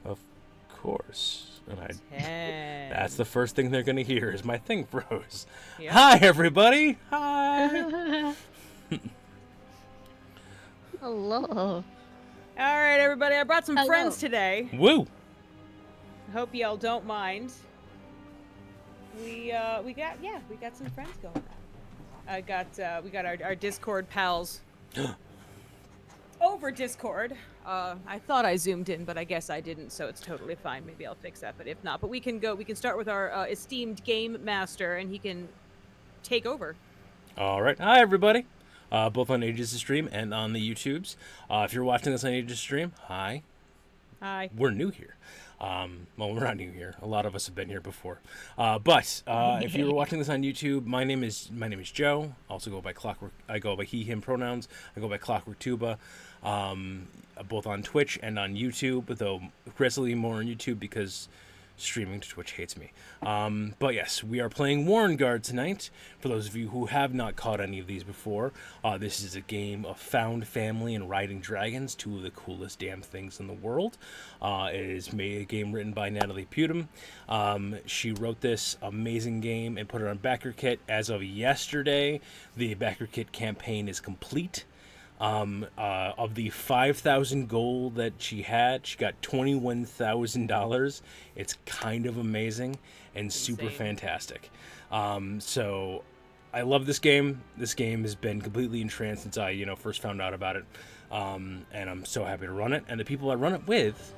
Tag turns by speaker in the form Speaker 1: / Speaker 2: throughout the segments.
Speaker 1: Of course. And
Speaker 2: 10.
Speaker 1: that's the first thing they're going to hear is my thing froze.
Speaker 2: Yep.
Speaker 1: Hi, everybody. Hi.
Speaker 3: Hello.
Speaker 2: All right, everybody. I brought some
Speaker 3: Hello.
Speaker 2: friends today.
Speaker 1: Woo.
Speaker 2: I hope y'all don't mind. We got some friends going on. We got our Discord pals over Discord. I thought I zoomed in, but I guess I didn't, so it's totally fine. Maybe I'll fix that, but if not, we can start with our esteemed game master, and he can take over.
Speaker 1: All right. Hi, everybody. Both on Aegis Stream and on the YouTubes. If you're watching this on Aegis Stream, hi.
Speaker 2: Hi.
Speaker 1: We're new here. Well, we're not new here. A lot of us have been here before. But if you were watching this on YouTube, my name is Joe. I also go by Clockwork. I go by he/him pronouns. I go by Clockwork Tuba. Both on Twitch and on YouTube, though aggressively more on YouTube because streaming to Twitch hates me. But yes, we are playing Warrenguard tonight. For those of you who have not caught any of these before, this is a game of found family and riding dragons, two of the coolest damn things in the world. It is a game written by Natalie Putum. She wrote this amazing game and put it on backer kit. As of yesterday, the backer kit campaign is complete. Of the 5,000 gold that she had, she got $21,000. It's kind of amazing and super fantastic. So I love this game. This game has been completely entranced since I, first found out about it. And I'm so happy to run it. And the people I run it with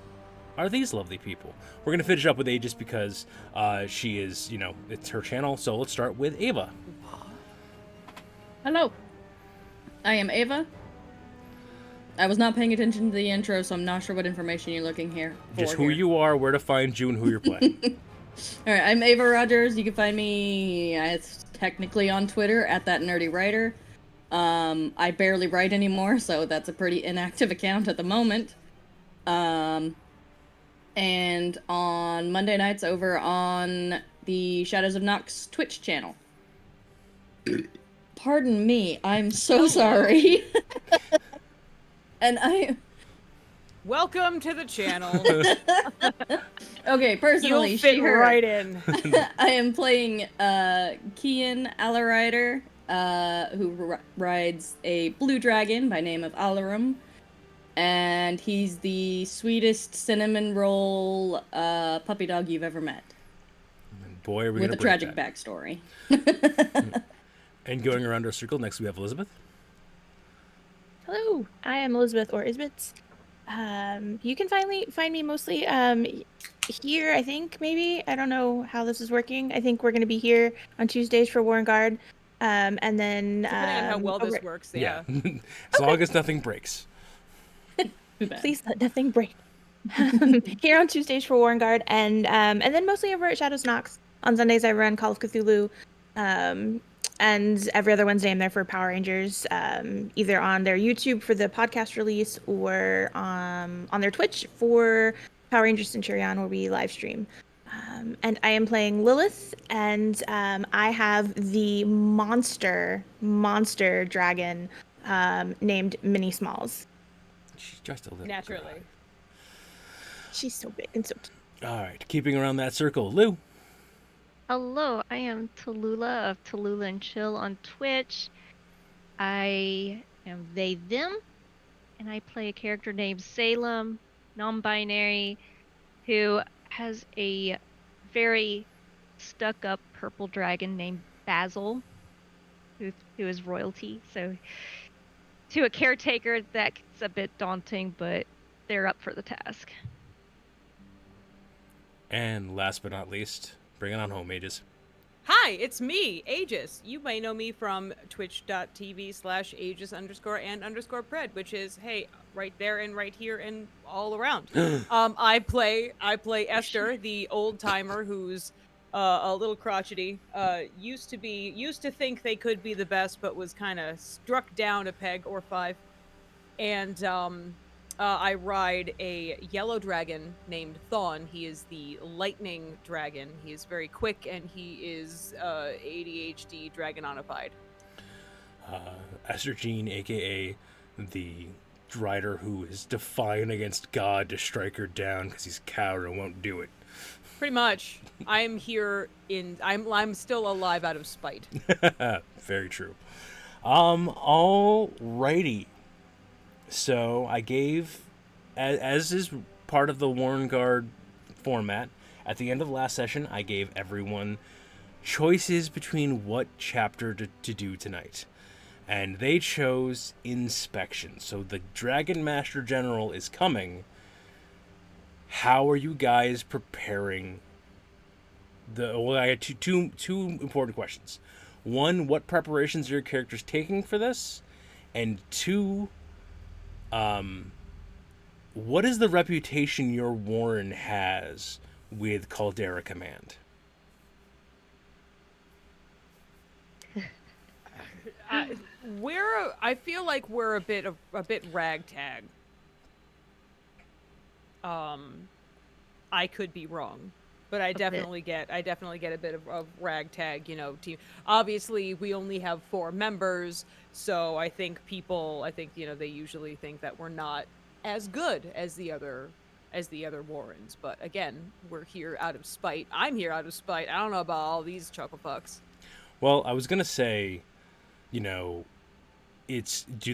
Speaker 1: are these lovely people. We're going to finish up with Aegis because she is, it's her channel. So let's start with Ava.
Speaker 3: Hello. I am Ava. I was not paying attention to the intro, so I'm not sure what information you're looking here for.
Speaker 1: Just who you are, where to find you, and who you're playing.
Speaker 3: Alright, I'm Ava Rogers. You can find me technically on Twitter at that nerdy writer. I barely write anymore, so that's a pretty inactive account at the moment. And on Monday nights over on the Shadows of Nox Twitch channel. Pardon me, I'm so sorry. And
Speaker 2: Welcome to the channel.
Speaker 3: Okay, personally,
Speaker 2: you'll fit
Speaker 3: her.
Speaker 2: right in.
Speaker 3: I am playing Kian Alarider, who rides a blue dragon by name of Alarum, and he's the sweetest cinnamon roll puppy dog you've ever met.
Speaker 1: Boy, are we
Speaker 3: with a tragic
Speaker 1: that.
Speaker 3: backstory.
Speaker 1: And going around our circle, next we have Elizabeth.
Speaker 4: Hello, I am Elizabeth or Isbits. You can find me mostly here, I think, maybe. I don't know how this is working. I think we're going to be here on Tuesdays for Warrenguard. And then...
Speaker 2: Depending on how well this works, yeah.
Speaker 1: As long as nothing breaks.
Speaker 4: Please let nothing break. Here on Tuesdays for Warrenguard, and then mostly over at Shadows Nox. On Sundays I run Call of Cthulhu. And every other Wednesday I'm there for Power Rangers, either on their YouTube for the podcast release or on their Twitch for Power Rangers Centurion, where we live stream. And I am playing Lilith, and I have the monster dragon named Minnie Smalls.
Speaker 1: She's just a little
Speaker 2: Naturally.
Speaker 1: girl.
Speaker 4: She's so big and so cute.
Speaker 1: All right, keeping around that circle, Lou.
Speaker 5: Hello, I am Tallulah of Tallulah and Chill on Twitch. I am they, them, and I play a character named Salem, non-binary, who has a very stuck-up purple dragon named Basil, who is royalty. So, to a caretaker, that's a bit daunting, but they're up for the task.
Speaker 1: And last but not least, bring it on home, Aegis.
Speaker 2: Hi, it's me, Aegis. You may know me from twitch.tv/Aegis_and_pred, which is, hey, right there and right here and all around. I play Esther, the old timer who's a little crotchety. Used to think they could be the best, but was kind of struck down a peg or five. And I ride a yellow dragon named Thawne. He is the lightning dragon. He is very quick, and he is ADHD dragonified.
Speaker 1: Esther Jean, a.k.a. the rider who is defying against God to strike her down because he's a coward and won't do it.
Speaker 2: Pretty much. I'm here I'm still alive out of spite.
Speaker 1: Very true. Alrighty. So I gave, as is part of the Warrenguard format, at the end of the last session, I gave everyone choices between what chapter to do tonight. And they chose inspection. So the Dragon Master General is coming. How are you guys preparing? I got two important questions. One, what preparations are your characters taking for this? And two, what is the reputation your Warren has with Caldera Command?
Speaker 2: I feel like we're a bit ragtag. I could be wrong, but I definitely get a bit of ragtag, team. Obviously, we only have 4 members, so I think they usually think that we're not as good as the other Warrens. But again, we're here out of spite. I'm here out of spite. I don't know about all these chuckle fucks.
Speaker 1: Well, I was gonna say, do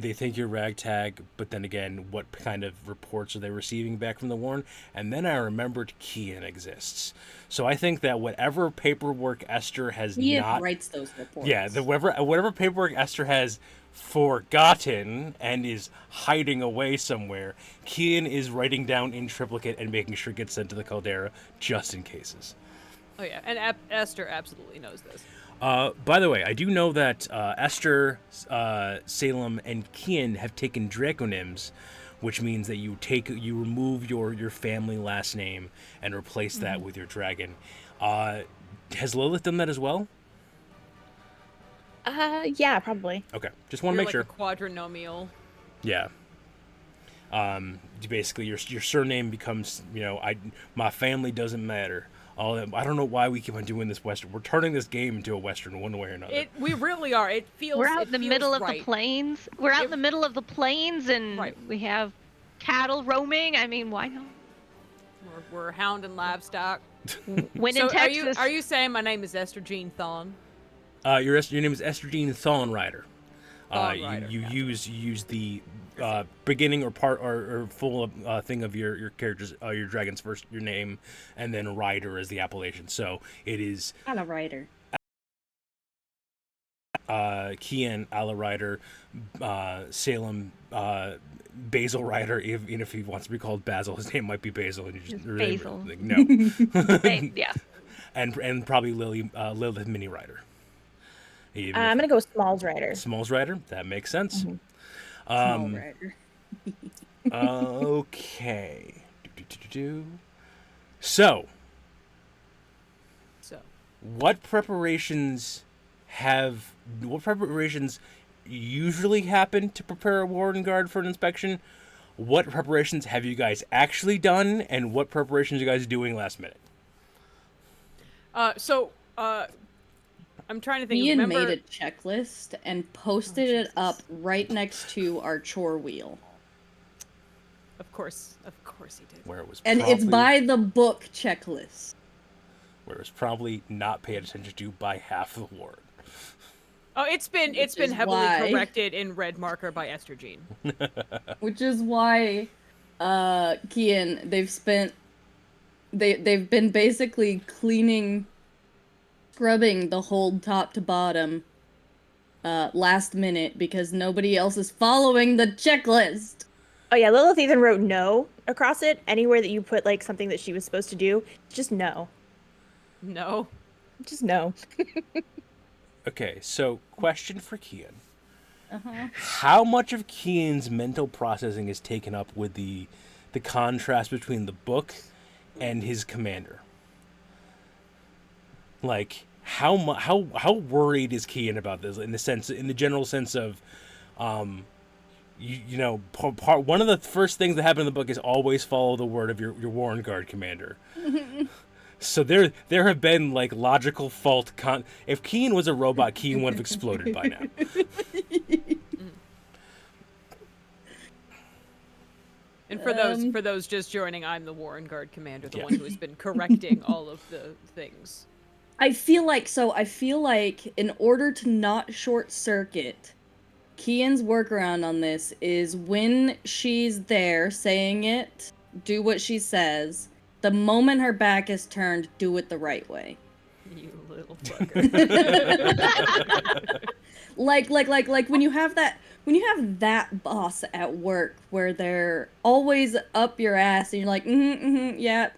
Speaker 1: they think you're ragtag? But then again, what kind of reports are they receiving back from the Warren? And then I remembered Kian exists. So I think that whatever paperwork Esther has
Speaker 3: Kian writes those reports.
Speaker 1: Yeah, whatever paperwork Esther has forgotten and is hiding away somewhere, Kian is writing down in triplicate and making sure it gets sent to the Caldera just in cases.
Speaker 2: Oh yeah, and Esther absolutely knows this.
Speaker 1: By the way, I do know that Esther, Salem, and Kian have taken draconyms, which means that you remove your family last name and replace that with your dragon. Has Lilith done that as well?
Speaker 4: Yeah, probably.
Speaker 1: Okay, just want to make sure.
Speaker 2: A quadrinomial.
Speaker 1: Yeah. Basically, your surname becomes, my family doesn't matter. I don't know why we keep on doing this Western. We're turning this game into a Western one way or another.
Speaker 2: We really are. It feels.
Speaker 5: We're out in the middle of
Speaker 2: right.
Speaker 5: the plains. We're out in the middle of the plains, and we have cattle roaming. I mean, why not?
Speaker 2: We're hounding livestock.
Speaker 5: When in Texas.
Speaker 2: Are you saying my name is Esther Jean Thon?
Speaker 1: Your name is Esther Jean Thornrider. You
Speaker 2: yeah.
Speaker 1: use the beginning or part or full thing of your character's your dragon's first your name, and then rider is the appellation. So it is
Speaker 3: Not a writer.
Speaker 1: Kian Ala Rider, Salem Basil Rider. Even if he wants to be called Basil, his name might be Basil. And you just
Speaker 5: Basil.
Speaker 1: No.
Speaker 5: Yeah.
Speaker 1: And probably Lilith Mini Rider.
Speaker 4: I'm gonna go with Smalls Rider.
Speaker 1: Smalls Rider. That makes sense.
Speaker 3: Small writer.
Speaker 1: Okay. So, what preparations usually happen to prepare a Warrenguard for an inspection? What preparations have you guys actually done, and what preparations are you guys doing last minute?
Speaker 2: I'm trying to think.
Speaker 3: Ian made a checklist and posted it up right next to our chore wheel.
Speaker 2: Of course he did.
Speaker 1: Where it was,
Speaker 3: and it's by the book checklist.
Speaker 1: Where it was probably not paid attention to by half the Warren.
Speaker 2: Oh, it's been heavily corrected in red marker by Esther Jean.
Speaker 3: Which is why, Kian, they've been basically scrubbing the hold top to bottom last minute because nobody else is following the checklist.
Speaker 4: Oh yeah, Lilith even wrote no across it. Anywhere that you put like something that she was supposed to do, just no.
Speaker 2: No.
Speaker 4: Just no.
Speaker 1: Okay, so question for Kian.
Speaker 3: Uh-huh.
Speaker 1: How much of Kian's mental processing is taken up with the contrast between the book and his commander? Like, how worried is Kian about this in the general sense of, one of the first things that happen in the book is always follow the word of your Warrenguard commander. So there have been like logical fault. If Kian was a robot, Kian would have exploded by now.
Speaker 2: And for those just joining, I'm the Warrenguard commander, the one who has been correcting all of the things.
Speaker 3: I feel like in order to not short circuit, Kian's workaround on this is when she's there saying it, do what she says. The moment her back is turned, do it the right way.
Speaker 2: You little fucker.
Speaker 3: like when you have that boss at work where they're always up your ass and you're like, yeah,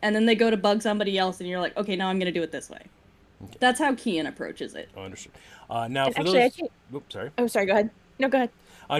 Speaker 3: and then they go to bug somebody else and you're like, okay, now I'm gonna do it this way. Okay. That's how Kian approaches it.
Speaker 1: Oh, understood. Now,
Speaker 4: and
Speaker 1: for
Speaker 4: actually,
Speaker 1: those... Oops, sorry.
Speaker 4: Oh, sorry, go ahead. No, go ahead.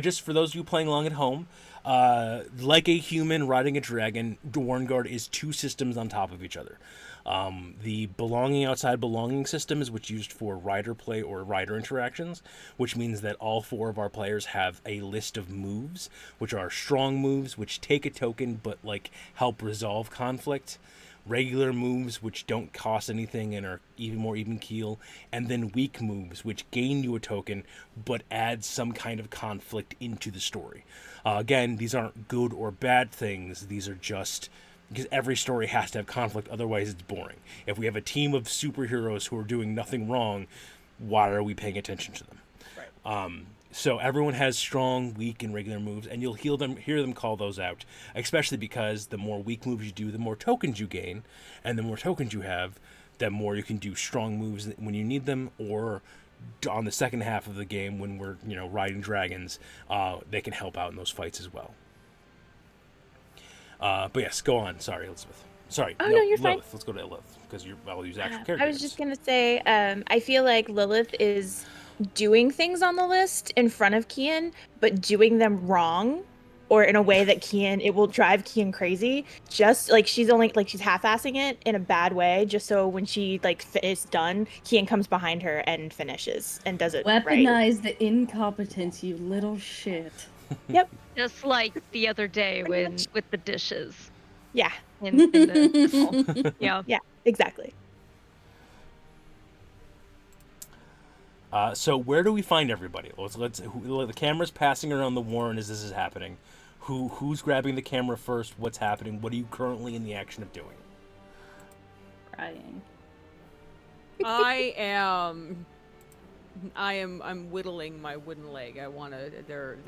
Speaker 1: Just for those of you playing along at home, like a human riding a dragon, Warrenguard is 2 systems on top of each other. The belonging outside belonging system is what's used for rider play or rider interactions, which means that all 4 of our players have a list of moves, which are strong moves, which take a token but like help resolve conflict, regular moves which don't cost anything and are even more even keel, and then weak moves which gain you a token but add some kind of conflict into the story. Again, these aren't good or bad things. These are just because every story has to have conflict, otherwise it's boring. If we have a team of superheroes who are doing nothing wrong, why are we paying attention to them? Right. So everyone has strong, weak, and regular moves, and you'll hear them call those out, especially because the more weak moves you do, the more tokens you gain, and the more tokens you have, the more you can do strong moves when you need them, or on the second half of the game when we're riding dragons, they can help out in those fights as well. But yes, go on. Sorry, Elizabeth. Sorry.
Speaker 4: Oh, no, you're
Speaker 1: Lilith.
Speaker 4: fine.
Speaker 1: Let's go to Lilith, because I'll use actual characters.
Speaker 4: I was just going to say, I feel like Lilith is doing things on the list in front of Kian, but doing them wrong, or in a way that it will drive Kian crazy. Just like she's half-assing it in a bad way, just so when she is done, Kian comes behind her and finishes and does it right.
Speaker 3: Weaponize the incompetence, you little shit.
Speaker 4: Yep.
Speaker 5: Just like the other day with the dishes.
Speaker 4: Yeah.
Speaker 5: In the yeah.
Speaker 4: Yeah, exactly.
Speaker 1: So where do we find everybody? The camera's passing around the Warren as this is happening. Who's grabbing the camera first? What's happening? What are you currently in the action of doing?
Speaker 3: Crying.
Speaker 2: I'm whittling my wooden leg. There are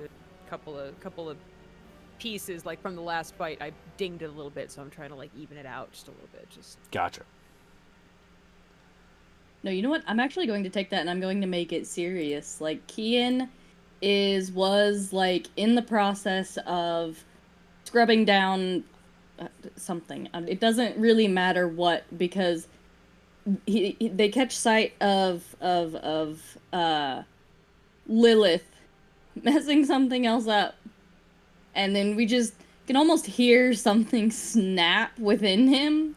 Speaker 2: a couple of pieces from the last fight. I dinged it a little bit, so I'm trying to even it out just a little bit.
Speaker 1: Gotcha.
Speaker 3: No, you know what? I'm actually going to take that and I'm going to make it serious. Kian was in the process of scrubbing down something. It doesn't really matter what, because they catch sight of Lilith messing something else up, and then we just can almost hear something snap within him,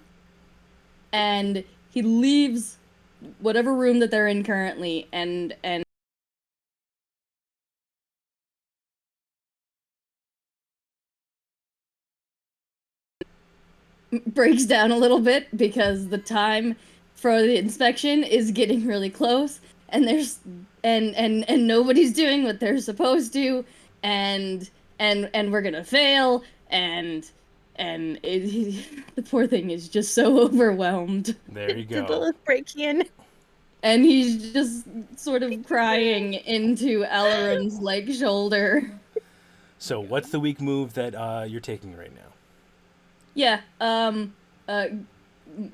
Speaker 3: and he leaves whatever room that they're in currently and breaks down a little bit because the time for the inspection is getting really close, and there's and nobody's doing what they're supposed to, and we're gonna fail, and the poor thing is just so overwhelmed.
Speaker 1: There you go.
Speaker 4: Did Lilith break Kian?
Speaker 3: And he's just sort of crying into Alarum's shoulder.
Speaker 1: So what's the weak move that you're taking right now?
Speaker 3: Yeah,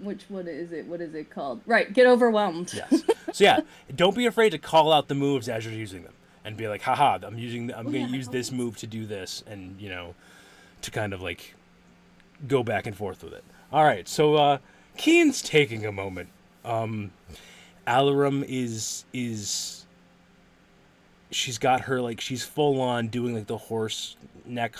Speaker 3: what is it called? Right, get overwhelmed.
Speaker 1: Yes. So yeah, don't be afraid to call out the moves as you're using them, and be like, haha, I'm going to use this move to do this, and to kind of go back and forth with it. All right, so Kian's taking a moment. Alarum is she's got her she's full on doing the horse neck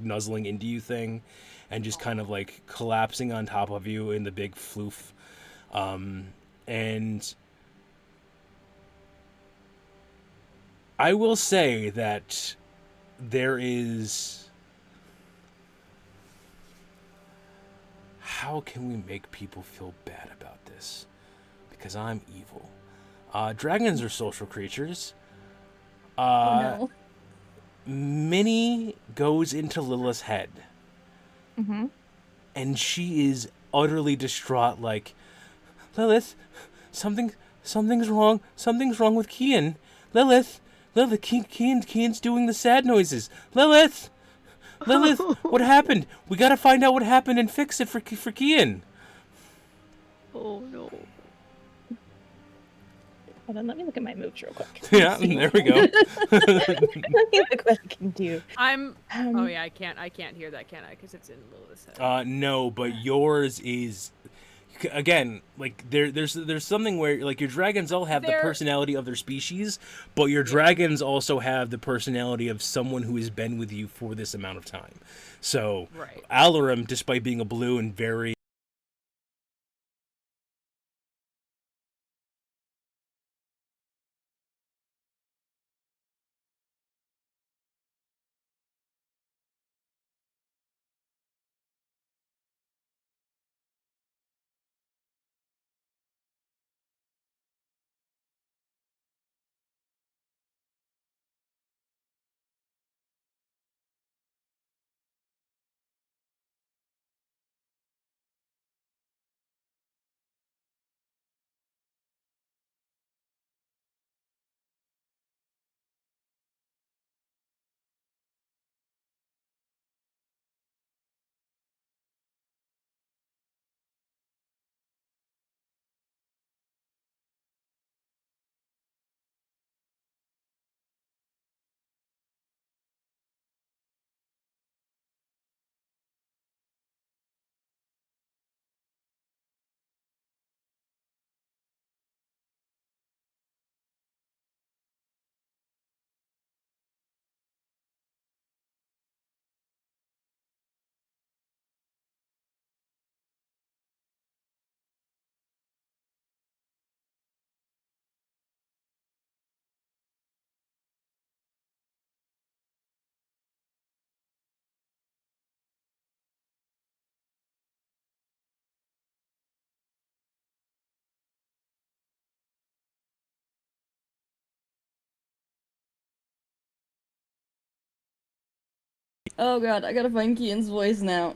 Speaker 1: nuzzling into you thing, and just kind of collapsing on top of you in the big floof, and I will say that there is, how can we make people feel bad about this? Because I'm evil. Dragons are social creatures.
Speaker 3: Oh no.
Speaker 1: Minnie goes into Lila's head,
Speaker 4: Mm-hmm.
Speaker 1: and she is utterly distraught. Like, Lilith, something's wrong. Something's wrong with Kian. Lilith, Kian's doing the sad noises. Lilith, what happened? We gotta find out what happened and fix it for Kian.
Speaker 5: Oh no.
Speaker 4: Hold on, let me look at my moves real quick.
Speaker 1: Yeah, there we go.
Speaker 4: Let me look what I can do.
Speaker 2: Oh yeah, I can't hear that, can I? Because it's in Lilith's head.
Speaker 1: No, but yours is again like there's something where like your dragons all have the personality of their species, but your dragons also have the personality of someone who has been with you for this amount of time. So
Speaker 2: Right.
Speaker 1: Alarum, despite being a blue and very
Speaker 3: Oh god, I gotta find Kian's voice now.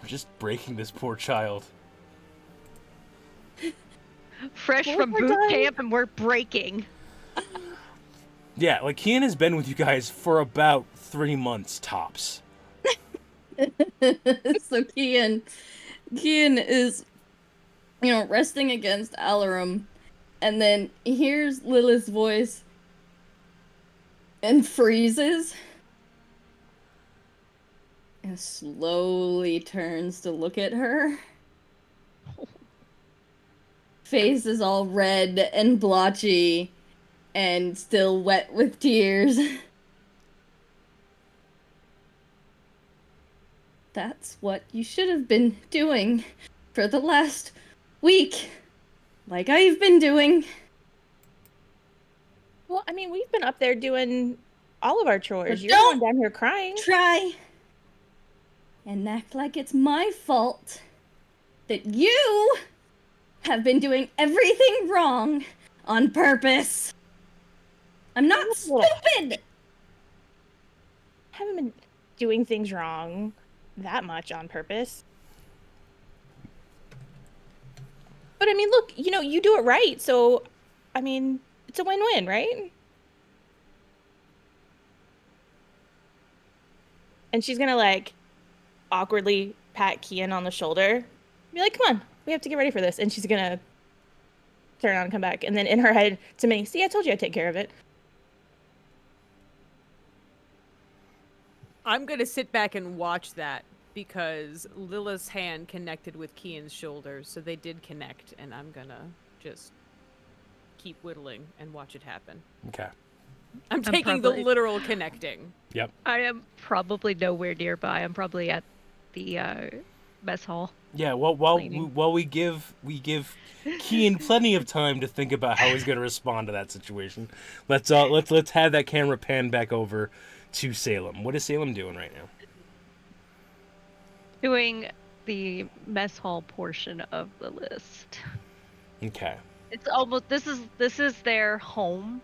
Speaker 1: we're just breaking this poor child.
Speaker 5: Fresh
Speaker 4: What
Speaker 5: from
Speaker 4: was I
Speaker 5: boot
Speaker 4: done?
Speaker 5: camp and we're breaking.
Speaker 1: Yeah, like Kian has been with you guys for about 3 months tops.
Speaker 3: So Kian is, resting against Alarum, and then he hears Lilith's voice and freezes and slowly turns to look at her. Face is all red and blotchy and still wet with tears. That's what you should have been doing for the last week. Like I've been doing.
Speaker 4: Well, I mean, we've been up there doing all of our chores.
Speaker 3: But
Speaker 4: You're the one
Speaker 3: don't
Speaker 4: down here crying.
Speaker 3: Try and act like it's my fault that you have been doing everything wrong on purpose. I'm not stupid!
Speaker 4: Haven't been doing things wrong that much on purpose. But I mean, look, you do it right, so I mean, it's a win-win, right? And she's gonna like awkwardly pat Kian on the shoulder, be like, "Come on, we have to get ready for this." And she's gonna turn around and come back, and then in her head to me, "See, I told you I'd take care of it."
Speaker 2: I'm gonna sit back and watch that because Lila's hand connected with Kian's shoulder, so they did connect, and I'm gonna just keep whittling and watch it happen.
Speaker 1: Okay.
Speaker 2: I'm taking the literal connecting.
Speaker 1: Yep.
Speaker 5: I am probably nowhere nearby. I'm probably at the mess hall.
Speaker 1: Yeah, well, while
Speaker 5: Cleaning.
Speaker 1: we give Kian plenty of time to think about how he's going to respond to that situation. Let's have that camera pan back over to Salem. What is Salem doing right now?
Speaker 5: Doing the mess hall portion of the list.
Speaker 1: Okay.
Speaker 5: It's almost this is their home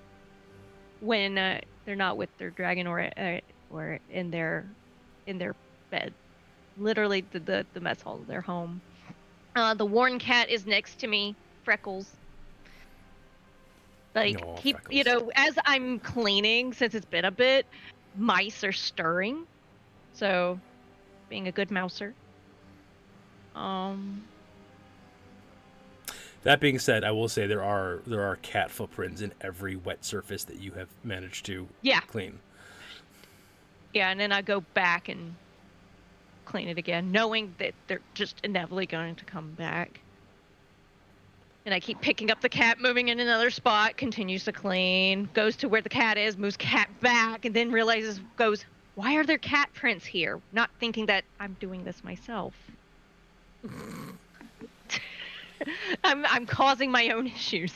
Speaker 5: when They're not with their dragon or in their bed. Literally the mess hall of their home. The Warren cat is next to me, Freckles. Like,
Speaker 1: Aw,
Speaker 5: Freckles. As I'm cleaning, since it's been a bit, mice are stirring. So, being a good mouser.
Speaker 1: That being said, I will say there are cat footprints in every wet surface that you have managed to clean.
Speaker 5: Yeah, and then I go back and clean it again, knowing that they're just inevitably going to come back. And I keep picking up the cat, moving in another spot, continues to clean, goes to where the cat is, moves cat back, and then goes, why are there cat prints here? Not thinking that I'm doing this myself. I'm causing my own issues.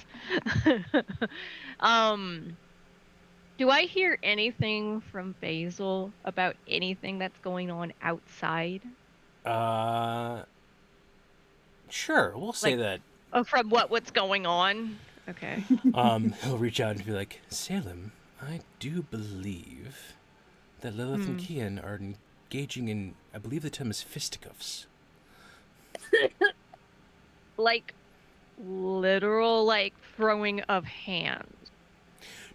Speaker 5: Do I hear anything from Basil about anything that's going on outside?
Speaker 1: Sure, we'll say that.
Speaker 5: Oh, from what's going on? Okay.
Speaker 1: He'll reach out and be like, Salem, I do believe that Lilith and Kian are engaging in, I believe the term is fisticuffs.
Speaker 5: Like, literal, like, throwing of hands.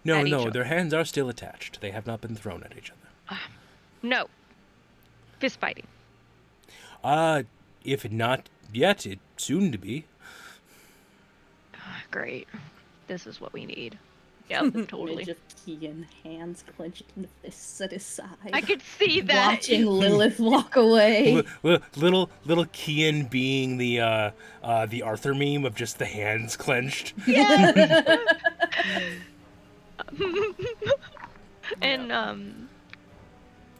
Speaker 1: No, their hands are still attached. They have not been thrown at each other.
Speaker 5: No. Fist fighting.
Speaker 1: If not yet, it's soon to be.
Speaker 5: Great. This is what we need. Yep, totally.
Speaker 3: Image of Keegan, hands clenched and fists at his side.
Speaker 5: I could see that.
Speaker 3: Watching Lilith walk away.
Speaker 1: Little Kian being the Arthur meme of just the hands clenched.
Speaker 5: Yeah. And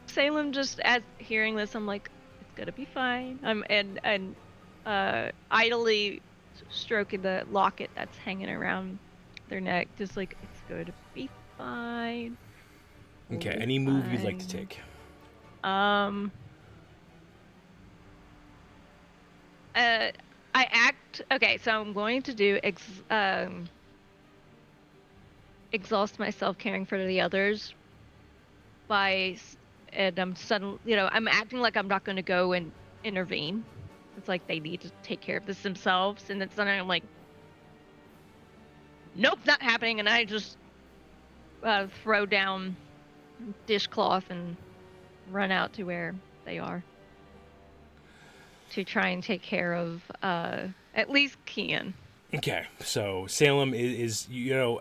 Speaker 5: Salem, just as hearing this, I'm like, it's gonna be fine. And idly stroking the locket that's hanging around their neck, just like, it's going to be fine.
Speaker 1: Okay, any move you'd like to take?
Speaker 5: Okay, so I'm going to do exhaust myself caring for the others and I'm acting like I'm not going to go and intervene. It's like they need to take care of this themselves, and then suddenly I'm like, nope, not happening, and I just throw down dishcloth and run out to where they are to try and take care of at least Kian.
Speaker 1: Okay, so Salem is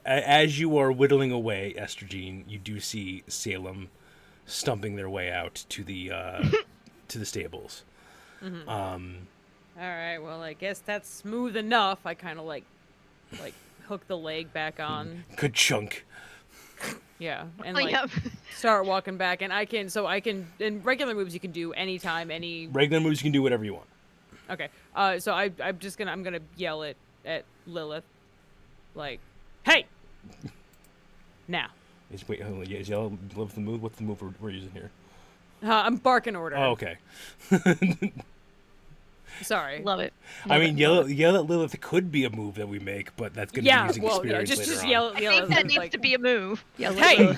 Speaker 1: as you are whittling away, Estrogene, you do see Salem stumping their way out to the to the stables.
Speaker 2: Mm-hmm. All right, well, I guess that's smooth enough. I kind of like hook the leg back on.
Speaker 1: Good chunk.
Speaker 2: Yeah, and start walking back, and I can in regular moves you can do anytime, any
Speaker 1: regular moves you can do whatever you want.
Speaker 2: Okay, so I'm gonna yell at Lilith, like, hey, now.
Speaker 1: Is yell Lilith the move? What's the move we're using here?
Speaker 2: I'm barking order.
Speaker 1: Oh, okay.
Speaker 5: Sorry. Love it.
Speaker 1: I mean, yell at Lilith could be a move that we make, but that's going to be using experience later
Speaker 2: just
Speaker 1: on.
Speaker 2: Yell
Speaker 5: I think that needs to be a move.
Speaker 2: Hey,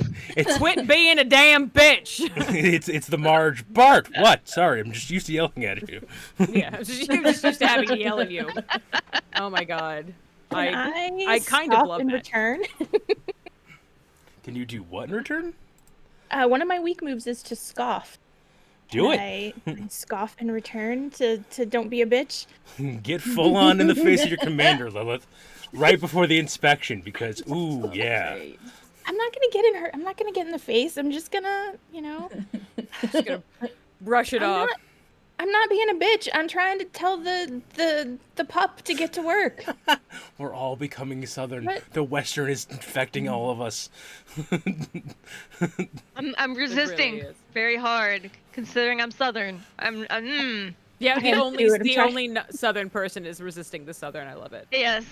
Speaker 2: quit being a damn bitch.
Speaker 1: it's the Marge. Bart, what? Sorry, I'm just used to yelling at you.
Speaker 2: Yeah, I'm just used to having to yell at you. Oh my god. I kind of love
Speaker 4: in
Speaker 2: that.
Speaker 4: Return.
Speaker 1: Can you do what in return?
Speaker 4: One of my weak moves is to scoff.
Speaker 1: Do it.
Speaker 4: I scoff in return to don't be a bitch.
Speaker 1: Get full on in the face of your commander, Lilith, right before the inspection, because ooh yeah.
Speaker 4: I'm not gonna get in her. I'm not gonna get in the face. I'm just gonna,
Speaker 2: just gonna brush it off.
Speaker 4: I'm not being a bitch. I'm trying to tell the pup to get to work.
Speaker 1: We're all becoming Southern.
Speaker 4: What?
Speaker 1: The Western is infecting all of us.
Speaker 5: I'm resisting
Speaker 2: really
Speaker 5: very hard, considering I'm Southern.
Speaker 2: Yeah, the only Southern person is resisting the Southern. I love it.
Speaker 5: Yes.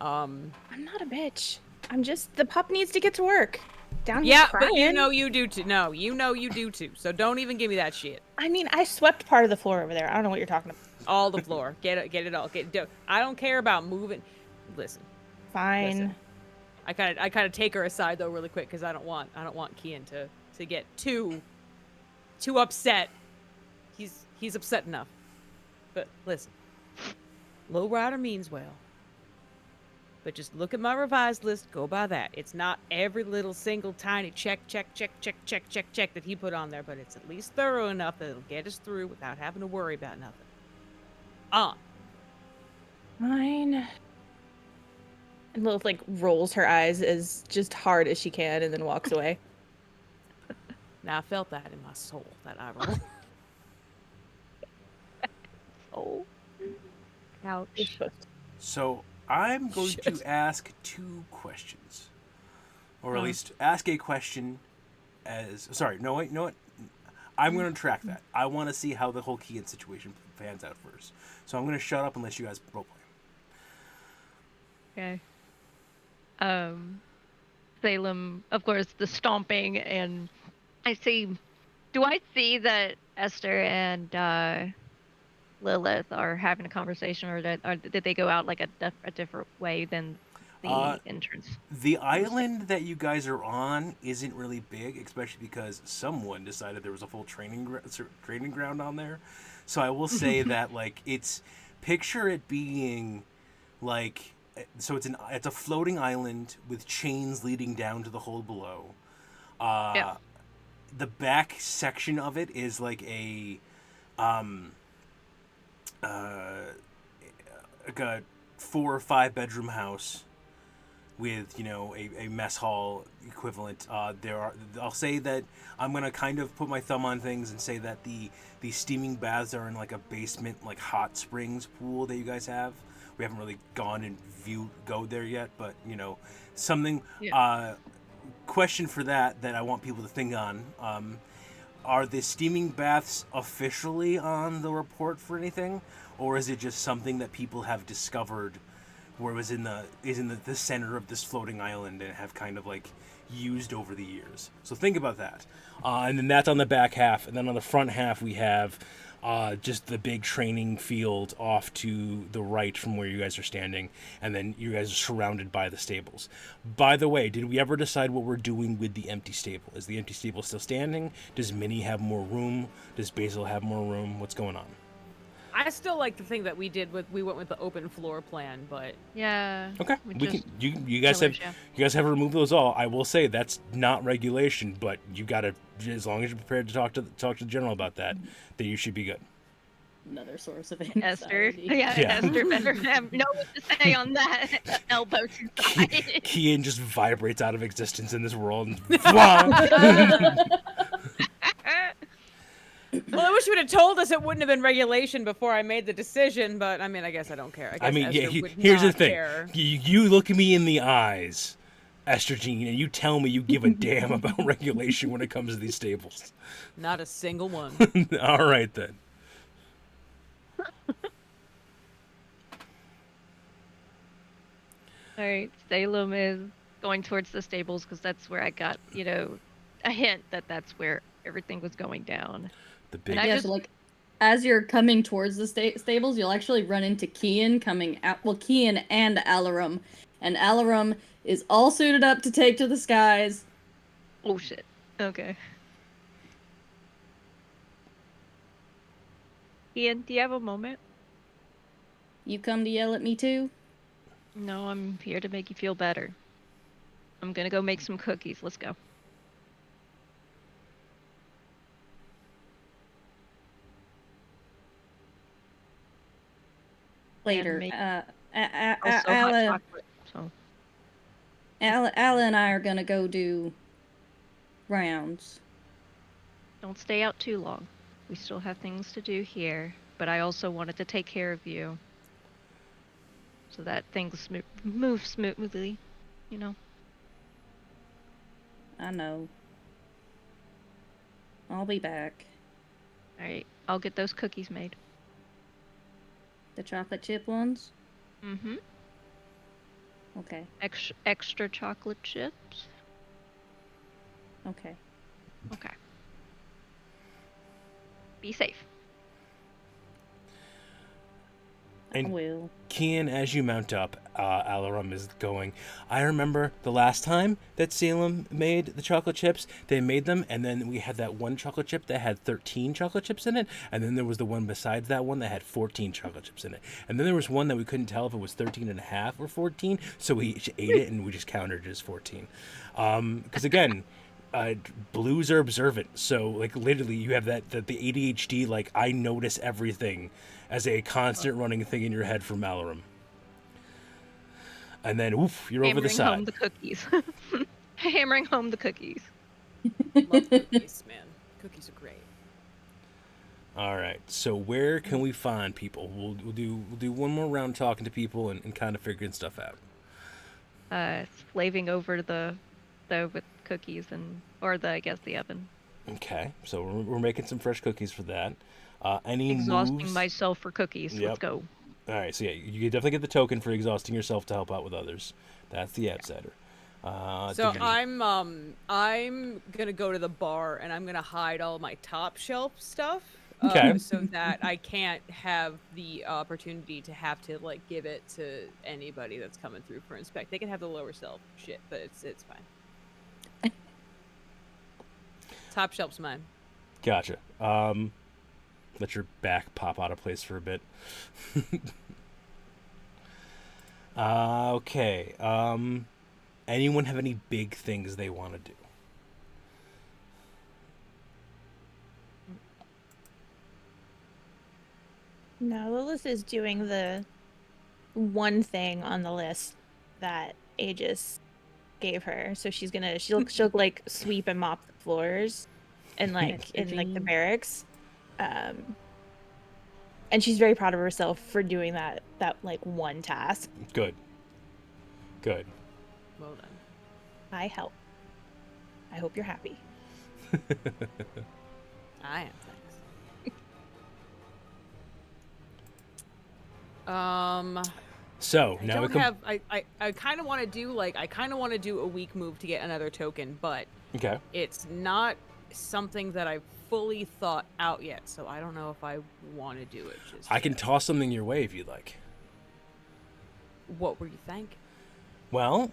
Speaker 2: I'm
Speaker 4: not a bitch. I'm just the pup needs to get to work. Down here
Speaker 2: yeah,
Speaker 4: crying.
Speaker 2: but you know you do too. No, you know you do too. So don't even give me that shit.
Speaker 4: I mean, I swept part of the floor over there. I don't know what you're talking about.
Speaker 2: All the floor. Get it all. I don't care about moving. Listen.
Speaker 4: Fine.
Speaker 2: I kind of take her aside though really quick because I don't want Kian to get too upset. He's upset enough. But listen, lowrider means well. But just look at my revised list. Go by that. It's not every little single tiny check that he put on there, but it's at least thorough enough that it'll get us through without having to worry about nothing.
Speaker 4: Fine. And Lilith like rolls her eyes as just hard as she can and then walks away.
Speaker 2: Now I felt that in my soul, that eye roll.
Speaker 5: Oh. Ouch.
Speaker 1: So I'm going to ask 2 questions, or at least ask a question. Sorry, no wait, you know what? I'm going to track that. I want to see how the whole Kian situation pans out first. So I'm going to shut up and let you guys roleplay.
Speaker 5: Okay. Salem, of course, the stomping, and do I see that Esther and Lilith are having a conversation, or did they go out like a different way than the entrance?
Speaker 1: The island that you guys are on isn't really big, especially because someone decided there was a full training ground on there. So I will say that picture it being like, so it's a floating island with chains leading down to the hold below.
Speaker 5: Yeah.
Speaker 1: The back section of it is like like a 4 or 5 bedroom house with a mess hall equivalent. I'll say that I'm gonna kind of put my thumb on things and say that the steaming baths are in like a basement, like hot springs pool that you guys have. We haven't really gone and go there yet, but something.
Speaker 5: Yeah.
Speaker 1: Question for that I want people to think on. Are the steaming baths officially on the report for anything, or is it just something that people have discovered where it was in the center of this floating island and have kind of like used over the years? So think about that. And then that's on the back half, and then on the front half we have just the big training field off to the right from where you guys are standing, and then you guys are surrounded by the stables. By the way, did we ever decide what we're doing with the empty stable? Is the empty stable still standing? Does Minnie have more room? Does Basil have more room? What's going on?
Speaker 2: I still like the thing that we went with the open floor plan, but
Speaker 5: Yeah.
Speaker 1: Okay, you guys have removed those all. I will say that's not regulation, but you gotta, as long as you're prepared to talk to the general about that you should be good.
Speaker 3: Another source of
Speaker 5: Esther.
Speaker 3: anxiety.
Speaker 5: Yeah, Esther better know what to say on that. Elbow to side.
Speaker 1: Kian just vibrates out of existence in this world. And
Speaker 2: well, I wish you would have told us it wouldn't have been regulation before I made the decision, but I mean, I guess I don't care.
Speaker 1: Here's the thing. You look me in the eyes, Esther Jean, and you tell me you give a damn about regulation when it comes to these stables.
Speaker 2: Not a single one.
Speaker 1: All right, then.
Speaker 5: All right, Salem is going towards the stables because that's where I got, a hint that that's where everything was going down.
Speaker 1: The big.
Speaker 3: Yeah, so like, as you're coming towards the stables, you'll actually run into Kian coming out. Well, Kian and Alarum, and Alarum is all suited up to take to the skies.
Speaker 5: Oh shit. Okay. Ian, do you have a moment?
Speaker 3: You come to yell at me too?
Speaker 5: No, I'm here to make you feel better. I'm gonna go make some cookies. Let's go.
Speaker 3: Later.
Speaker 5: Also hot chocolate. So.
Speaker 3: Alla and I are gonna go do rounds.
Speaker 5: Don't stay out too long. We still have things to do here, but I also wanted to take care of you. So that things move smoothly,
Speaker 3: I know. I'll be back.
Speaker 5: Alright, I'll get those cookies made.
Speaker 3: The chocolate chip ones?
Speaker 5: Mm-hmm.
Speaker 3: Okay.
Speaker 5: Extra chocolate chips?
Speaker 3: Okay.
Speaker 5: Okay. Be safe.
Speaker 1: And
Speaker 3: will.
Speaker 1: Kian, as you mount up, Alarum is going, I remember the last time that Salem made the chocolate chips, they made them, and then we had that one chocolate chip that had 13 chocolate chips in it, and then there was the one besides that one that had 14 chocolate chips in it. And then there was one that we couldn't tell if it was 13 and a half or 14, so we each ate it and we just counted it as 14. Because again, blues are observant, so like literally you have that the ADHD, like I notice everything as a constant running thing in your head from Alarum. And then, oof, you're over the
Speaker 5: Hammering
Speaker 1: side.
Speaker 5: home the cookies. Hammering home the cookies.
Speaker 2: Love cookies, man. Cookies are great.
Speaker 1: All right, so where can we find people? We'll do one more round talking to people and kind of figuring stuff out.
Speaker 5: Slaving over the stove with cookies or I guess the oven.
Speaker 1: Okay, so we're making some fresh cookies for that. Any
Speaker 5: Exhausting
Speaker 1: moves?
Speaker 5: myself for cookies.
Speaker 1: Yep.
Speaker 5: Let's go.
Speaker 1: All right, so yeah, you can definitely get the token for exhausting yourself to help out with others. That's the outsider.
Speaker 2: So I'm gonna go to the bar and I'm gonna hide all my top shelf stuff.
Speaker 1: Okay.
Speaker 2: So that I can't have the opportunity to have to like give it to anybody that's coming through for inspect. They can have the lower shelf shit, but it's fine. Top shelf's mine.
Speaker 1: Gotcha. Let your back pop out of place for a bit. Okay. Anyone have any big things they want to do?
Speaker 4: No, Lilith is doing the one thing on the list that Aegis gave her. So she'll like sweep and mop the floors and like in like the barracks. And she's very proud of herself for doing that like one task.
Speaker 1: Good.
Speaker 2: Well done.
Speaker 4: I help. I hope you're happy.
Speaker 2: I am, thanks.
Speaker 1: So
Speaker 2: I
Speaker 1: now
Speaker 2: don't have. I kind of want to do a weak move to get another token, but
Speaker 1: Okay.
Speaker 2: it's not something that I've fully thought out yet. So I don't know if I want to do it. Just
Speaker 1: I can
Speaker 2: yet.
Speaker 1: toss something your way if you'd like.
Speaker 2: What were you think?
Speaker 1: Well,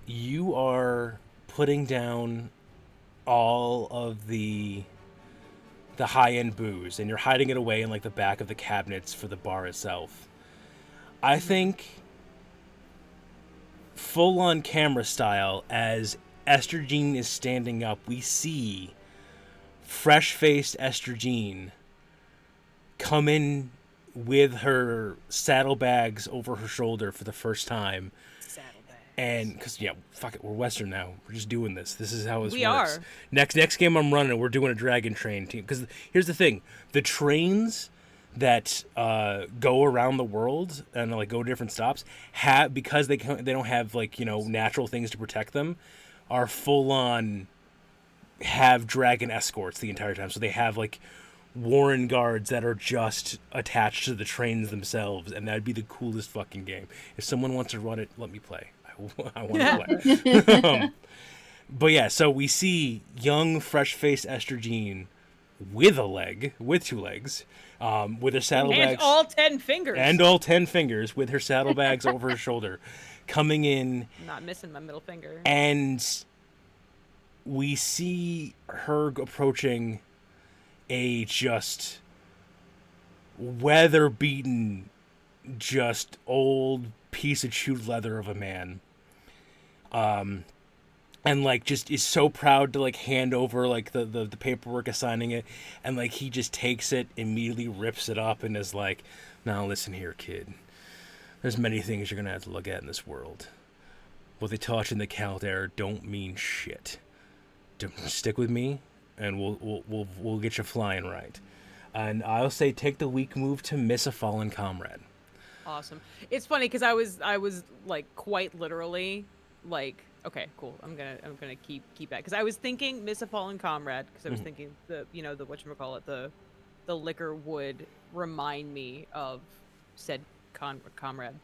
Speaker 1: you are putting down all of the high-end booze and you're hiding it away in like the back of the cabinets for the bar itself. I think full on camera style, as Esther Jean is standing up, we see fresh-faced Esther Jean come in with her saddlebags over her shoulder for the first time. And because fuck it, we're Western now. We're just doing this. This is how this
Speaker 2: We
Speaker 1: works.
Speaker 2: are.
Speaker 1: Next game I'm running, we're doing a dragon train team. Because here's the thing: the trains that go around the world and like go to different stops because they don't have like natural things to protect them, are full on have dragon escorts the entire time. So they have like Warrenguards that are just attached to the trains themselves, and that'd be the coolest fucking game. If someone wants to run it, let me play. I want to play. But yeah, so we see young, fresh-faced Esther Jean with two legs, with her saddlebags.
Speaker 2: And all 10 fingers.
Speaker 1: And all 10 fingers with her saddlebags over her shoulder, coming in.
Speaker 2: I'm not missing my middle finger.
Speaker 1: And we see her approaching a just weather-beaten, just old piece of chewed leather of a man. And like just is so proud to like hand over like the paperwork assigning it, and like he just takes it, immediately rips it up, and is like, now listen here, kid. There's many things you're gonna have to look at in this world. What they taught you in the Caldera don't mean shit. Stick with me, and we'll get you flying right. And I'll say take the weak move to miss a fallen comrade.
Speaker 2: Awesome. It's funny because I was like quite literally like, okay, cool. I'm gonna keep that because I was thinking miss a fallen comrade because I was thinking the whatchamacallit, the liquor would remind me of said comrade,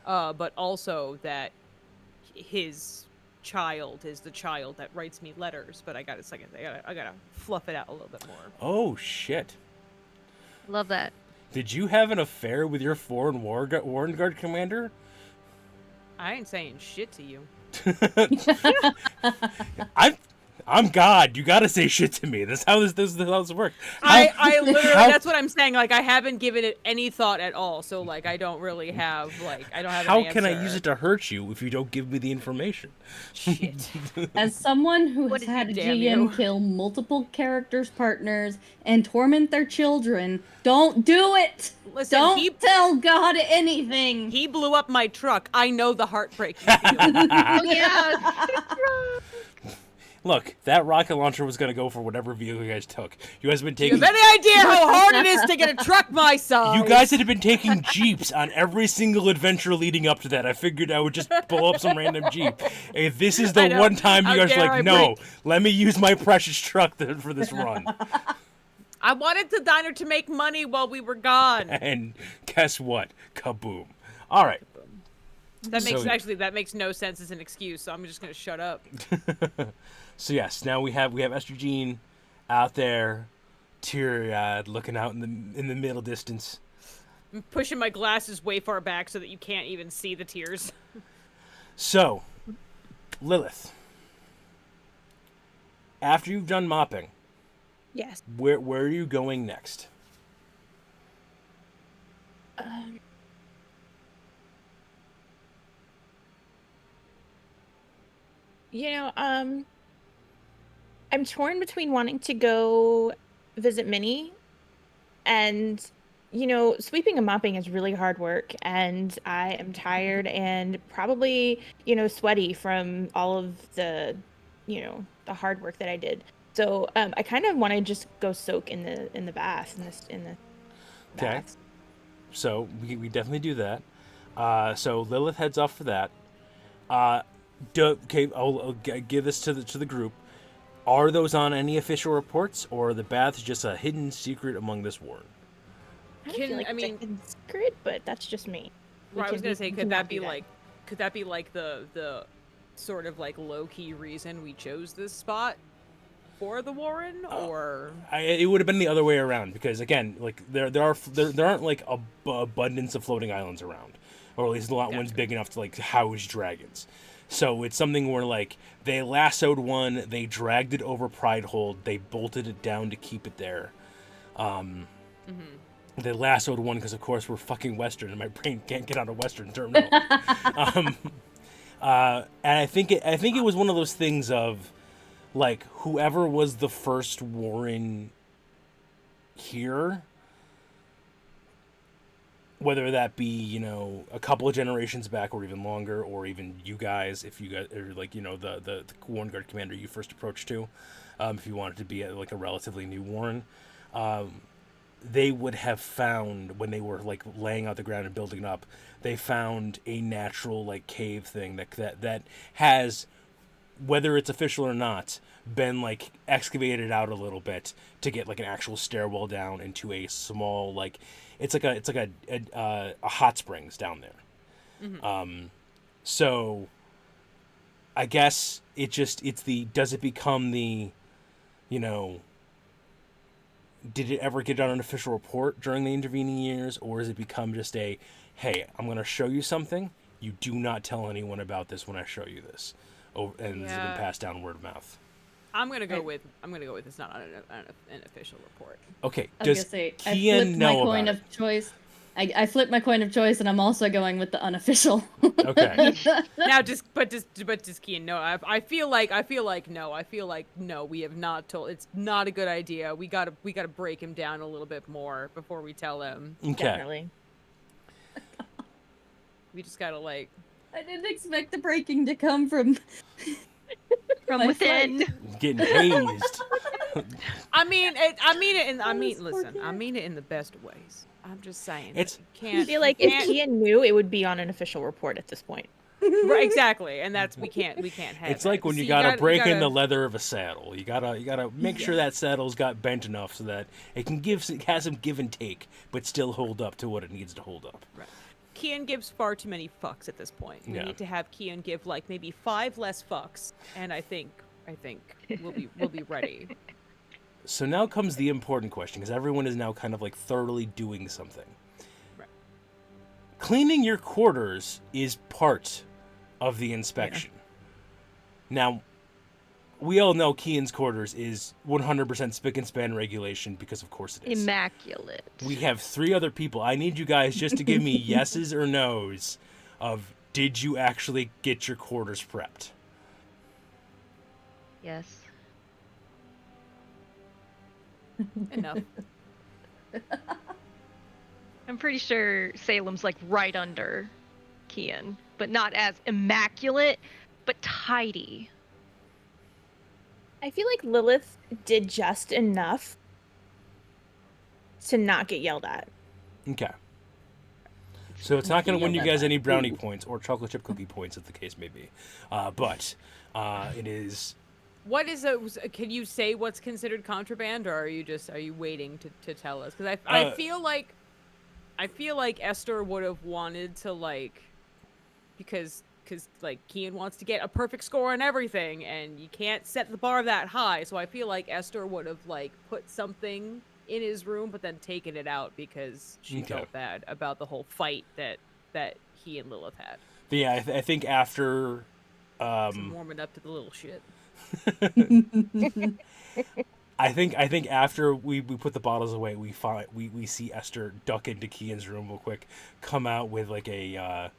Speaker 2: but also that his child is the child that writes me letters. But I gotta fluff it out a little bit more.
Speaker 1: Oh shit.
Speaker 5: Love that.
Speaker 1: Did you have an affair with your foreign Warrenguard commander?
Speaker 2: I ain't saying shit to you.
Speaker 1: I'm God. You gotta say shit to me. That's how this works.
Speaker 2: I literally, that's what I'm saying. Like, I haven't given it any thought at all. So, like, I don't really have, I don't have
Speaker 1: How
Speaker 2: an answer.
Speaker 1: can I use it to hurt you if you don't give me the information?
Speaker 2: Shit.
Speaker 3: As someone who
Speaker 5: What
Speaker 3: has
Speaker 5: did
Speaker 3: had a
Speaker 2: damn
Speaker 3: GM
Speaker 2: you.
Speaker 3: kill multiple characters' partners and torment their children, don't do it!
Speaker 2: Listen,
Speaker 3: Don't tell God anything!
Speaker 2: he blew up my truck. I know the heartbreak you feel.
Speaker 5: Oh yeah.
Speaker 1: Look, that rocket launcher was gonna go for whatever vehicle you guys took. You guys have been taking.
Speaker 2: You have any idea how hard it is to get a truck my size?
Speaker 1: You guys had been taking Jeeps on every single adventure leading up to that. I figured I would just blow up some random Jeep. If this is the one time you
Speaker 2: How
Speaker 1: guys are
Speaker 2: dare
Speaker 1: like,
Speaker 2: I
Speaker 1: no, let me use my precious truck for this run.
Speaker 2: I wanted the diner to make money while we were gone.
Speaker 1: And guess what? Kaboom. All right.
Speaker 2: That makes
Speaker 1: So-
Speaker 2: that makes no sense as an excuse. So I'm just gonna shut up.
Speaker 1: So yes, now we have Esther Jean out there, teary-eyed, looking out in the middle distance.
Speaker 2: I'm pushing my glasses way far back so that you can't even see the tears.
Speaker 1: So, Lilith, after you've done mopping,
Speaker 4: Yes.
Speaker 1: where are you going next?
Speaker 4: You know, I'm torn between wanting to go visit Minnie and, sweeping and mopping is really hard work, and I am tired and probably, sweaty from all of the hard work that I did. So, I kind of want to just go soak in the bath, in the
Speaker 1: Okay.
Speaker 4: bath.
Speaker 1: So we definitely do that. So Lilith heads off for that. Okay, I'll give this to the group. Are those on any official reports, or are the baths just a hidden secret among this warren?
Speaker 4: I don't feel like it's a hidden secret, but that's just me.
Speaker 2: Right, I was gonna say,
Speaker 4: we
Speaker 2: could that
Speaker 4: cannot
Speaker 2: be
Speaker 4: do
Speaker 2: like, could that be like the sort of like low key reason we chose this spot for the Warren, or
Speaker 1: It would have been the other way around, because again, like there aren't like a abundance of floating islands around, or at least not ones big enough to like house dragons. So it's something where like they lassoed one, they dragged it over Pride Hold, they bolted it down to keep it there. They lassoed one because of course we're fucking Western and my brain can't get out of Western terminal. And I think it was one of those things of like whoever was the first Warren here, whether that be, a couple of generations back or even longer, or even you guys, if you guys are like, the Warrenguard commander you first approached to, if you wanted to be a relatively new Warren, they would have found, when they were like laying out the ground and building up, they found a natural like cave thing that has, whether it's official or not, been like excavated out a little bit to get like an actual stairwell down into a small like it's like a hot springs down there. So I guess does it become the, did it ever get on an official report during the intervening years, or has it become just a, hey, I'm going to show you something, you do not tell anyone about this when I show you this, and this has been passed down word of mouth?
Speaker 2: I'm gonna go with it's not on an official report.
Speaker 1: Okay,
Speaker 3: I was
Speaker 1: does
Speaker 3: gonna say, I
Speaker 1: Kian
Speaker 3: flipped my
Speaker 1: know
Speaker 3: coin
Speaker 1: about
Speaker 3: of choice. I flipped my coin of choice, and I'm also going with the unofficial.
Speaker 1: it? Okay.
Speaker 2: Now, but does Kian know? I feel like no. We have not told. It's not a good idea. We gotta break him down a little bit more before we tell him.
Speaker 1: Okay.
Speaker 4: Definitely.
Speaker 2: We just gotta like.
Speaker 3: I didn't expect the breaking to come from
Speaker 5: From
Speaker 3: my
Speaker 5: within.
Speaker 3: flight.
Speaker 1: Getting hazed.
Speaker 2: I mean
Speaker 3: This poor
Speaker 2: listen. I mean it in the best ways. I'm just saying.
Speaker 1: It's-
Speaker 2: you
Speaker 4: I
Speaker 2: can't.
Speaker 4: feel like
Speaker 2: you
Speaker 4: if
Speaker 2: can't-
Speaker 4: Kian knew, it would be on an official report at this point.
Speaker 2: Right, exactly, and that's we can't have.
Speaker 1: It's like
Speaker 2: that.
Speaker 1: when
Speaker 2: See,
Speaker 1: you gotta break in the
Speaker 2: gotta-
Speaker 1: leather of a saddle. You gotta make sure that saddle's got bent enough so that it has some give and take, but still hold up to what it needs to hold up.
Speaker 2: Right. Kian gives far too many fucks at this point. We
Speaker 1: Yeah.
Speaker 2: need to have Kian give like maybe 5 less fucks, and I think we'll be ready.
Speaker 1: So now comes the important question, because everyone is now kind of like thoroughly doing something.
Speaker 2: Right.
Speaker 1: Cleaning your quarters is part of the inspection. Now, we all know Kian's quarters is 100% spick and span regulation, because of course it is.
Speaker 5: Immaculate.
Speaker 1: We have 3 other people. I need you guys just to give me yeses or nos of, did you actually get your quarters prepped?
Speaker 5: Yes.
Speaker 2: Enough.
Speaker 5: I'm pretty sure Salem's like right under Kian, but not as immaculate, but tidy.
Speaker 4: I feel like Lilith did just enough to not get yelled at.
Speaker 1: Okay. So it's not going to win you
Speaker 3: Yelled at
Speaker 1: guys
Speaker 3: by
Speaker 1: any brownie
Speaker 3: who?
Speaker 1: points or chocolate chip cookie points, if the case may be. But it is...
Speaker 2: What is can you say what's considered contraband, or are you waiting to tell us? Because I feel like Esther would have wanted to, like, because like Kian wants to get a perfect score on everything, and you can't set the bar that high. So I feel like Esther would have like put something in his room, but then taken it out because she felt bad about the whole fight that he and Lilith had.
Speaker 1: But yeah, I think after...
Speaker 2: I'm warming up to the little shit.
Speaker 1: I think after we put the bottles away, we see Esther duck into Kian's room real quick, come out with like a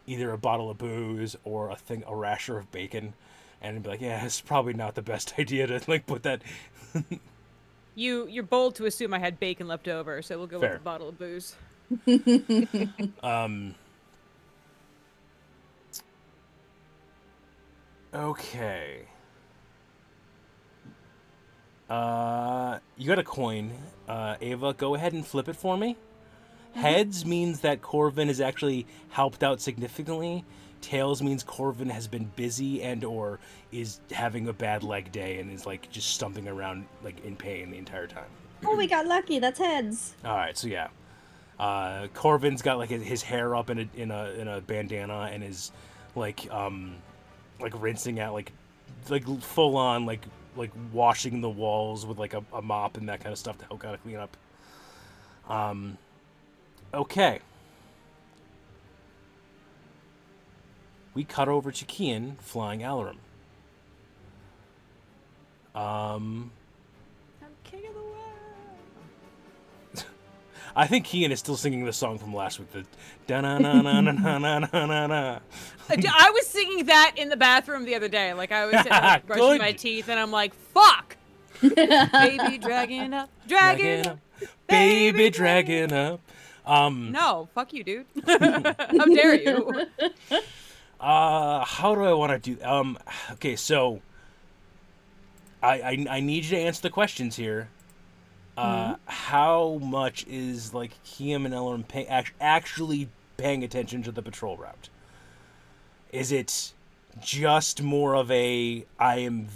Speaker 1: either a bottle of booze or a rasher of bacon, and be like, yeah, it's probably not the best idea to like put that.
Speaker 2: You're bold to assume I had bacon left over, so we'll go
Speaker 1: Fair.
Speaker 2: with a bottle of booze.
Speaker 1: Okay. You got a coin. Ava, go ahead and flip it for me. Heads means that Corvin has actually helped out significantly. Tails means Corvin has been busy and or is having a bad leg day and is like just stumping around like in pain the entire time.
Speaker 3: Oh, we got lucky. That's heads.
Speaker 1: All right, so yeah, Corvin's got like his hair up in a bandana and is like rinsing out like full on like washing the walls with like a mop and that kind of stuff to help kind of clean up. Okay. We cut over to Kian flying Alarum.
Speaker 2: I'm king of the world.
Speaker 1: I think Kian is still singing the song from last week. The da-na-na-na-na-na-na-na-na.
Speaker 2: I was singing that in the bathroom the other day. Like I was brushing my teeth, and I'm like, "Fuck, baby, dragging up, dragging up,
Speaker 1: baby, dragging up."
Speaker 2: No, fuck you, dude. How dare you?
Speaker 1: How do I want to do? Okay, so I need you to answer the questions here. How much is like Kiam and Ellerin actually paying attention to the patrol route? Is it just more of a I am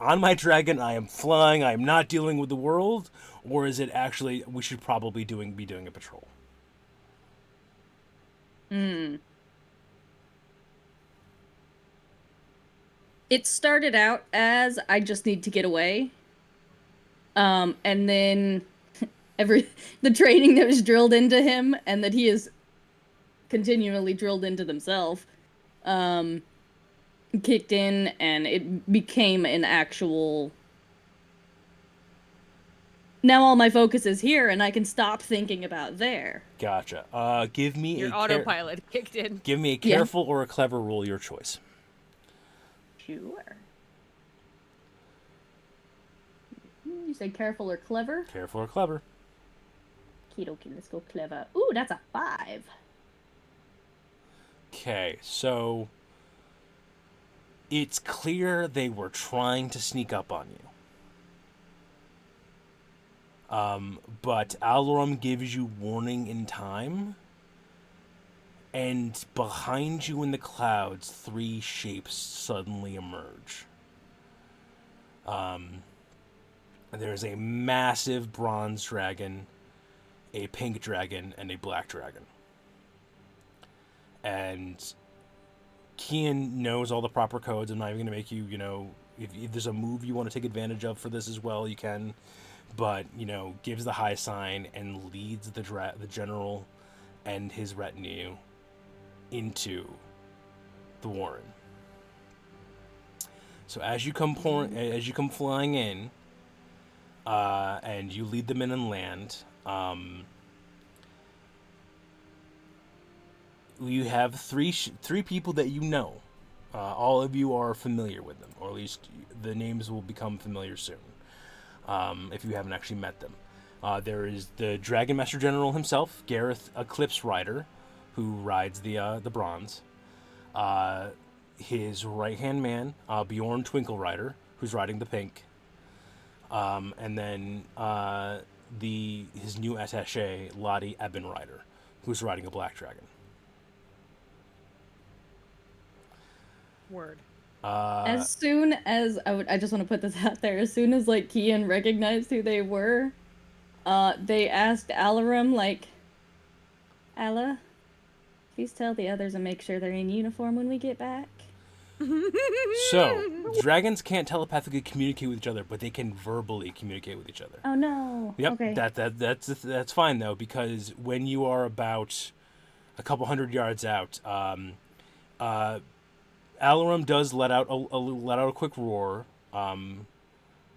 Speaker 1: on my dragon, I am flying, I am not dealing with the world, or is it actually we should probably be doing a patrol?
Speaker 3: It started out as I just need to get away. And then the training that was drilled into him and that he is continually drilled into himself, kicked in and it became an actual... Now all my focus is here and I can stop thinking about there.
Speaker 1: Gotcha. Give me
Speaker 2: Your autopilot kicked in.
Speaker 1: Give me a careful or a clever roll, your choice.
Speaker 3: Sure. You say careful or clever?
Speaker 1: Careful or clever.
Speaker 3: Okie, let's go clever. Ooh, that's a 5.
Speaker 1: Okay, so it's clear they were trying to sneak up on you. But Alarum gives you warning in time, and behind you in the clouds, 3 shapes suddenly emerge. There's a massive bronze dragon, a pink dragon, and a black dragon. And Kian knows all the proper codes. I'm not even going to make you, if there's a move you want to take advantage of for this as well, you can. But gives the high sign and leads the general and his retinue into the Warren. So as you come flying in, and you lead them in and land, you have three people that you know. All of you are familiar with them, or at least the names will become familiar soon, if you haven't actually met them. There is the Dragon Master General himself, Gareth Eclipse Rider, who rides the bronze. His right-hand man, Bjorn Twinkle Rider, who's riding the pink. And then his new attaché, Lottie Eben Rider, who's riding a black dragon.
Speaker 2: Word.
Speaker 3: As soon as I just want to put this out there. As soon as like Kian recognized who they were, they asked Alarum like, "Alla, please tell the others and make sure they're in uniform when we get back."
Speaker 1: So, dragons can't telepathically communicate with each other, but they can verbally communicate with each other.
Speaker 3: Oh no.
Speaker 1: Yep.
Speaker 3: Okay.
Speaker 1: That's fine though, because when you are about a couple hundred yards out, Alarum does let out a quick roar,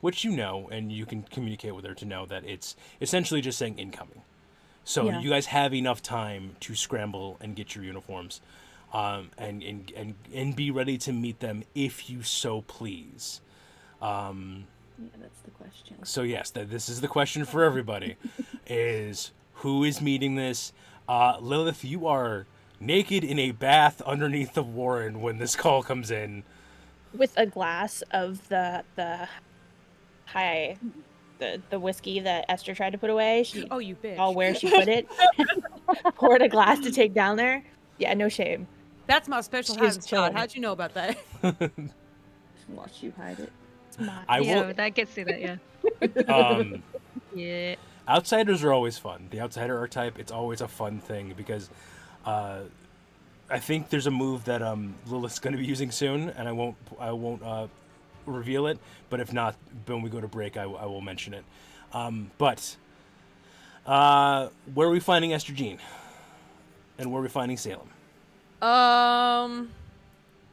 Speaker 1: which and you can communicate with her to know that it's essentially just saying incoming. So
Speaker 3: Yeah.
Speaker 1: you guys have enough time to scramble and get your uniforms, and be ready to meet them if you so please.
Speaker 3: Yeah, that's the question.
Speaker 1: So yes, this is the question for everybody: is who is meeting this? Lilith, you are naked in a bath underneath the Warren when this call comes in,
Speaker 4: with a glass of the whiskey that Esther tried to put away. She
Speaker 2: Oh, you bitch.
Speaker 4: saw where she put it, poured a glass to take down there. Yeah, no shame.
Speaker 2: That's my special
Speaker 4: She's
Speaker 2: hiding spot.
Speaker 4: chilling.
Speaker 2: How'd you know about that?
Speaker 3: Watch you hide it.
Speaker 4: It's mine.
Speaker 1: I
Speaker 5: Yeah,
Speaker 1: will.
Speaker 5: that gets to that, yeah. Yeah.
Speaker 1: Outsiders are always fun. The outsider archetype, it's always a fun thing because I think there's a move that Lilith's going to be using soon, and I won't reveal it. But if not, when we go to break, I will mention it. But where are we finding Esther Jean, and where are we finding Salem?
Speaker 2: I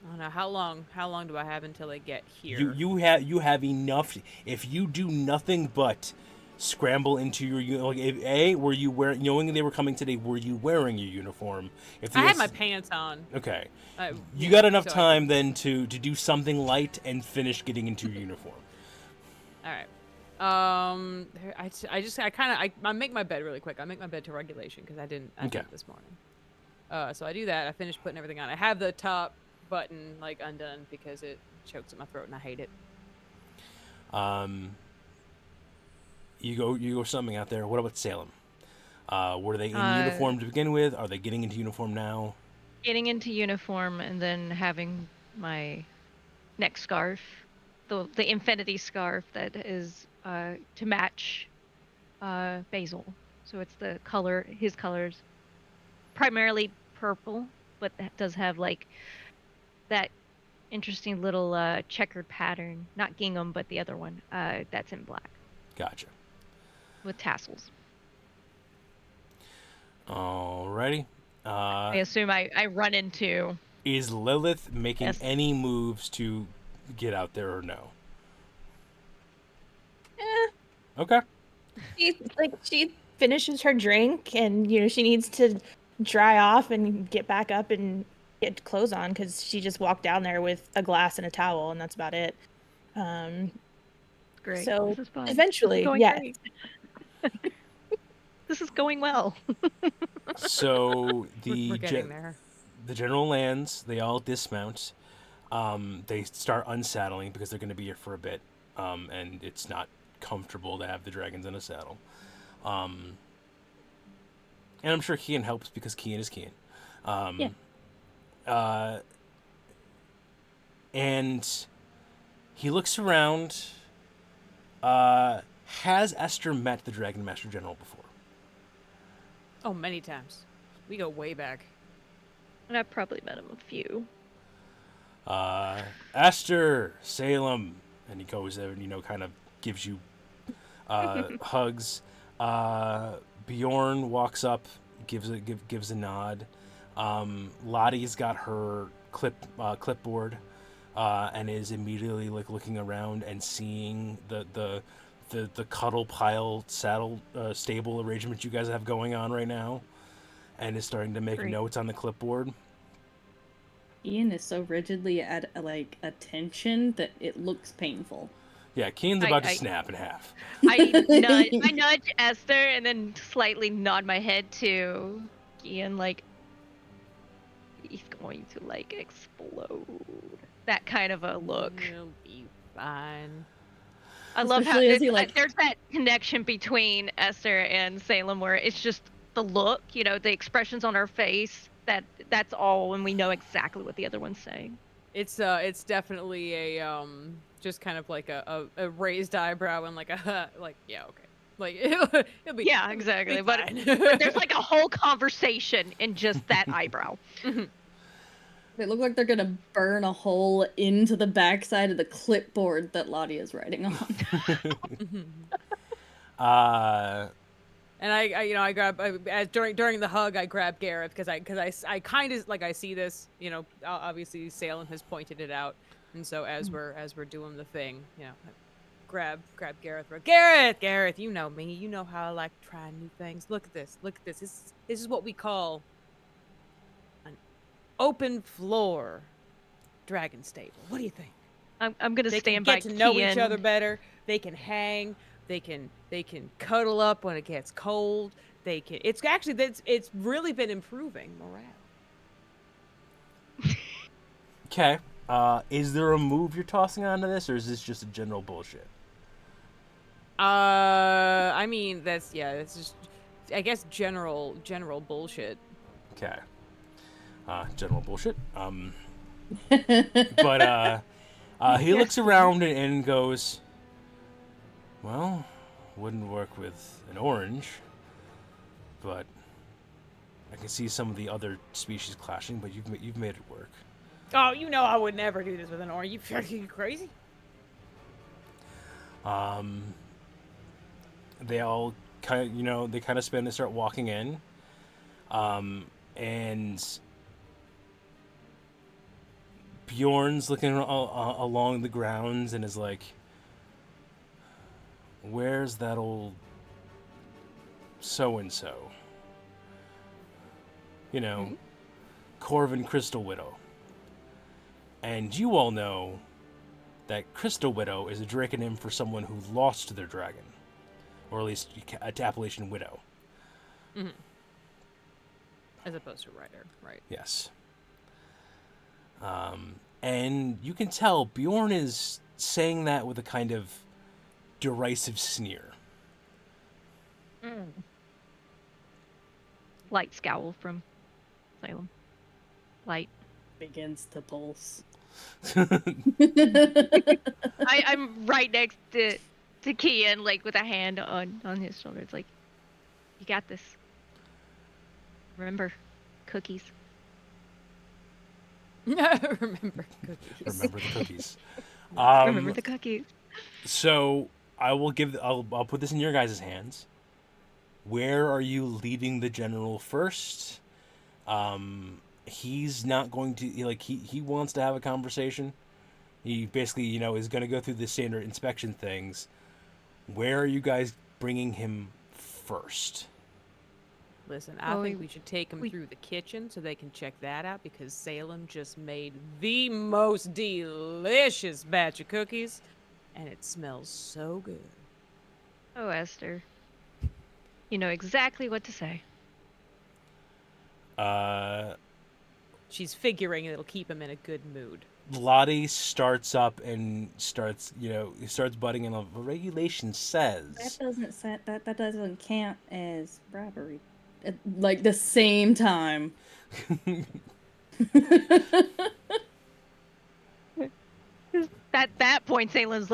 Speaker 2: don't know how long. How long do I have until they get here?
Speaker 1: You have enough. If you do nothing but scramble into your were you wearing, knowing they were coming today, were you wearing your uniform? If
Speaker 2: I had my pants on.
Speaker 1: Okay.
Speaker 2: You
Speaker 1: You got enough time then to do something light and finish getting into your uniform.
Speaker 2: All right. I make my bed really quick. I make my bed to regulation because I didn't this morning. So I do that. I finish putting everything on. I have the top button like undone because it chokes at my throat and I hate it.
Speaker 1: You go something out there. What about Salem? Were they in uniform to begin with? Are they getting into uniform now?
Speaker 5: Getting into uniform and then having my neck scarf, the infinity scarf that is to match Basil. So it's his colors, primarily purple, but that does have like that interesting little checkered pattern. Not gingham, but the other one that's in black.
Speaker 1: Gotcha.
Speaker 5: With tassels.
Speaker 1: Alrighty.
Speaker 5: I assume I run into.
Speaker 1: Is Lilith making
Speaker 5: Yes.
Speaker 1: any moves to get out there or no? Okay.
Speaker 4: She finishes her drink and she needs to dry off and get back up and get clothes on because she just walked down there with a glass and a towel and that's about it.
Speaker 5: Great.
Speaker 4: So
Speaker 5: This is fun.
Speaker 4: eventually,
Speaker 5: This is going
Speaker 4: yeah.
Speaker 5: great. This is going well.
Speaker 1: So
Speaker 2: We're getting there.
Speaker 1: the general lands. They all dismount. They start unsaddling because they're going to be here for a bit, and it's not comfortable to have the dragons in a saddle. And I'm sure Kian helps because Kian is Kian. And he looks around. Has Esther met the Dragon Master General before?
Speaker 2: Oh, many times. We go way back.
Speaker 5: And I've probably met him a few.
Speaker 1: Esther, Salem, and he goes there and kind of gives you hugs. Bjorn walks up, gives a nod. Lottie's got her clipboard, and is immediately looking around and seeing the cuddle pile saddle stable arrangement you guys have going on right now, and is starting to make notes on the clipboard.
Speaker 3: Ian is so rigidly at attention that it looks painful.
Speaker 1: Yeah, Keen's about to snap in half.
Speaker 5: I nudge Esther and then slightly nod my head to Ian, he's going to explode. That kind of a look.
Speaker 2: You'll be fine.
Speaker 5: I love how
Speaker 3: Especially as he,
Speaker 5: there's that connection between Esther and Salem where it's just the look, the expressions on her face. That's all, and we know exactly what the other one's saying.
Speaker 2: It's definitely a just kind of like a raised eyebrow and yeah, okay, it'll be
Speaker 5: exactly.
Speaker 2: It'll
Speaker 5: But
Speaker 2: be
Speaker 5: there's a whole conversation in just that eyebrow.
Speaker 3: They look like they're gonna burn a hole into the backside of the clipboard that Lottie is writing on.
Speaker 2: And I grab during the hug, I grab Gareth because I kind of I see this, obviously Salem has pointed it out, and so as we're doing the thing, I grab Gareth. Gareth, you know me, you know how I like trying new things. Look at this. This is what we call an open floor dragon stable. What do you think?
Speaker 5: I'm gonna stand by.
Speaker 2: They can get to know each other better. They can hang. They can cuddle up when it gets cold. It's really been improving morale.
Speaker 1: Okay. Is there a move you're tossing onto this, or is this just a general bullshit?
Speaker 2: I mean that's just, I guess, general bullshit.
Speaker 1: Okay. General bullshit. But he looks around and goes, well, wouldn't work with an orange, but I can see some of the other species clashing, but you've made it work.
Speaker 2: Oh, I would never do this with an orange. You crazy?
Speaker 1: They all kind of spin. They start walking in, and Bjorn's looking along the grounds and is like, where's that old so-and-so? Corvin Crystal Widow. And you all know that Crystal Widow is a draconym for someone who lost their dragon. Or at least a Appalachian Widow.
Speaker 2: Mm-hmm. As opposed to Rider, right?
Speaker 1: Yes. And you can tell Bjorn is saying that with a kind of derisive sneer.
Speaker 5: Light scowl from Salem. Light.
Speaker 3: Begins to pulse.
Speaker 5: I'm right next to Kian, with a hand on his shoulder. It's like, you got this. Remember, cookies.
Speaker 2: Remember cookies.
Speaker 1: Remember the cookies.
Speaker 5: Remember the cookies.
Speaker 1: So I'll put this in your guys' hands. Where are you leading the general first? He's not going to he wants to have a conversation. He basically, is going to go through the standard inspection things. Where are you guys bringing him first?
Speaker 2: Listen, I think we should take them through the kitchen so they can check that out, because Salem just made the most delicious batch of cookies, and it smells so good.
Speaker 5: Oh, Esther. You know exactly what to say.
Speaker 2: She's figuring it'll keep him in a good mood.
Speaker 1: Lottie starts up and starts butting in. The regulation says
Speaker 3: that doesn't count as robbery. At, the same time.
Speaker 5: At that point, Salem's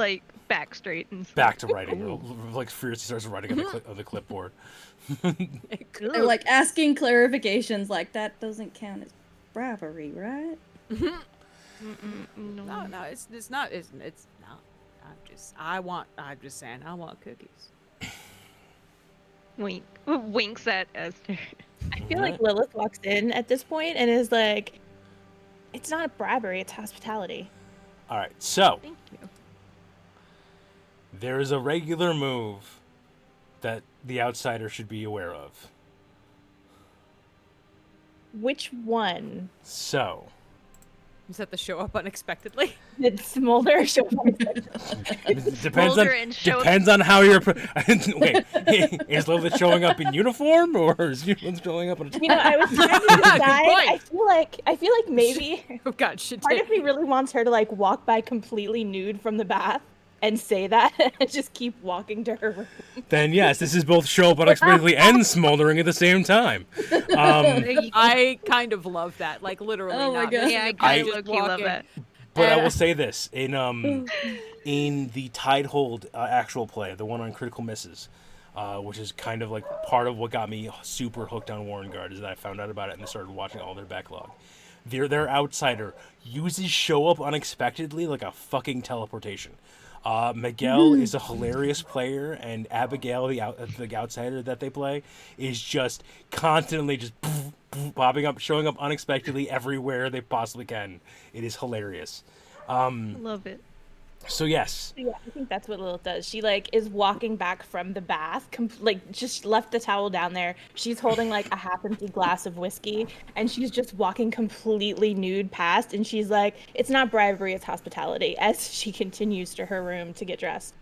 Speaker 5: back straight and
Speaker 1: back to writing. Fiercely starts writing on the clipboard.
Speaker 3: They're asking clarifications. That doesn't count as robbery, right?
Speaker 2: No, no, it's not. It's not. I'm just saying, I want cookies.
Speaker 5: Winks at Esther.
Speaker 4: I feel like Lilith walks in at this point and is like, it's not bribery, it's hospitality.
Speaker 1: All right, so
Speaker 5: Thank you.
Speaker 1: there is a regular move that the outsider should be aware of.
Speaker 4: Which one?
Speaker 1: So,
Speaker 2: Is that the show up unexpectedly?
Speaker 4: Did Smolder show up?
Speaker 1: depends on how you're. Wait, is Lilith showing up in uniform or is Lilith showing up in a?
Speaker 4: You know, I was trying to decide. I feel like maybe
Speaker 2: Oh God, shit.
Speaker 4: part of me really wants her to like walk by completely nude from the bath and say that and just keep walking to her room.
Speaker 1: Then yes, this is both show up unexpectedly and smoldering at the same time.
Speaker 2: I kind of love that, like literally.
Speaker 3: Oh my
Speaker 2: not
Speaker 3: God.
Speaker 2: missing
Speaker 5: Yeah,
Speaker 2: a
Speaker 5: I
Speaker 2: beat,
Speaker 5: kind of
Speaker 2: just
Speaker 5: low-key love
Speaker 2: walking.
Speaker 5: that.
Speaker 1: But I will say this in the Tidehold actual play, the one on Critical Misses, which is kind of like part of what got me super hooked on Warrenguard, is that I found out about it and started watching all their backlog. Their outsider uses show up unexpectedly like a fucking teleportation. Miguel is a hilarious player, and Abigail, the outsider that they play, is just constantly just popping up, showing up unexpectedly everywhere they possibly can. It is hilarious.
Speaker 5: Love it.
Speaker 1: So yes,
Speaker 4: Yeah, I think that's what Lilith does. She like is walking back from the bath, like just left the towel down there. She's holding like a half-empty glass of whiskey, and she's just walking completely nude past. And she's like, "It's not bribery, it's hospitality." As she continues to her room to get dressed.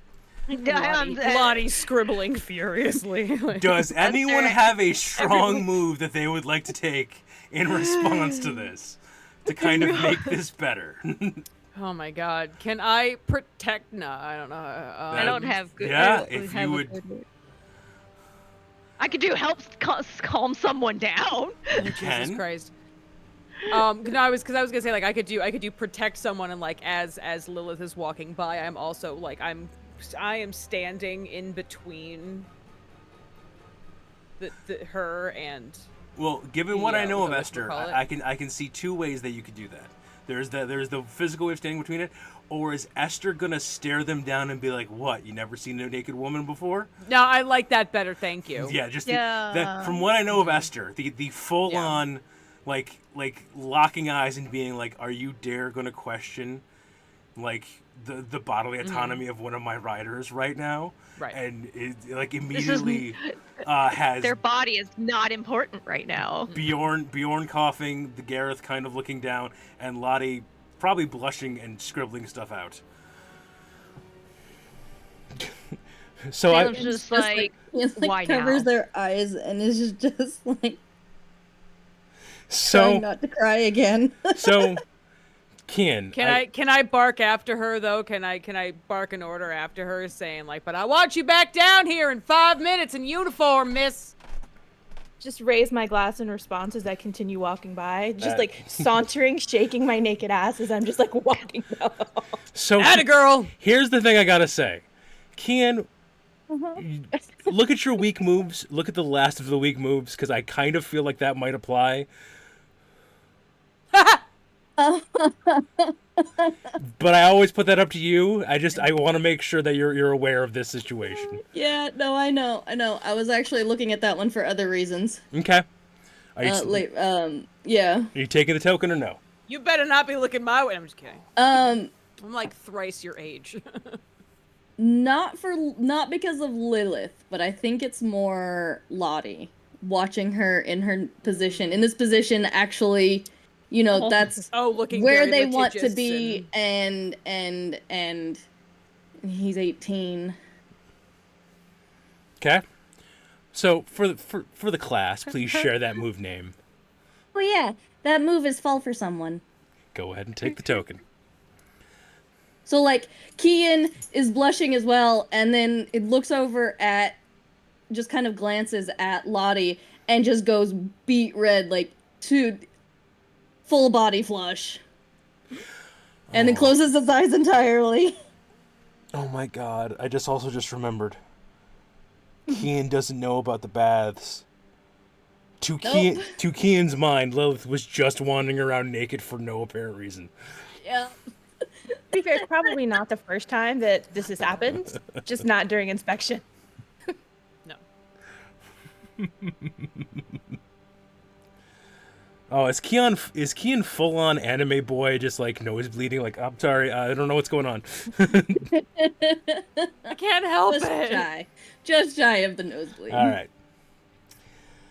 Speaker 2: Lottie's scribbling furiously.
Speaker 1: does anyone have a strong move that they would like to take in response to this to kind of make this better?
Speaker 2: Oh my God! Can I protect? No, I don't know.
Speaker 5: I don't have good.
Speaker 1: Yeah,
Speaker 5: I don't
Speaker 1: if
Speaker 5: have
Speaker 1: you
Speaker 5: a
Speaker 1: would-
Speaker 5: good word. I could do help calm someone down.
Speaker 1: You can.
Speaker 2: Jesus Christ. No, I was gonna say like I could do protect someone, and like as Lilith is walking by, I'm also like I am standing in between her and.
Speaker 1: Well, given what I know of
Speaker 2: what
Speaker 1: Esther,
Speaker 2: call it?
Speaker 1: I can see two ways that you could do that. There's the physical way of standing between it, or is Esther gonna stare them down and be like, "What? You never seen a naked woman before?"
Speaker 2: No, I like that better. Thank you.
Speaker 1: Yeah, just
Speaker 5: Yeah.
Speaker 1: that. From what I know of Esther, the full on like locking eyes and being like, "Are you dare gonna question like the bodily autonomy of one of my riders right now?"
Speaker 2: Right.
Speaker 1: And it like immediately has
Speaker 5: Their body is not important right now.
Speaker 1: Bjorn coughing, the Gareth kind of looking down, and Lottie probably blushing and scribbling stuff out. So
Speaker 5: Salem's just like,
Speaker 3: He just, like,
Speaker 5: why
Speaker 3: covers
Speaker 5: now?
Speaker 3: their eyes and is just like trying
Speaker 1: so
Speaker 3: not to cry again.
Speaker 1: so Kian,
Speaker 2: Can I bark after her though? Can I bark an order after her saying like, "But I want you back down here in 5 minutes in uniform, miss."
Speaker 4: Just raise my glass in response as I continue walking by, just
Speaker 1: That-
Speaker 4: like sauntering, shaking my naked ass as I'm just like walking down.
Speaker 1: so
Speaker 2: Atta girl.
Speaker 1: here's the thing I gotta say, Kian. Look at your weak moves. Look at the last of the weak moves, because I kind of feel like that might apply. But I always put that up to you. I want to make sure that you're aware of this situation.
Speaker 3: Yeah, no, I know. I was actually looking at that one for other reasons.
Speaker 1: Okay. Are
Speaker 3: Yeah.
Speaker 1: are you taking the token or no?
Speaker 2: You better not be looking my way. I'm just kidding. I'm like thrice your age.
Speaker 3: Not because of Lilith, but I think it's more Lottie. Watching her in her position, in this position, actually, you know, that's
Speaker 2: Looking
Speaker 3: where
Speaker 2: very
Speaker 3: they want to
Speaker 2: litigious
Speaker 3: be, and he's 18.
Speaker 1: Okay. So for the class, please share that move name.
Speaker 3: Oh yeah, that move is fall for someone.
Speaker 1: Go ahead and take the token.
Speaker 3: So like Kian is blushing as well, and then it looks over at, just kind of glances at Lottie and just goes beet red, like to full body flush, and then closes his eyes entirely.
Speaker 1: Oh my god! I just remembered. Kian doesn't know about the baths. To Kian's mind, Lilith was just wandering around naked for no apparent reason.
Speaker 3: Yeah.
Speaker 4: To be fair, it's probably not the first time that this has happened, just not during inspection.
Speaker 2: No.
Speaker 1: Oh, is Keon full on anime boy, just like nose bleeding? Like, I'm sorry, I don't know what's going on.
Speaker 2: I can't help
Speaker 3: Just
Speaker 2: it.
Speaker 3: shy. Just shy of the nosebleed.
Speaker 1: All right.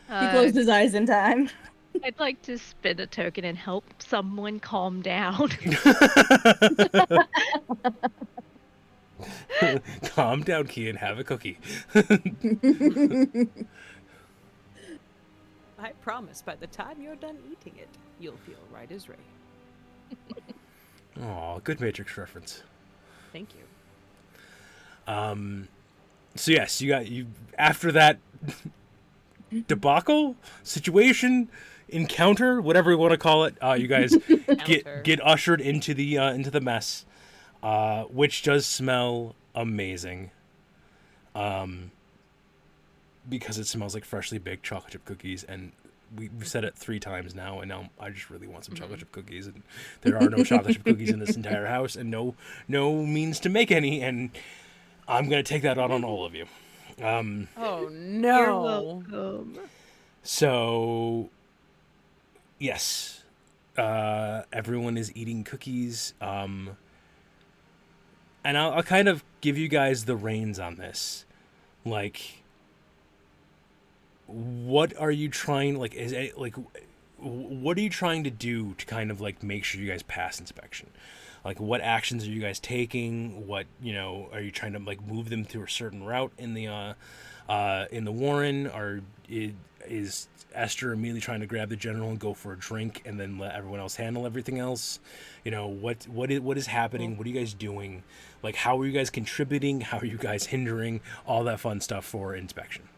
Speaker 3: He closed his eyes in time.
Speaker 5: I'd like to spend a token and help someone calm down.
Speaker 1: Calm down, Keon. Have a cookie.
Speaker 2: I promise, by the time you're done eating it, you'll feel right as rain.
Speaker 1: Oh, good Matrix reference.
Speaker 2: Thank you.
Speaker 1: So yes, you after that debacle, situation, encounter, whatever you want to call it, you guys get ushered into the mess, which does smell amazing. Because it smells like freshly baked chocolate chip cookies, and we've said it 3 times now, and now I just really want some chocolate chip cookies, and there are no chocolate chip cookies in this entire house, and no means to make any, and I'm gonna take that out on all of you.
Speaker 2: Oh no!
Speaker 5: You're welcome.
Speaker 1: So, yes, everyone is eating cookies, and I'll kind of give you guys the reins on this, like. What are you trying, like, is it, like, what are you trying to do to kind of, like, make sure you guys pass inspection? Like, what actions are you guys taking? What, are you trying to, like, move them through a certain route in the Warren? Or is Esther immediately trying to grab the general and go for a drink and then let everyone else handle everything else? What is happening? What are you guys doing? Like, how are you guys contributing? How are you guys hindering? All that fun stuff for inspection.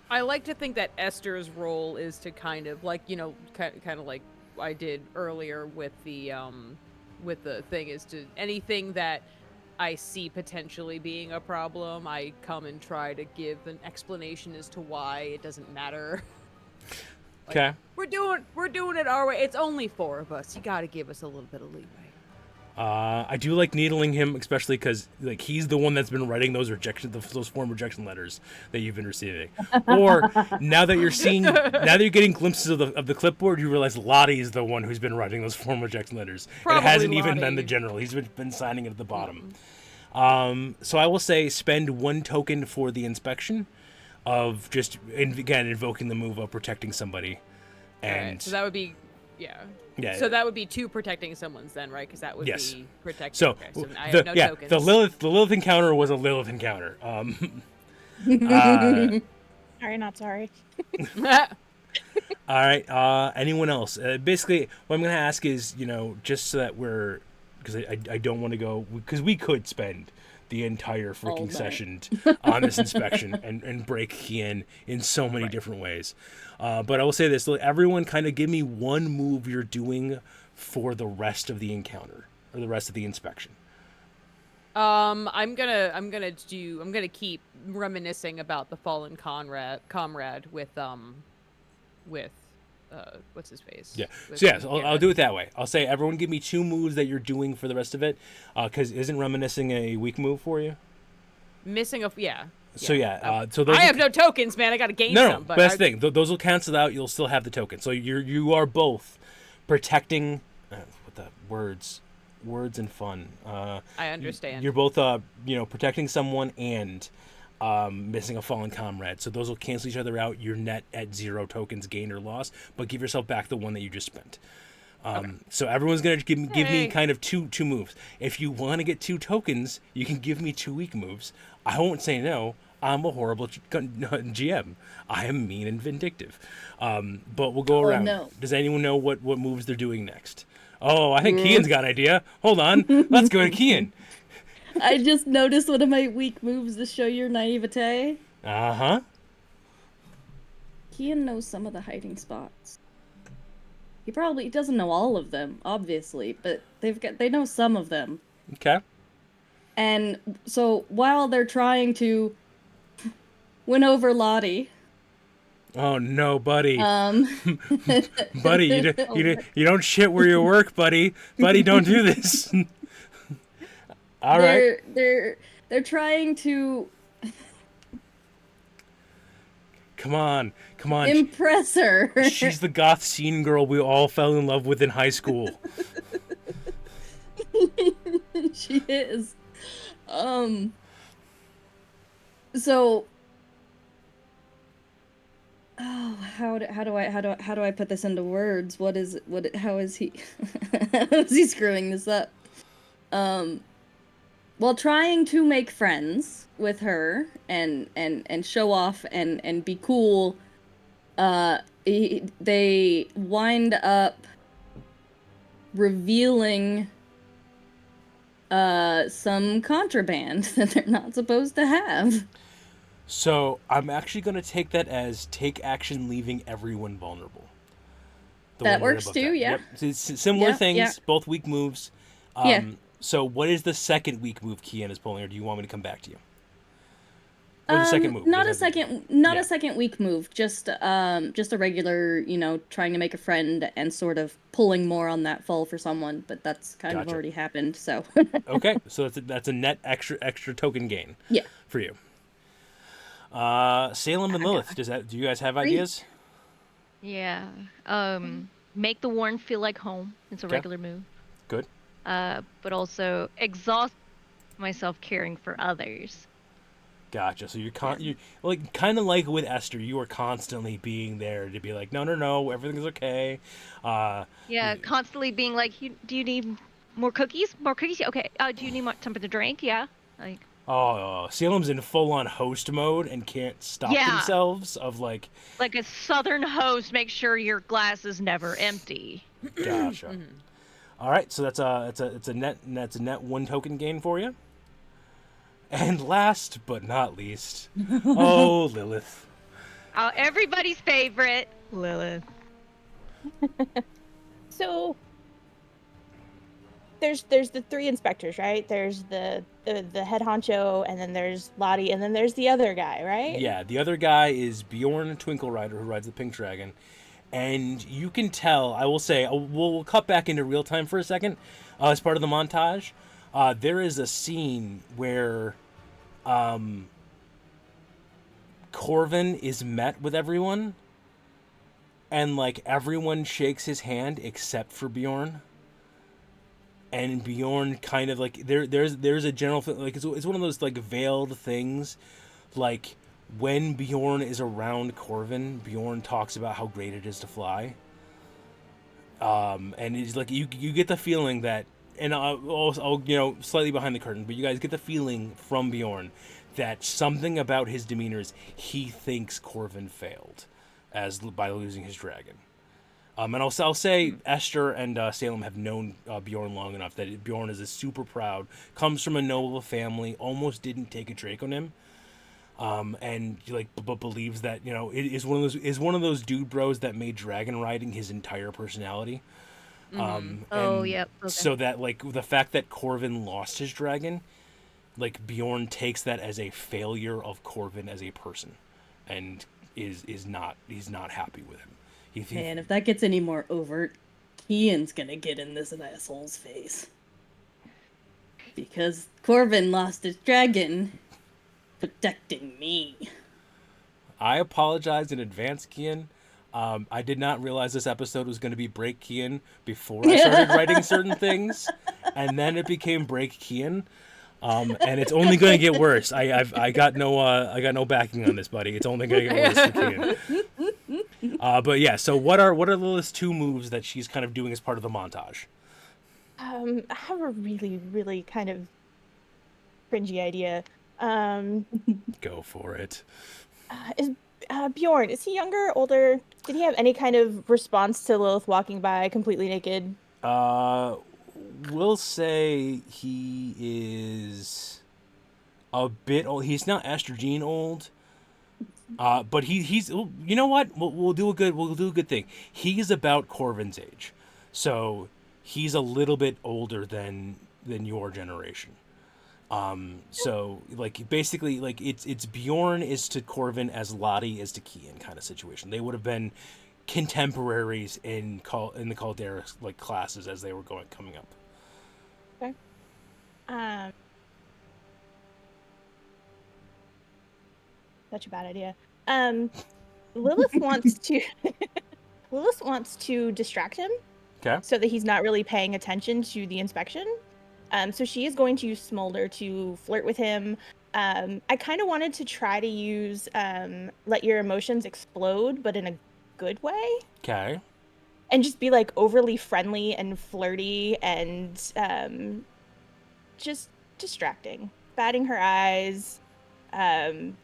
Speaker 2: I like to think that Esther's role is to kind of like, kind of like I did earlier with the thing, is to anything that I see potentially being a problem, I come and try to give an explanation as to why it doesn't matter.
Speaker 1: Okay.
Speaker 2: We're doing it our way. It's only 4 of us. You got to give us a little bit of leeway.
Speaker 1: I do like needling him, especially because like he's the one that's been writing those form rejection letters that you've been receiving. Or now that you're getting glimpses of the clipboard, you realize Lottie is the one who's been writing those form rejection letters.
Speaker 2: Probably
Speaker 1: it hasn't
Speaker 2: Lottie.
Speaker 1: even been the general. He's been signing it at the bottom. So I will say spend 1 token for the inspection of just again invoking the move of protecting somebody, and
Speaker 2: right, so that would be. Yeah.
Speaker 1: Yeah.
Speaker 2: So that would be 2 protecting someone's then, right? Because that would be protecting.
Speaker 1: So,
Speaker 2: okay, so I have no tokens.
Speaker 1: the Lilith encounter was a Lilith encounter.
Speaker 4: Sorry, not sorry.
Speaker 1: All right. Anyone else? Basically, what I'm gonna ask is, just so that because I don't want to go, because we could spend the entire freaking session on this inspection and break Kian in so many different ways. But I will say this: everyone, kind of give me 1 move you're doing for the rest of the encounter or the rest of the inspection.
Speaker 2: I'm gonna keep reminiscing about the fallen comrade with what's his face?
Speaker 1: Yeah. So I'll do it that way. I'll say everyone give me 2 moves that you're doing for the rest of it. Because isn't reminiscing a weak move for you?
Speaker 2: Missing a
Speaker 1: So those
Speaker 2: I have no tokens, man. I gotta gain some.
Speaker 1: But that's the thing. Those will cancel out. You'll still have the token. So you are both protecting. What the words and fun.
Speaker 2: I understand.
Speaker 1: You're both protecting someone and missing a fallen comrade. So those will cancel each other out. You're net at 0 tokens gained or lost, but give yourself back the one that you just spent. So everyone's gonna give me kind of two moves. If you want to get 2 tokens, you can give me 2 weak moves. I won't say no. I'm a horrible GM. I am mean and vindictive. But we'll go around.
Speaker 3: No.
Speaker 1: Does anyone know what moves they're doing next? Oh, I think Kian's got an idea. Hold on. Let's go to Kian.
Speaker 3: I just noticed one of my weak moves to show your naivete.
Speaker 1: Uh-huh.
Speaker 3: Kian knows some of the hiding spots. He probably doesn't know all of them, obviously, but they know some of them.
Speaker 1: Okay.
Speaker 3: And so while they're trying to win over Lottie,
Speaker 1: Oh no, buddy.
Speaker 3: Um,
Speaker 1: Buddy, you don't shit where you work, buddy. Buddy, don't do this. All right.
Speaker 3: they're trying to
Speaker 1: Come on.
Speaker 3: impress her.
Speaker 1: She's the goth scene girl we all fell in love with in high school.
Speaker 3: She is. So. Oh, how do I put this into words? How is he how is he screwing this up? While trying to make friends with her and show off and be cool, they wind up revealing some contraband that they're not supposed to have.
Speaker 1: So I'm actually going to take that as take action, leaving everyone vulnerable.
Speaker 3: That works too, yeah.
Speaker 1: Yep. It's similar things,
Speaker 3: yeah.
Speaker 1: both weak moves.
Speaker 3: Yeah.
Speaker 1: So what is the second weak move Kian is pulling, or do you want me to come back to you? Or the second move?
Speaker 3: Not a second weak move. Just a regular, trying to make a friend and sort of pulling more on that fall for someone. But that's kind of already happened. So.
Speaker 1: Okay, so that's a net extra token gain.
Speaker 3: Yeah.
Speaker 1: For you. Salem and Lilith, do you guys have ideas?
Speaker 5: Yeah. Make the Warren feel like home. It's a regular move.
Speaker 1: Good.
Speaker 5: But also exhaust myself caring for others.
Speaker 1: Gotcha. So you like kind of like with Esther, you are constantly being there to be like, no, everything's okay.
Speaker 5: Yeah, constantly being like, do you need more cookies? More cookies? Okay. Do you need something to drink? Yeah. Like.
Speaker 1: Oh, Salem's in full-on host mode and can't stop themselves of like
Speaker 5: a southern host. Make sure your glass is never empty.
Speaker 1: Gotcha. All right, so that's a net one token gain for you. And last but not least, Lilith.
Speaker 5: Oh, everybody's favorite, Lilith.
Speaker 4: So there's the three inspectors, right? There's the head honcho, and then there's Lottie, and then there's the other guy, right?
Speaker 1: Yeah, the other guy is Bjorn Twinkle Rider, who rides the Pink Dragon. And you can tell, I will say, we'll cut back into real time for a second as part of the montage. There is a scene where Corvin is met with everyone, and like everyone shakes his hand except for Bjorn. And Bjorn kind of like there's a general like it's one of those like veiled things, like when Bjorn is around Corvin, Bjorn talks about how great it is to fly. And it's like you get the feeling that, and I'll slightly behind the curtain, but you guys get the feeling from Bjorn that something about his demeanor is he thinks Corvin failed by losing his dragon. And I'll say Esther and Salem have known Bjorn long enough that Bjorn is super proud, comes from a noble family, almost didn't take a Drake on him, and but believes that it is one of those dude bros that made dragon riding his entire personality.
Speaker 5: Okay.
Speaker 1: So that like the fact that Corvin lost his dragon, like Bjorn takes that as a failure of Corvin as a person, and he's not happy with him.
Speaker 3: Man, if that gets any more overt, Kian's gonna get in this asshole's face. Because Corvin lost his dragon protecting me.
Speaker 1: I apologize in advance, Kian. I did not realize this episode was going to be Break Kian before I started writing certain things, and then it became Break Kian. And it's only going to get worse. I got no backing on this, buddy. It's only going to get worse for Kian. But yeah, so what are Lilith's two moves that she's kind of doing as part of the montage?
Speaker 4: I have a really, really kind of cringy idea.
Speaker 1: Go for it.
Speaker 4: Is Bjorn, is he younger, older? Did he have any kind of response to Lilith walking by completely naked?
Speaker 1: We'll say he is a bit old. He's not estrogene old. But he's you know what? We'll do a good thing. He's about Corvin's age. So he's a little bit older than your generation. So like basically like it's Bjorn is to Corvin as Lottie is to Kian kind of situation. They would have been contemporaries in the Caldera like classes as they were coming up.
Speaker 4: Okay. Such a bad idea. Lilith wants to Lilith wants to distract him
Speaker 1: Okay.
Speaker 4: so that he's not really paying attention to the inspection. So she is going to use Smolder to flirt with him. I kind of wanted to try to use let your emotions explode, but in a good way.
Speaker 1: Okay.
Speaker 4: And just be like overly friendly and flirty and just distracting. Batting her eyes, touching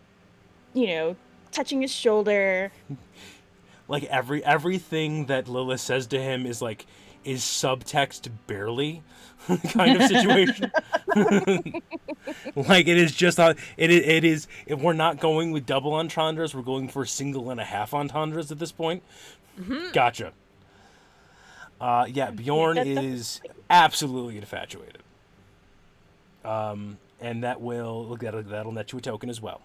Speaker 4: his shoulder.
Speaker 1: Like everything that Lilith says to him is subtext barely kind of situation. Like it is just it is if we're not going with double entendres, we're going for single and a half entendres at this point.
Speaker 2: Mm-hmm.
Speaker 1: Gotcha. Yeah, Bjorn is absolutely infatuated. And that'll net you a token as well.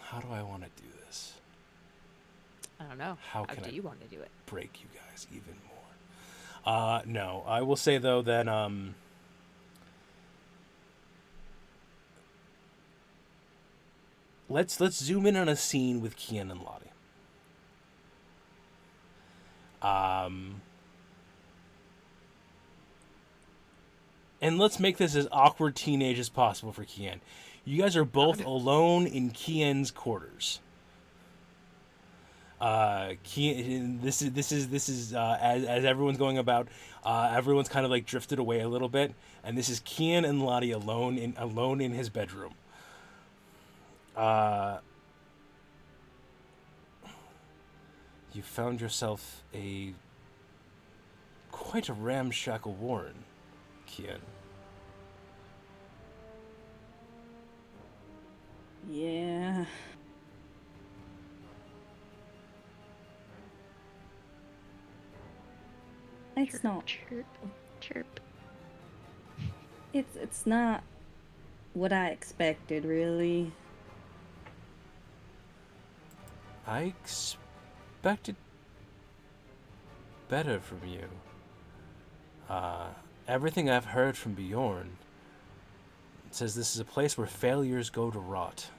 Speaker 1: How do I want to do this?
Speaker 2: I don't know.
Speaker 1: How
Speaker 2: do
Speaker 1: can
Speaker 2: you want to do it?
Speaker 1: Break you guys even more? No, I will say though that let's zoom in on a scene with Kian and Lottie. And let's make this as awkward teenage as possible for Kian. You guys are both alone in Kian's quarters. Kian, this is as everyone's going about, everyone's kind of like drifted away a little bit, and this is Kian and Lottie alone in his bedroom. You found yourself quite a ramshackle warren, Kian.
Speaker 3: Yeah. It's not.
Speaker 5: Chirp, chirp.
Speaker 3: It's not what I expected, really.
Speaker 1: I expected better from you. Everything I've heard from Bjorn says this is a place where failures go to rot.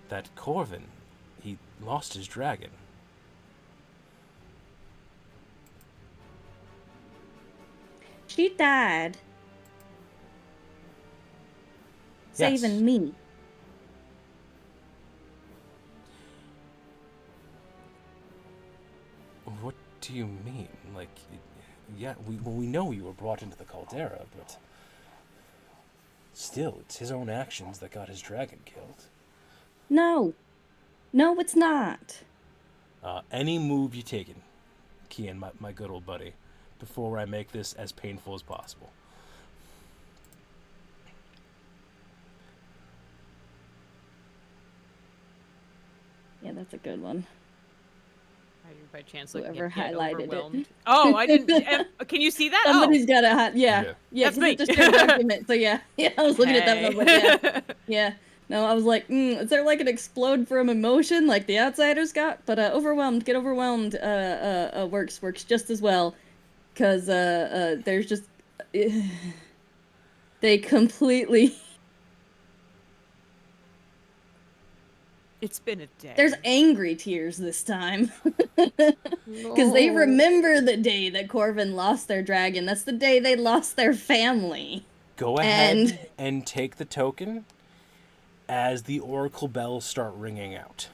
Speaker 1: That Corvin, he lost his dragon.
Speaker 3: She died.
Speaker 1: Yes.
Speaker 3: Saving me.
Speaker 1: What do you mean? Like, yeah, we know you were brought into the Caldera, but still, it's his own actions that got his dragon killed.
Speaker 3: No. No, it's not.
Speaker 1: Any move you taken, Kian, my good old buddy, before I make this as painful as possible.
Speaker 3: Yeah, that's a good one.
Speaker 2: I didn't by chance
Speaker 3: Whoever
Speaker 2: get
Speaker 3: highlighted
Speaker 2: overwhelmed.
Speaker 3: it.
Speaker 2: Oh, I didn't. Can you see that?
Speaker 3: Somebody's got a
Speaker 1: Yeah.
Speaker 3: Yeah,
Speaker 2: That's
Speaker 3: 'cause
Speaker 2: me.
Speaker 3: it's a shared document. So yeah, I was looking at that and I was like, yeah, yeah. No, I was like, is there like an explode from emotion like the Outsiders got? But get overwhelmed works just as well, because there's just they completely.
Speaker 2: It's been a day.
Speaker 3: There's angry tears this time. Because they remember the day that Corvin lost their dragon. That's the day they lost their family.
Speaker 1: Go ahead and take the token as the oracle bells start ringing out.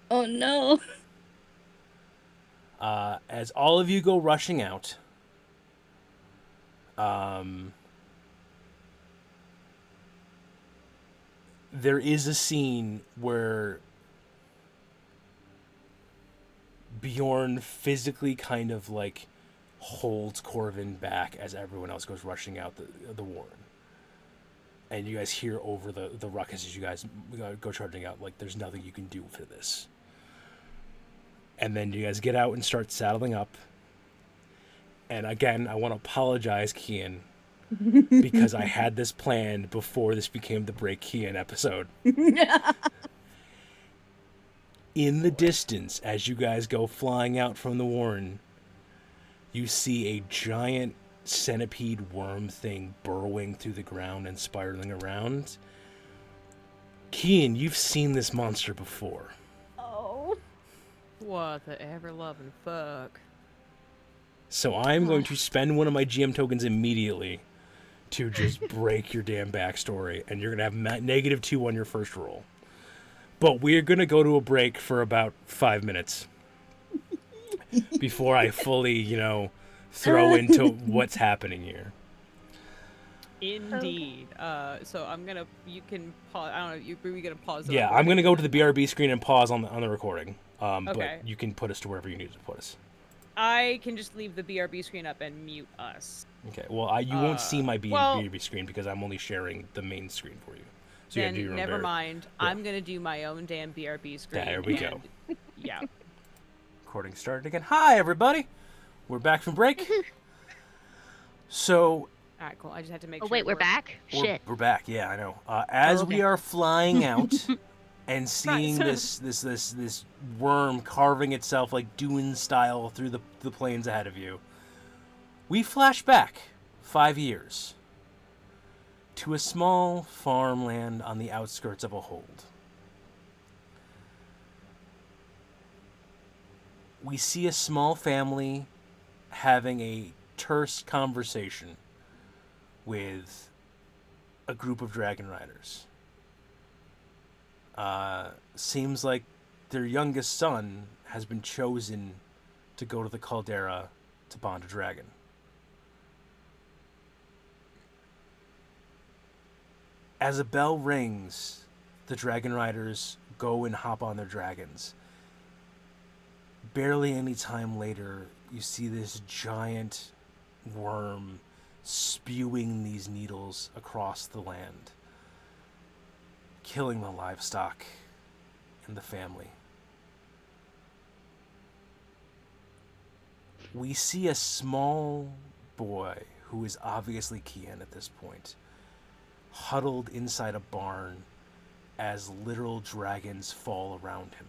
Speaker 3: Oh no.
Speaker 1: As all of you go rushing out, there is a scene where Bjorn physically kind of like holds Corvin back as everyone else goes rushing out the warren. And you guys hear over the ruckus as you guys go charging out, like, there's nothing you can do for this. And then you guys get out and start saddling up. And again, I want to apologize, Kian, because I had this planned before this became the Break Kian episode. In the distance, as you guys go flying out from the warren, you see a giant centipede worm thing burrowing through the ground and spiraling around. Kian, you've seen this monster before.
Speaker 3: Oh.
Speaker 2: What the ever-loving fuck?
Speaker 1: So I'm going to spend one of my GM tokens immediately to just break your damn backstory, and you're going to have -2 on your first roll. But we're going to go to a break for about 5 minutes before I fully, throw into what's happening here.
Speaker 2: Indeed. So I'm gonna. You can pause. I don't know. Are we gonna pause?
Speaker 1: Yeah, I'm going to go to the BRB screen and pause on the recording.
Speaker 2: Okay.
Speaker 1: But you can put us to wherever you need to put us.
Speaker 2: I can just leave the BRB screen up and mute us.
Speaker 1: Okay. Well, you won't see my
Speaker 2: well-
Speaker 1: BRB screen because I'm only sharing the main screen for you. So you have to do
Speaker 2: Then
Speaker 1: your own
Speaker 2: never
Speaker 1: bear-
Speaker 2: mind.
Speaker 1: Yeah.
Speaker 2: I'm gonna do my own damn BRB screen.
Speaker 1: There we go.
Speaker 2: and- Yeah.
Speaker 1: Recording started again. Hi, everybody. We're back from break. So
Speaker 2: All right. Cool. I just had to make
Speaker 5: Oh
Speaker 2: sure.
Speaker 5: wait, we're back. Shit.
Speaker 1: we're back. Yeah, I know. As we
Speaker 5: okay.
Speaker 1: are flying out and seeing this worm carving itself like Dune style through the plains ahead of you, we flash back 5 years to a small farmland on the outskirts of a hold. We see a small family having a terse conversation with a group of dragon riders. Seems like their youngest son has been chosen to go to the caldera to bond a dragon. As a bell rings, the dragon riders go and hop on their dragons. Barely any time later, you see this giant worm spewing these needles across the land, killing the livestock and the family. We see a small boy, who is obviously Kian at this point, huddled inside a barn as literal dragons fall around him.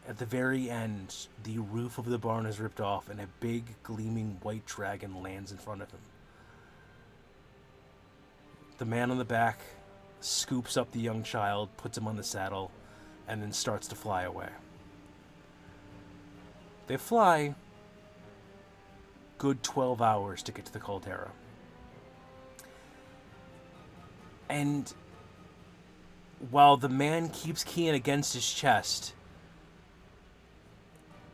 Speaker 1: At the very end, the roof of the barn is ripped off and a big, gleaming white dragon lands in front of him. The man on the back scoops up the young child, puts him on the saddle, and then starts to fly away. They fly good 12 hours to get to the caldera. And while the man keeps Kian against his chest,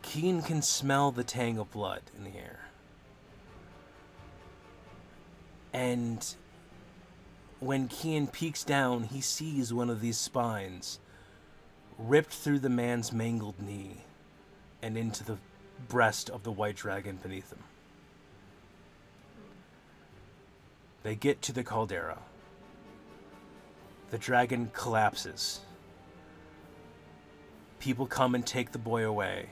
Speaker 1: Kian can smell the tang of blood in the air. And when Kian peeks down, he sees one of these spines ripped through the man's mangled knee and into the breast of the white dragon beneath him. They get to the caldera. The dragon collapses. People come and take the boy away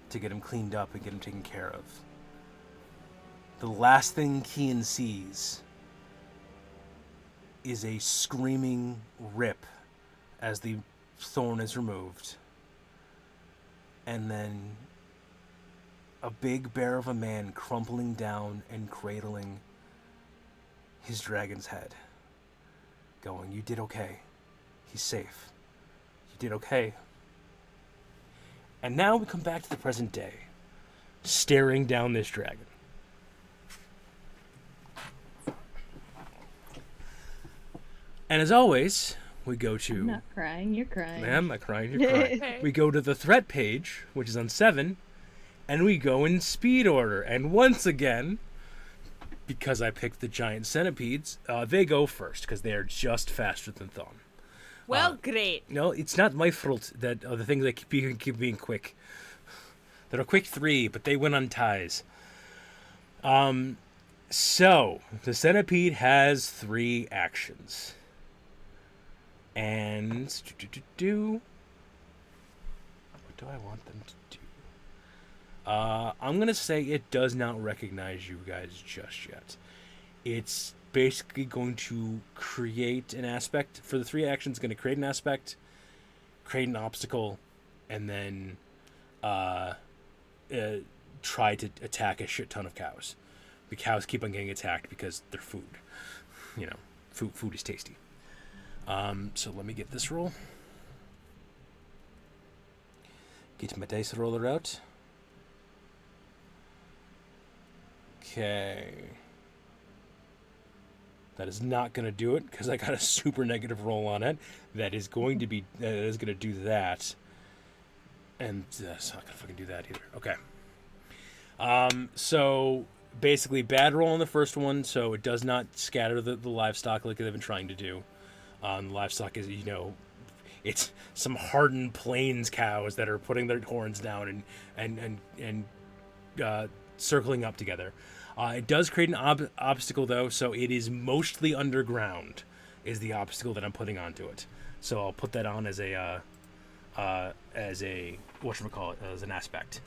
Speaker 1: to get him cleaned up and get him taken care of. The last thing Kian sees is a screaming rip as the thorn is removed. And then a big bear of a man crumpling down and cradling his dragon's head, going, "You did okay. He's safe. You did okay." And now we come back to the present day, staring down this dragon. And as always, we go to...
Speaker 3: I'm not crying, you're crying.
Speaker 1: I'm not crying, you're crying. We go to the threat page, which is on 7, and we go in speed order. And once again, because I picked the giant centipedes, they go first, because they are just faster than Thon.
Speaker 2: Well, great.
Speaker 1: No, it's not my fault that the things that keep being quick. They're a quick 3, but they win on ties. So, the centipede has 3 actions. And what do I want them to do? I'm going to say it does not recognize you guys just yet. It's basically going to create an aspect. For the 3 actions, it's going to create an aspect, create an obstacle, and then try to attack a shit ton of cows. The cows keep on getting attacked because they're food. You know, food is tasty. So let me get this roll. Get my dice roller out. Okay. That is not going to do it because I got a super negative roll on it. That is going to do that. And it's not going to fucking do that either. Okay. So basically bad roll on the first one, so it does not scatter the livestock like they've been trying to do. The livestock is, it's some hardened plains cows that are putting their horns down and circling up together. It does create an obstacle though, so it is mostly underground is the obstacle that I'm putting onto it. So I'll put that on as a whatchamacallit, as an aspect.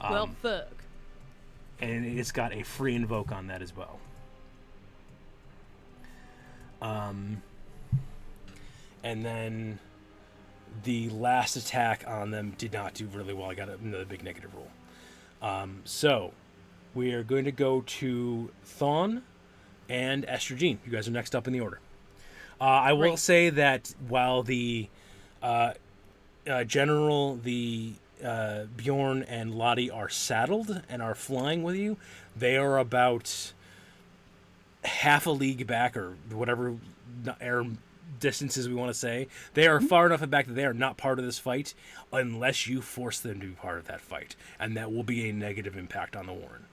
Speaker 2: Well, fuck.
Speaker 1: And it's got a free invoke on that as well. And then the last attack on them did not do really well. I got another big negative roll. So we are going to go to Thawne and Estrogene. You guys are next up in the order. I will say that while the general, Bjorn and Lottie are saddled and are flying with you, they are about half a league back, or whatever air distances we want to say. They are far enough back that they are not part of this fight unless you force them to be part of that fight, and that will be a negative impact on the Warren.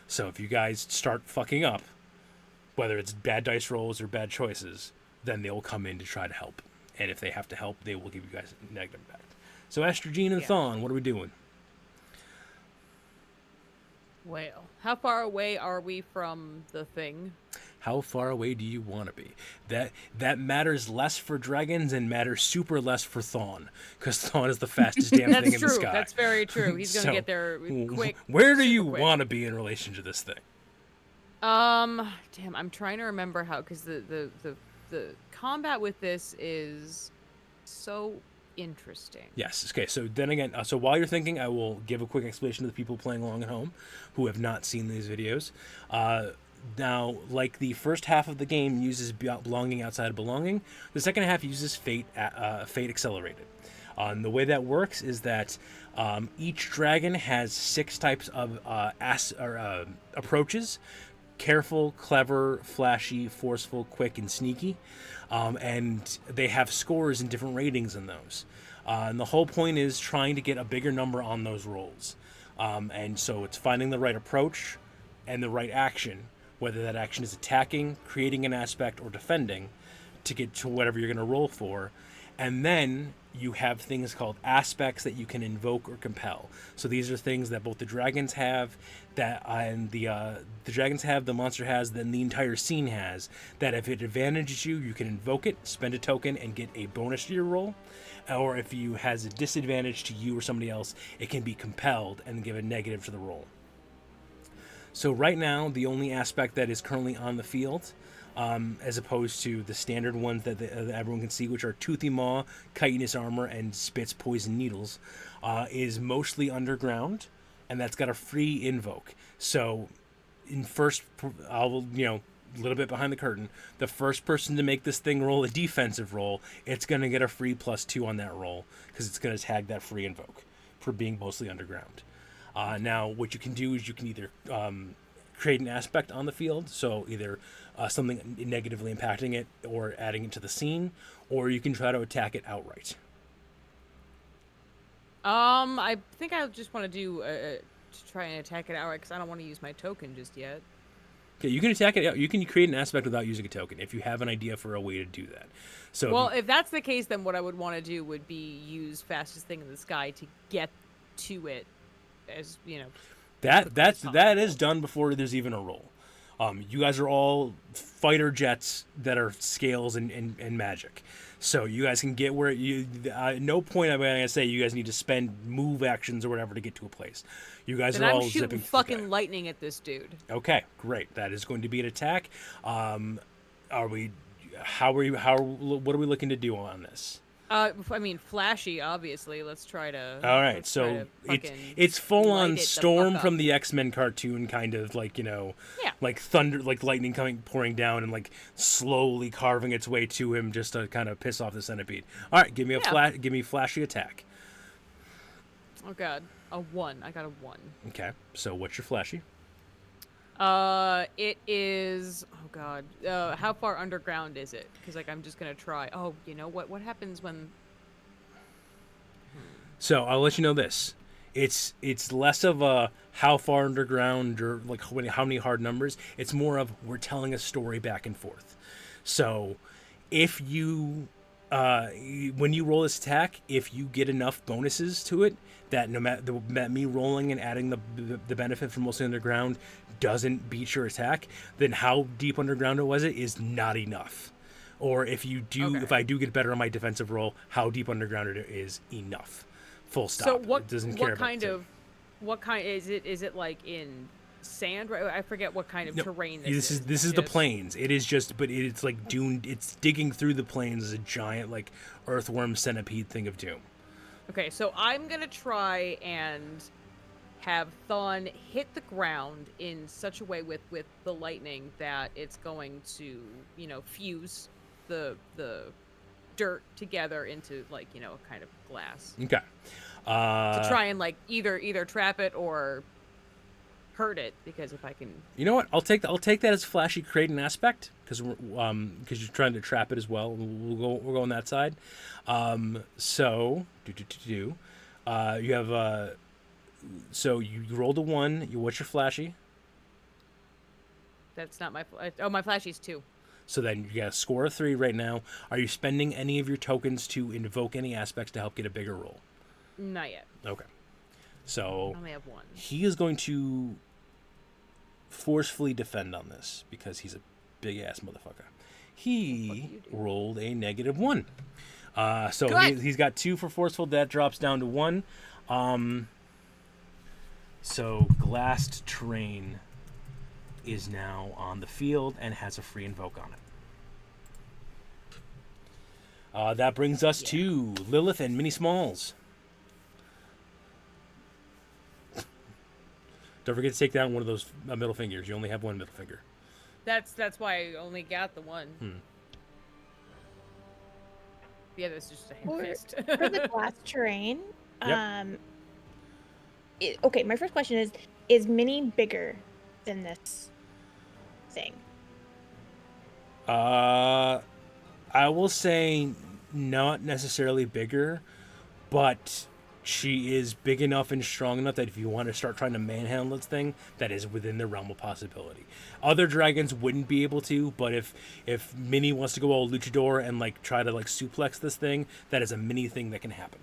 Speaker 1: So if you guys start fucking up, whether it's bad dice rolls or bad choices, then they will come in to try to help. And if they have to help, they will give you guys a negative impact. So Estrogene and Thawne, what are we doing?
Speaker 2: Well, how far away are we from the thing?
Speaker 1: How far away do you want to be? That matters less for dragons and matters super less for Thawne, because Thawne is the fastest damn thing in the sky.
Speaker 2: That's very true. He's gonna get there quick.
Speaker 1: Where do you want to be in relation to this thing?
Speaker 2: Damn, I'm trying to remember how, because the combat with this is so interesting.
Speaker 1: Yes. Okay. So then again, so while you're thinking, I will give a quick explanation to the people playing along at home who have not seen these videos. Now, like the first half of the game uses belonging outside of belonging, the second half uses fate accelerated. The way that works is that each dragon has 6 types of approaches: careful, clever, flashy, forceful, quick, and sneaky. And they have scores and different ratings in those. And the whole point is trying to get a bigger number on those rolls. And so it's finding the right approach and the right action, whether that action is attacking, creating an aspect, or defending, to get to whatever you're going to roll for. And then you have things called aspects that you can invoke or compel. So these are things that both the dragons have, and the dragons have, the monster has, then the entire scene has, that if it advantages you, you can invoke it, spend a token, and get a bonus to your roll. Or if you has a disadvantage to you or somebody else, it can be compelled and give a negative to the roll. So right now, the only aspect that is currently on the field, as opposed to the standard ones that everyone can see, which are Toothy Maw, Chitinous Armor, and Spit's Poison Needles, is mostly underground, and that's got a free invoke. So, a little bit behind the curtain, the first person to make this thing roll a defensive roll, it's going to get a free +2 on that roll, because it's going to tag that free invoke for being mostly underground. Now, what you can do is you can either create an aspect on the field, so either something negatively impacting it or adding it to the scene, or you can try to attack it outright.
Speaker 2: I think I just want to do to try and attack it outright, because I don't want to use my token just yet.
Speaker 1: Okay, you can attack it. You can create an aspect without using a token if you have an idea for a way to do that. So,
Speaker 2: well, if that's the case, then what I would want to do would be use fastest thing in the sky to get to it, as you know.
Speaker 1: That is done before there's even a roll. You guys are all fighter jets that are scales and magic. So you guys can get where you. At no point am I going to say you guys need to spend move actions or whatever to get to a place. You guys
Speaker 2: Then
Speaker 1: are
Speaker 2: I'm
Speaker 1: all
Speaker 2: shooting
Speaker 1: zipping.
Speaker 2: fucking lightning at this dude.
Speaker 1: Okay, great. That is going to be an attack. Are we? How are you? How? What are we looking to do on this?
Speaker 2: I mean, flashy, obviously. Let's try to.
Speaker 1: All right,
Speaker 2: let's
Speaker 1: so
Speaker 2: try to fucking
Speaker 1: it's full
Speaker 2: light
Speaker 1: on
Speaker 2: it the
Speaker 1: Storm
Speaker 2: fuck
Speaker 1: from
Speaker 2: up.
Speaker 1: the X-Men cartoon, kind of like, you know,
Speaker 2: Yeah.
Speaker 1: like thunder, like lightning pouring down and like slowly carving its way to him just to kind of piss off the centipede. All right, give me a
Speaker 2: Yeah.
Speaker 1: give me flashy attack.
Speaker 2: Oh god, a 1. I got a 1.
Speaker 1: Okay, so what's your flashy?
Speaker 2: It is. Oh god. How far underground is it? Because like I'm just gonna try. Oh, you know what? What happens when?
Speaker 1: So I'll let you know this. It's less of a how far underground or like how many hard numbers. It's more of we're telling a story back and forth. So if you when you roll this attack, if you get enough bonuses to it that no matter that me rolling and adding the benefit from mostly underground doesn't beat your attack, then how deep underground it was is not enough. Or if you do,
Speaker 2: Okay.
Speaker 1: if I do get better on my defensive roll, how deep underground it is enough. Full stop.
Speaker 2: So what?
Speaker 1: It doesn't care
Speaker 2: What kind
Speaker 1: about
Speaker 2: of? What kind is it? Is it like in sand? Right? I forget what kind of
Speaker 1: No,
Speaker 2: terrain
Speaker 1: this is. This is the plains. It is just, but it's like dune. It's digging through the plains as a giant like earthworm centipede thing of doom.
Speaker 2: Okay, so I'm gonna try and have Thon hit the ground in such a way with the lightning that it's going to, you know, fuse the dirt together into like, you know, a kind of glass.
Speaker 1: Okay.
Speaker 2: To try and like either trap it or hurt it, because if I can.
Speaker 1: You know what? I'll take that as flashy Kraden aspect because you're trying to trap it as well. We'll go on that side. So you have so you rolled a 1. What's your flashy?
Speaker 2: That's not my. My flashy's 2.
Speaker 1: So then you got a score of 3 right now. Are you spending any of your tokens to invoke any aspects to help get a bigger roll?
Speaker 2: Not yet.
Speaker 1: Okay. So
Speaker 2: I only have 1.
Speaker 1: he is going to forcefully defend on this because he's a big ass motherfucker. He rolled a -1. So he's got 2 for forceful. That drops down to 1. So Glassed Terrain is now on the field and has a free invoke on it. That brings us to Lilith and Minnie Smalls. Don't forget to take down one of those middle fingers. You only have one middle finger.
Speaker 2: That's why I only got the 1. Yeah, that's just a hand fist.
Speaker 4: For the glass terrain,
Speaker 1: Yep.
Speaker 4: okay, my first question is Minnie bigger than this thing?
Speaker 1: I will say not necessarily bigger, but she is big enough and strong enough that if you want to start trying to manhandle this thing, that is within the realm of possibility. Other dragons wouldn't be able to, but if Minnie wants to go all luchador and like try to like suplex this thing, that is a mini thing that can happen.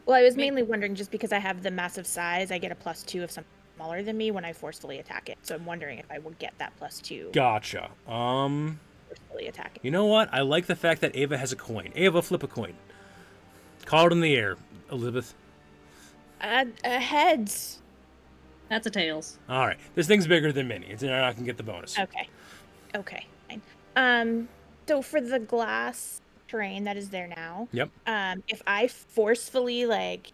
Speaker 4: Well, I was mainly wondering just because I have the massive size, I get a +2 if something smaller than me when I forcefully attack it. So I'm wondering if I will get that +2
Speaker 1: Gotcha.
Speaker 4: forcefully attacking.
Speaker 1: You know what? I like the fact that Ava has a coin. Ava, flip a coin. Call it in the air, Elizabeth.
Speaker 4: Heads.
Speaker 3: That's a tails.
Speaker 1: All right. This thing's bigger than Minnie. It's not can get the bonus.
Speaker 4: Okay, fine. So for the glass terrain that is there now,
Speaker 1: Yep.
Speaker 4: if I forcefully like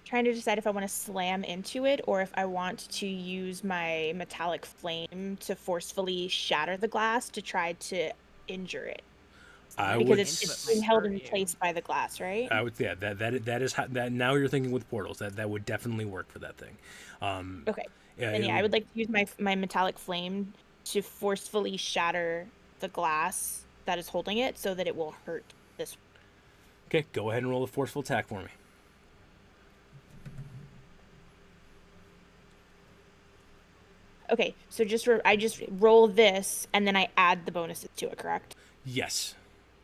Speaker 4: trying to decide if I want to slam into it or if I want to use my metallic flame to forcefully shatter the glass to try to injure it. Because it's being held in place by the glass, right?
Speaker 1: I would, yeah. That is how, that. Now you're thinking with portals. That would definitely work for that thing.
Speaker 4: Okay. And I would like to use my metallic flame to forcefully shatter the glass that is holding it, so that it will hurt this.
Speaker 1: Okay, go ahead and roll a forceful attack for me.
Speaker 4: Okay, so I just roll this and then I add the bonuses to it, correct?
Speaker 1: Yes.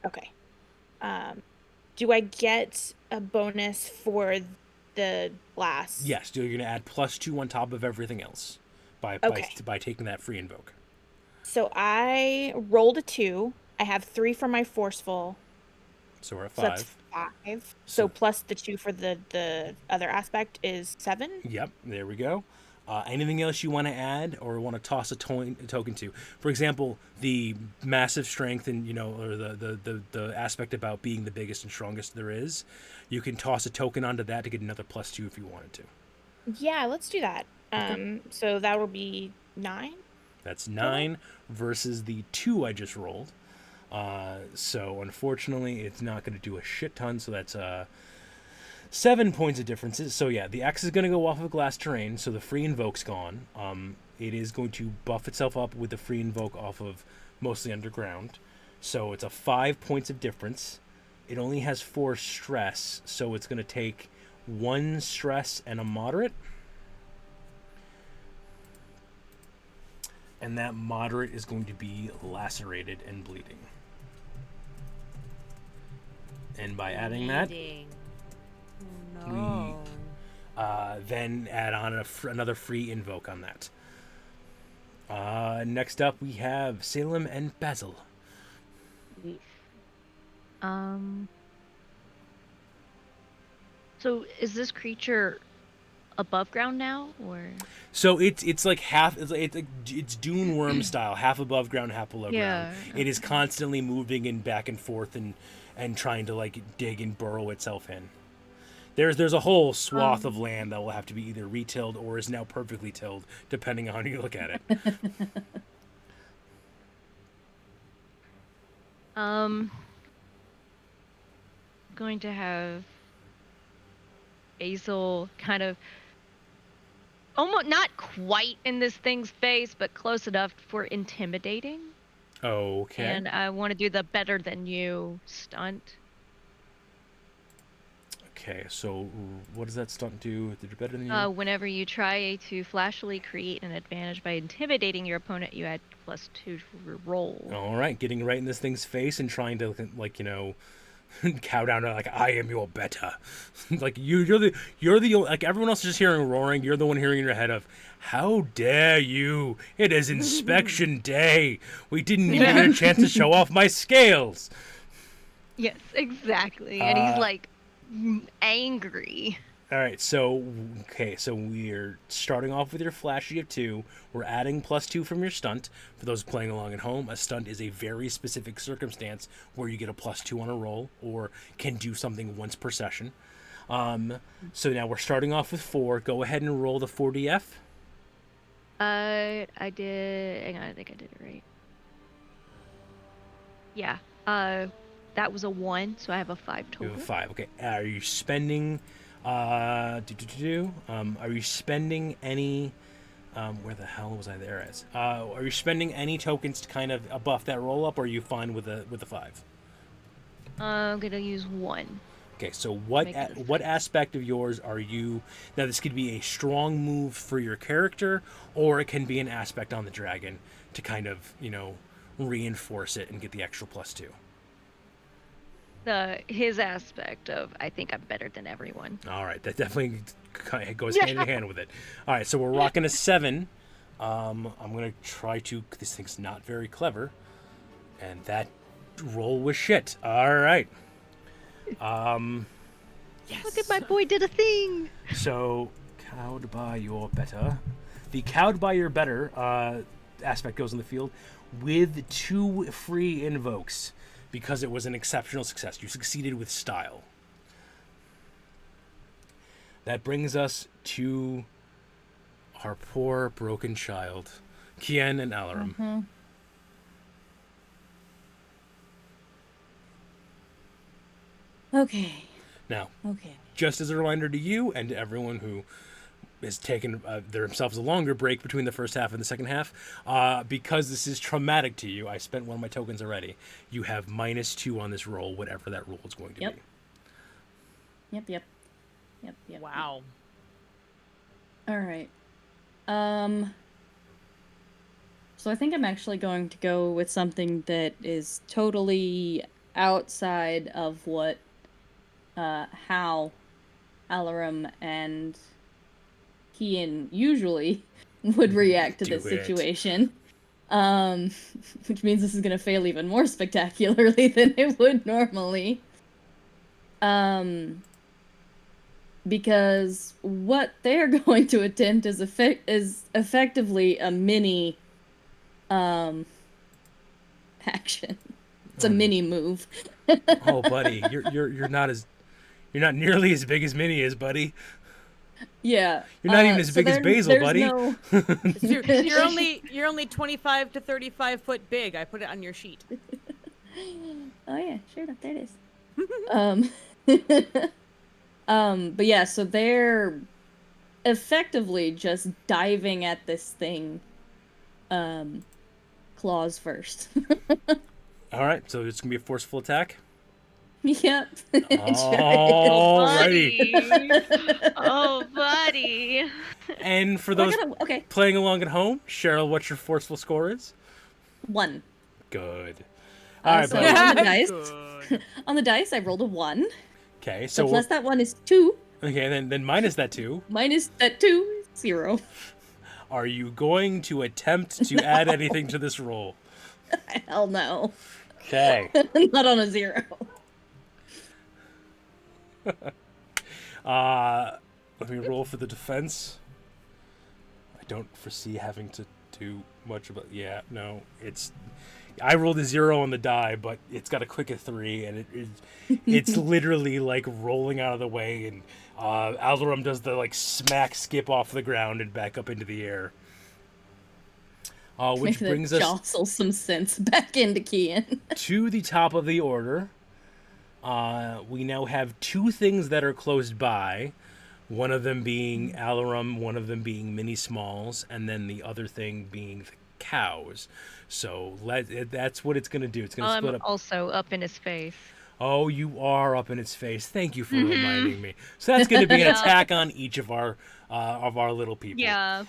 Speaker 4: Okay. Do I get a bonus for the blast.
Speaker 1: Yes, you're going to add +2 on top of everything else by taking that free invoke.
Speaker 4: So I rolled a 2. I have 3 for my forceful.
Speaker 1: So we're at
Speaker 4: So that's
Speaker 1: 5.
Speaker 4: 5. So plus the 2 for the other aspect is 7.
Speaker 1: Yep, there we go. Anything else you want to add or want to toss a token to? For example, the massive strength and or the aspect about being the biggest and strongest there is. You can toss a token onto that to get another +2 if you wanted to.
Speaker 4: Yeah, let's do that.
Speaker 1: Okay.
Speaker 4: So that will be 9.
Speaker 1: That's 9 versus the 2 I just rolled. So unfortunately, it's not going to do a shit ton. So that's 7 points of differences. So yeah, the X is going to go off of glass terrain, so the free invoke's gone. It is going to buff itself up with the free invoke off of mostly underground. So it's a 5 points of difference. It only has 4 stress, so it's going to take 1 stress and a moderate. And that moderate is going to be lacerated and bleeding. And by adding that,
Speaker 2: No.
Speaker 1: we then add on another free invoke on that. Next up, we have Salem and Basil.
Speaker 5: So is this creature above ground now, or?
Speaker 1: So it's like half. It's Dune Worm style, half above ground, half below ground. It is constantly moving and back and forth and trying to like dig and burrow itself in. There's a whole swath of land that will have to be either retilled or is now perfectly tilled, depending on how you look at it.
Speaker 5: Going to have Basil kind of almost not quite in this thing's face, but close enough for intimidating.
Speaker 1: Okay.
Speaker 5: And I want to do the better than you stunt.
Speaker 1: Okay, so what does that stunt do? Did you better than you?
Speaker 5: Whenever you try to flashily create an advantage by intimidating your opponent, you add +2 to your roll.
Speaker 1: All right, getting right in this thing's face and trying to cow down to like I am your better. Like you're the like everyone else is just hearing roaring. You're the one hearing in your head of how dare you? It is inspection day. We didn't even get a chance to show off my scales.
Speaker 5: Yes, exactly. And he's like angry.
Speaker 1: All right, so we're starting off with your flashy of 2. We're adding +2 from your stunt. For those playing along at home, a stunt is a very specific circumstance where you get a +2 on a roll or can do something once per session. So now we're starting off with 4. Go ahead and roll the 4DF.
Speaker 5: I did. Hang on, I think I did it right. Yeah. That was a 1, so I have a 5 total.
Speaker 1: You have a 5. Okay. Are you spending? Are you spending any? Where the hell was I there as? Are you spending any tokens to kind of buff that roll up, or are you fine with the 5?
Speaker 5: I'm gonna use 1.
Speaker 1: Okay, so what aspect of yours are you? Now this could be a strong move for your character, or it can be an aspect on the dragon to kind of reinforce it and get the extra +2.
Speaker 5: His aspect of I think I'm better than everyone.
Speaker 1: All right, that definitely goes hand in hand with it. All right, so we're rocking a 7. I'm gonna try to. This thing's not very clever, and that roll was shit. All right.
Speaker 5: Yes. Look at my boy did a thing.
Speaker 1: So cowed by your better. The cowed by your better aspect goes in the field with 2 free invokes. Because it was an exceptional success. You succeeded with style. That brings us to our poor broken child, Kien and Alarum.
Speaker 3: Mm-hmm. Okay.
Speaker 1: Now,
Speaker 3: Okay.
Speaker 1: just as a reminder to you and to everyone who has taken themselves a longer break between the first half and the second half, because this is traumatic to you, I spent one of my tokens already. You have -2 on this roll, whatever that roll is going to be.
Speaker 3: Yep.
Speaker 2: Wow.
Speaker 3: All right. So I think I'm actually going to go with something that is totally outside of what Hal Alarum and Kian usually would react to this situation. Which means this is gonna fail even more spectacularly than it would normally. Because what they're going to attempt is effectively a mini action. It's a mini move.
Speaker 1: Oh, buddy, you're not nearly as big as Minnie is, buddy.
Speaker 3: Yeah.
Speaker 1: You're not even as big as Basil, buddy.
Speaker 3: No...
Speaker 2: You're only 25 to 35 foot big. I put it on your sheet.
Speaker 3: Oh yeah, sure enough, there it is. But yeah, so they're effectively just diving at this thing, claws first.
Speaker 1: All right, so it's gonna be a forceful attack.
Speaker 3: Yep.
Speaker 1: Alrighty.
Speaker 5: Oh, buddy.
Speaker 1: And for those playing along at home, Cheryl, what your forceful score is?
Speaker 3: 1.
Speaker 1: Good. All right,
Speaker 3: so
Speaker 1: buddy.
Speaker 3: on the dice, on the dice, I rolled a 1.
Speaker 1: Okay,
Speaker 3: So
Speaker 1: so
Speaker 3: plus that 1 is 2.
Speaker 1: Okay, then minus that 2.
Speaker 3: Minus that 2 is 0.
Speaker 1: Are you going to attempt to add anything to this roll?
Speaker 3: Hell no.
Speaker 1: Okay.
Speaker 3: Not on a 0.
Speaker 1: Let me roll for the defense. I don't foresee having to do much about. Yeah, no, it's. I rolled a 0 on the die, but it's got a quick of 3, and it's literally like rolling out of the way, and Alderum does the like smack skip off the ground and back up into the air. Which brings us
Speaker 3: jostle some sense back into Kian.
Speaker 1: To the top of the order. We now have 2 things that are close by. One of them being Alarum, one of them being Mini Smalls, and then the other thing being the cows. So that's what it's going to do. It's going to split up.
Speaker 5: I'm also up in his face.
Speaker 1: Oh, you are up in its face. Thank you for reminding me. So that's going to be an attack on each of our little people.
Speaker 5: Yeah.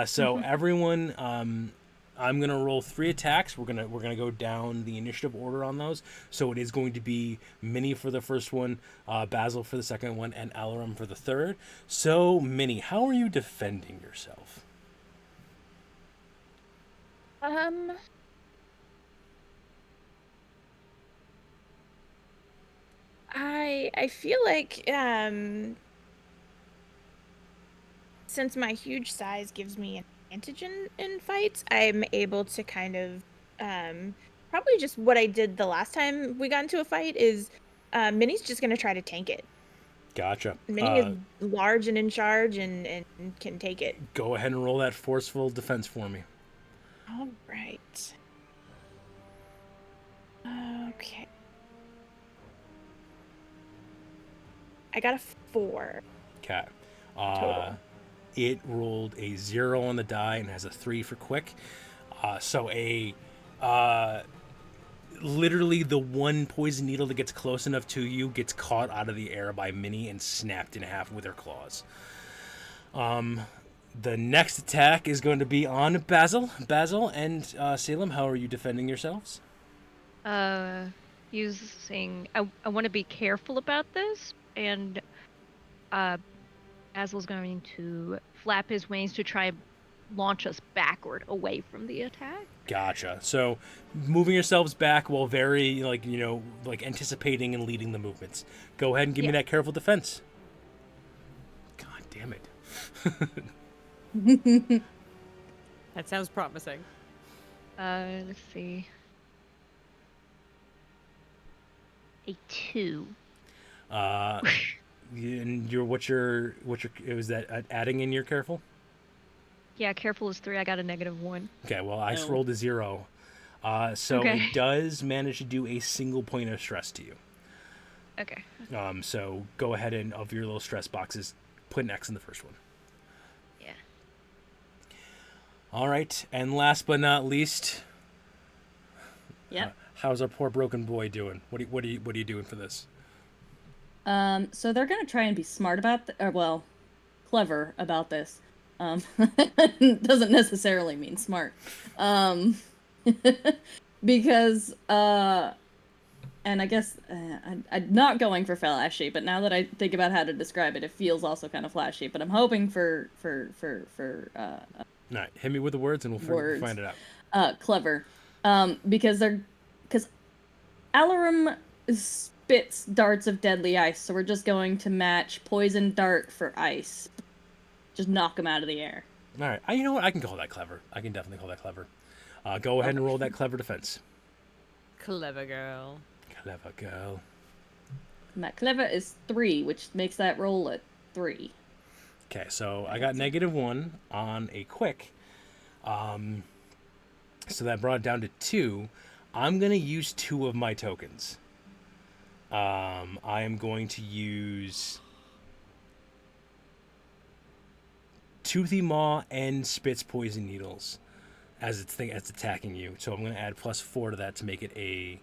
Speaker 1: So everyone, I'm gonna roll 3 attacks. We're gonna go down the initiative order on those. So it is going to be Minnie for the first one, Basil for the second one, and Alarum for the third. So Minnie, how are you defending yourself?
Speaker 4: I feel like since my huge size gives me an advantage in fights, I'm able to kind of probably just what I did the last time we got into a fight is Minnie's just gonna try to tank it.
Speaker 1: Gotcha.
Speaker 4: Minnie is large and in charge and can take it.
Speaker 1: Go ahead and roll that forceful defense for me.
Speaker 4: All right. Okay. I got a 4.
Speaker 1: Okay.
Speaker 4: Total.
Speaker 1: It rolled a 0 on the die and has a 3 for quick. So literally the one poison needle that gets close enough to you gets caught out of the air by Minnie and snapped in half with her claws. The next attack is going to be on Basil. Basil and Salem, how are you defending yourselves?
Speaker 5: Using... I want to be careful about this, and Basil's going to flap his wings to try and launch us backward away from the attack.
Speaker 1: Gotcha. So moving yourselves back while very, anticipating and leading the movements. Go ahead and give me that careful defense. God damn it.
Speaker 2: That sounds promising.
Speaker 5: Let's see. A 2.
Speaker 1: And was that adding in your careful?
Speaker 5: Yeah, careful is 3. I got a -1.
Speaker 1: Okay, well, I rolled a 0. So
Speaker 5: okay.
Speaker 1: It does manage to do a single point of stress to you.
Speaker 5: Okay.
Speaker 1: So go ahead and, of your little stress boxes, put an X in the first one.
Speaker 5: Yeah.
Speaker 1: All right, and last but not least, how's our poor broken boy doing? What are you doing for this?
Speaker 3: So they're gonna try and be smart about, clever about this. Doesn't necessarily mean smart. Because and I guess I'm not going for flashy, but now that I think about how to describe it, it feels also kind of flashy. But I'm hoping for
Speaker 1: All right, hit me with the words, and we'll
Speaker 3: words.
Speaker 1: find it out.
Speaker 3: Clever, because Alarum spits darts of deadly ice, so we're just going to match poison dart for ice. Just knock them out of the air.
Speaker 1: All right, you know what? I can call that clever. I can definitely call that clever. Go ahead and roll that clever defense.
Speaker 2: Clever girl.
Speaker 1: Clever girl.
Speaker 3: And that clever is 3, which makes that roll a 3.
Speaker 1: Okay, so I got -1 on a quick. So that brought it down to 2. I'm going to use 2 of my tokens. I am going to use Toothy Maw and Spit's Poison Needles as it's attacking you. So I'm going to add +4 to that to make it a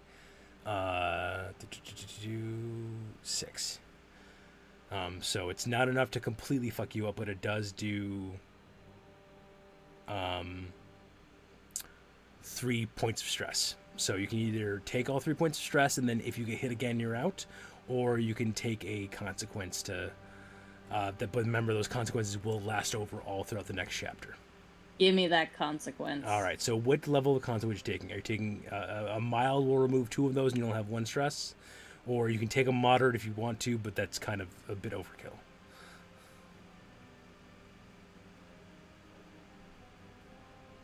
Speaker 1: 6. So it's not enough to completely fuck you up, but it does do 3 points of stress. So you can either take all 3 points of stress, and then if you get hit again, you're out, or you can take a consequence to. But remember, those consequences will last over all throughout the next chapter.
Speaker 3: Give me that consequence.
Speaker 1: All right. So what level of consequence are you taking? Are you taking a mild? Will remove 2 of those, and you'll have 1 stress, or you can take a moderate if you want to, but that's kind of a bit overkill.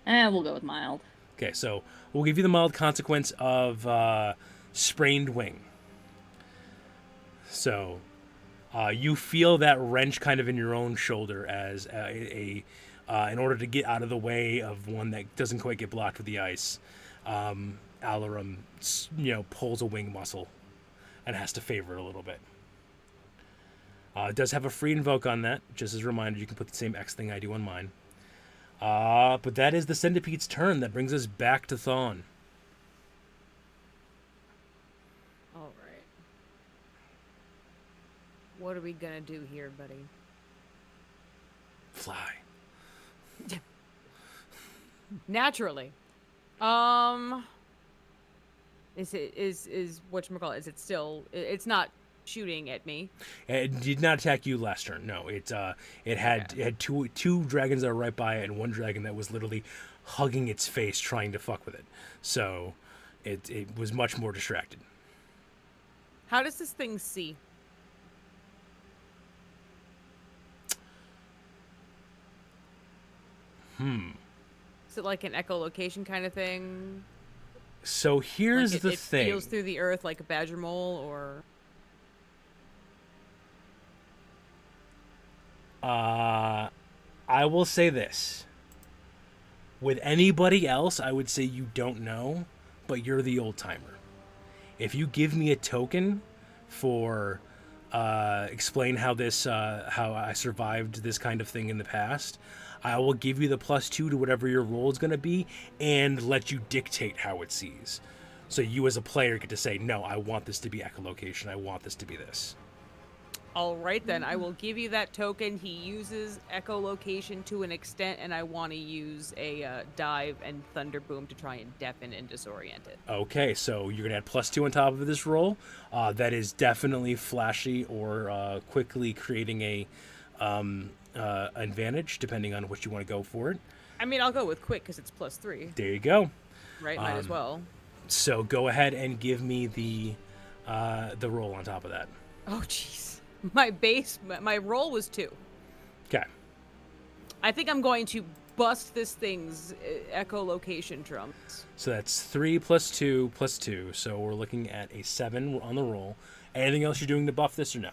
Speaker 3: We'll go with mild.
Speaker 1: Okay, so we'll give you the mild consequence of sprained wing. So you feel that wrench kind of in your own shoulder as in order to get out of the way of one that doesn't quite get blocked with the ice. Alarum, pulls a wing muscle and has to favor it a little bit. It does have a free invoke on that. Just as a reminder, you can put the same X thing I do on mine. But that is the centipede's turn. That brings us back to Thawne.
Speaker 2: All right. What are we gonna do here, buddy?
Speaker 1: Fly.
Speaker 2: Naturally. Is whatchamacallit? Is it still? It's not shooting at me.
Speaker 1: It did not attack you last turn. No, it had two dragons that were right by it, and one dragon that was literally hugging its face, trying to fuck with it. So, it was much more distracted.
Speaker 2: How does this thing see? Is it like an echolocation kind of thing?
Speaker 1: So here's
Speaker 2: like
Speaker 1: the thing.
Speaker 2: It feels through the earth like a badger mole, or?
Speaker 1: I will say this. With anybody else, I would say you don't know, but you're the old timer. If you give me a token for explain how I survived this kind of thing in the past, I will give you the +2 to whatever your roll is going to be and let you dictate how it sees. So you as a player get to say, no, I want this to be echolocation. I want this to be this.
Speaker 2: All right, then. I will give you that token. He uses echolocation to an extent, and I want to use a dive and thunder boom to try and deafen and disorient it.
Speaker 1: Okay, so you're going to add +2 on top of this roll. That is definitely flashy or quickly creating a advantage, depending on what you want to go for it.
Speaker 2: I mean, I'll go with quick because it's +3.
Speaker 1: There you go.
Speaker 2: Right, might as well.
Speaker 1: So go ahead and give me the roll on top of that.
Speaker 2: Oh, jeez. My roll was 2.
Speaker 1: Okay.
Speaker 2: I think I'm going to bust this thing's echolocation drums.
Speaker 1: So that's 3 + 2 + 2. So we're looking at a 7 on the roll. Anything else you're doing to buff this or no?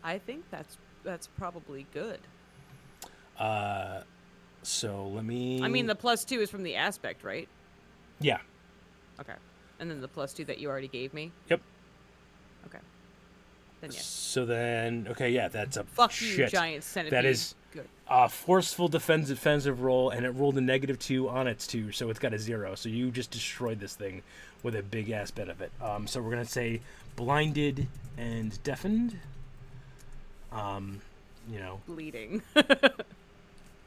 Speaker 2: I think that's probably good.
Speaker 1: So let me...
Speaker 2: I mean, the +2 is from the aspect, right?
Speaker 1: Yeah.
Speaker 2: Okay. And then the +2 that you already gave me?
Speaker 1: Yep.
Speaker 2: Okay. Then yeah.
Speaker 1: So then, okay, yeah, that's a
Speaker 2: Fuck
Speaker 1: shit.
Speaker 2: you, giant centipede.
Speaker 1: That is
Speaker 2: good.
Speaker 1: A forceful defensive roll, and it rolled a -2 on its 2, so it's got a 0. So you just destroyed this thing with a big-ass benefit. So we're going to say blinded and deafened.
Speaker 2: Bleeding.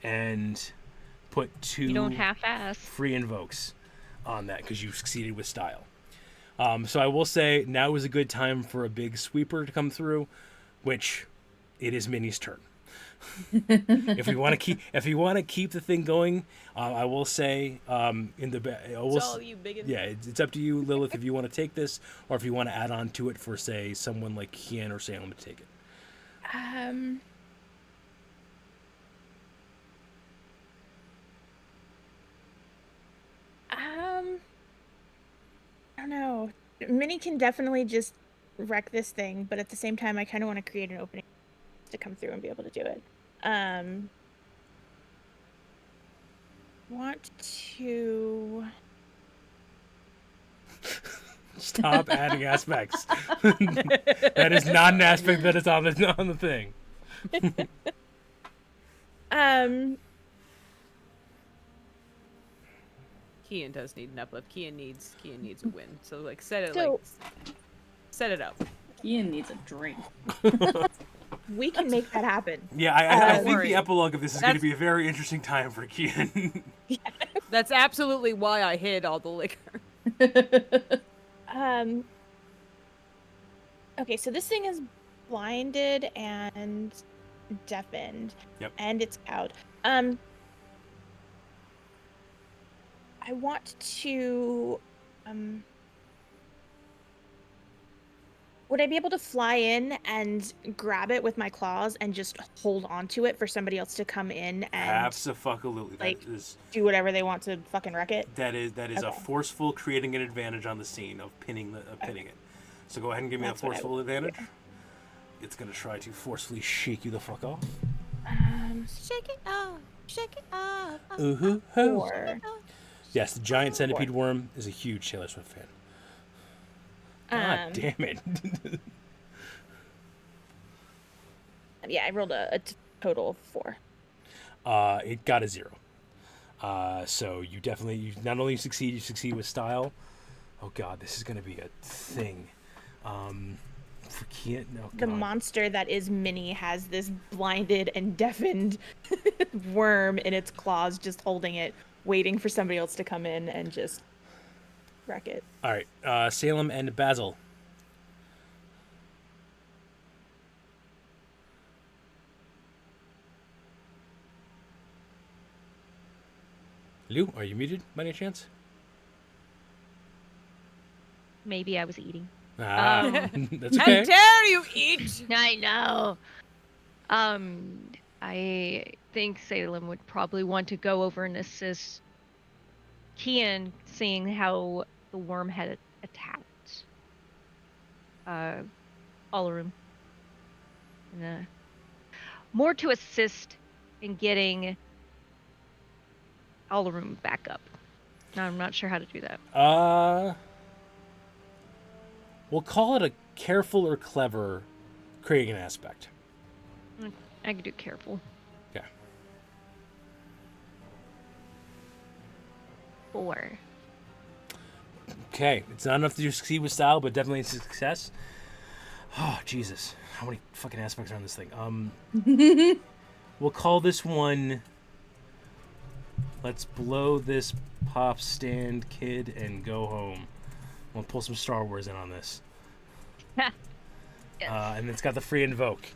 Speaker 1: And put 2
Speaker 5: You don't half-ass.
Speaker 1: free invokes on that because you succeeded with style. So I will say now is a good time for a big sweeper to come through, which it is Minnie's turn. If we want to keep the thing going, I will say
Speaker 2: It's all you, biggin.
Speaker 1: yeah, it's up to you, Lilith, if you want to take this or if you want to add on to it for say someone like Kian or Salem to take it.
Speaker 4: I don't know. Minnie can definitely just wreck this thing, but at the same time, I kind of want to create an opening to come through and be able to do it. Want to...
Speaker 1: Stop adding aspects. That is not an aspect that is on the thing.
Speaker 2: Kian does need an uplift. Kian needs a win. So like set it up.
Speaker 3: Ian needs a drink.
Speaker 4: We can make that happen.
Speaker 1: Yeah, I think
Speaker 2: worry.
Speaker 1: the epilogue of this is going to be a very interesting time for Kian.
Speaker 2: That's absolutely why I hid all the liquor.
Speaker 4: Okay, so this thing is blinded and deafened.
Speaker 1: Yep.
Speaker 4: And it's cowed. I want to would I be able to fly in and grab it with my claws and just hold onto it for somebody else to come in and
Speaker 1: Absolutely.
Speaker 4: like,
Speaker 1: That is
Speaker 4: do whatever they want to fucking wreck it?
Speaker 1: that is a
Speaker 4: Okay.
Speaker 1: forceful creating an advantage on the scene of pinning it. So go ahead and give me
Speaker 4: That's
Speaker 1: a
Speaker 4: what I
Speaker 1: forceful
Speaker 4: would
Speaker 1: advantage. It's going to try to forcefully shake you the fuck off.
Speaker 2: Shake it off. Shake it off.
Speaker 1: Ooh-hoo.
Speaker 4: 4.
Speaker 1: Yes, the giant centipede worm is a huge Taylor Swift fan. God damn it.
Speaker 4: Yeah, I rolled a total of 4.
Speaker 1: It got a 0. So you not only succeed, you succeed with style. Oh god, this is going to be a thing. For Kian, no.
Speaker 4: The monster that is Minnie has this blinded and deafened worm in its claws, just holding it, waiting for somebody else to come in and just wreck it.
Speaker 1: All right, Salem and Basil. Lou, are you muted by any chance?
Speaker 5: Maybe I was eating.
Speaker 1: That's
Speaker 2: How
Speaker 1: okay.
Speaker 2: dare you eat?
Speaker 5: I know. I think Salem would probably want to go over and assist Kian, seeing how the worm had attacked Alarum. And, more to assist in getting Alarum back up. Now, I'm not sure how to do that.
Speaker 1: We'll call it a careful or clever creating an aspect.
Speaker 5: I could do careful.
Speaker 1: Okay.
Speaker 5: 4.
Speaker 1: Okay, it's not enough to succeed with style, but definitely a success. Oh, Jesus. How many fucking aspects are on this thing? We'll call this one... Let's blow this pop stand kid and go home. We'll pull some Star Wars in on this.
Speaker 5: Yes.
Speaker 1: And it's got the free invoke.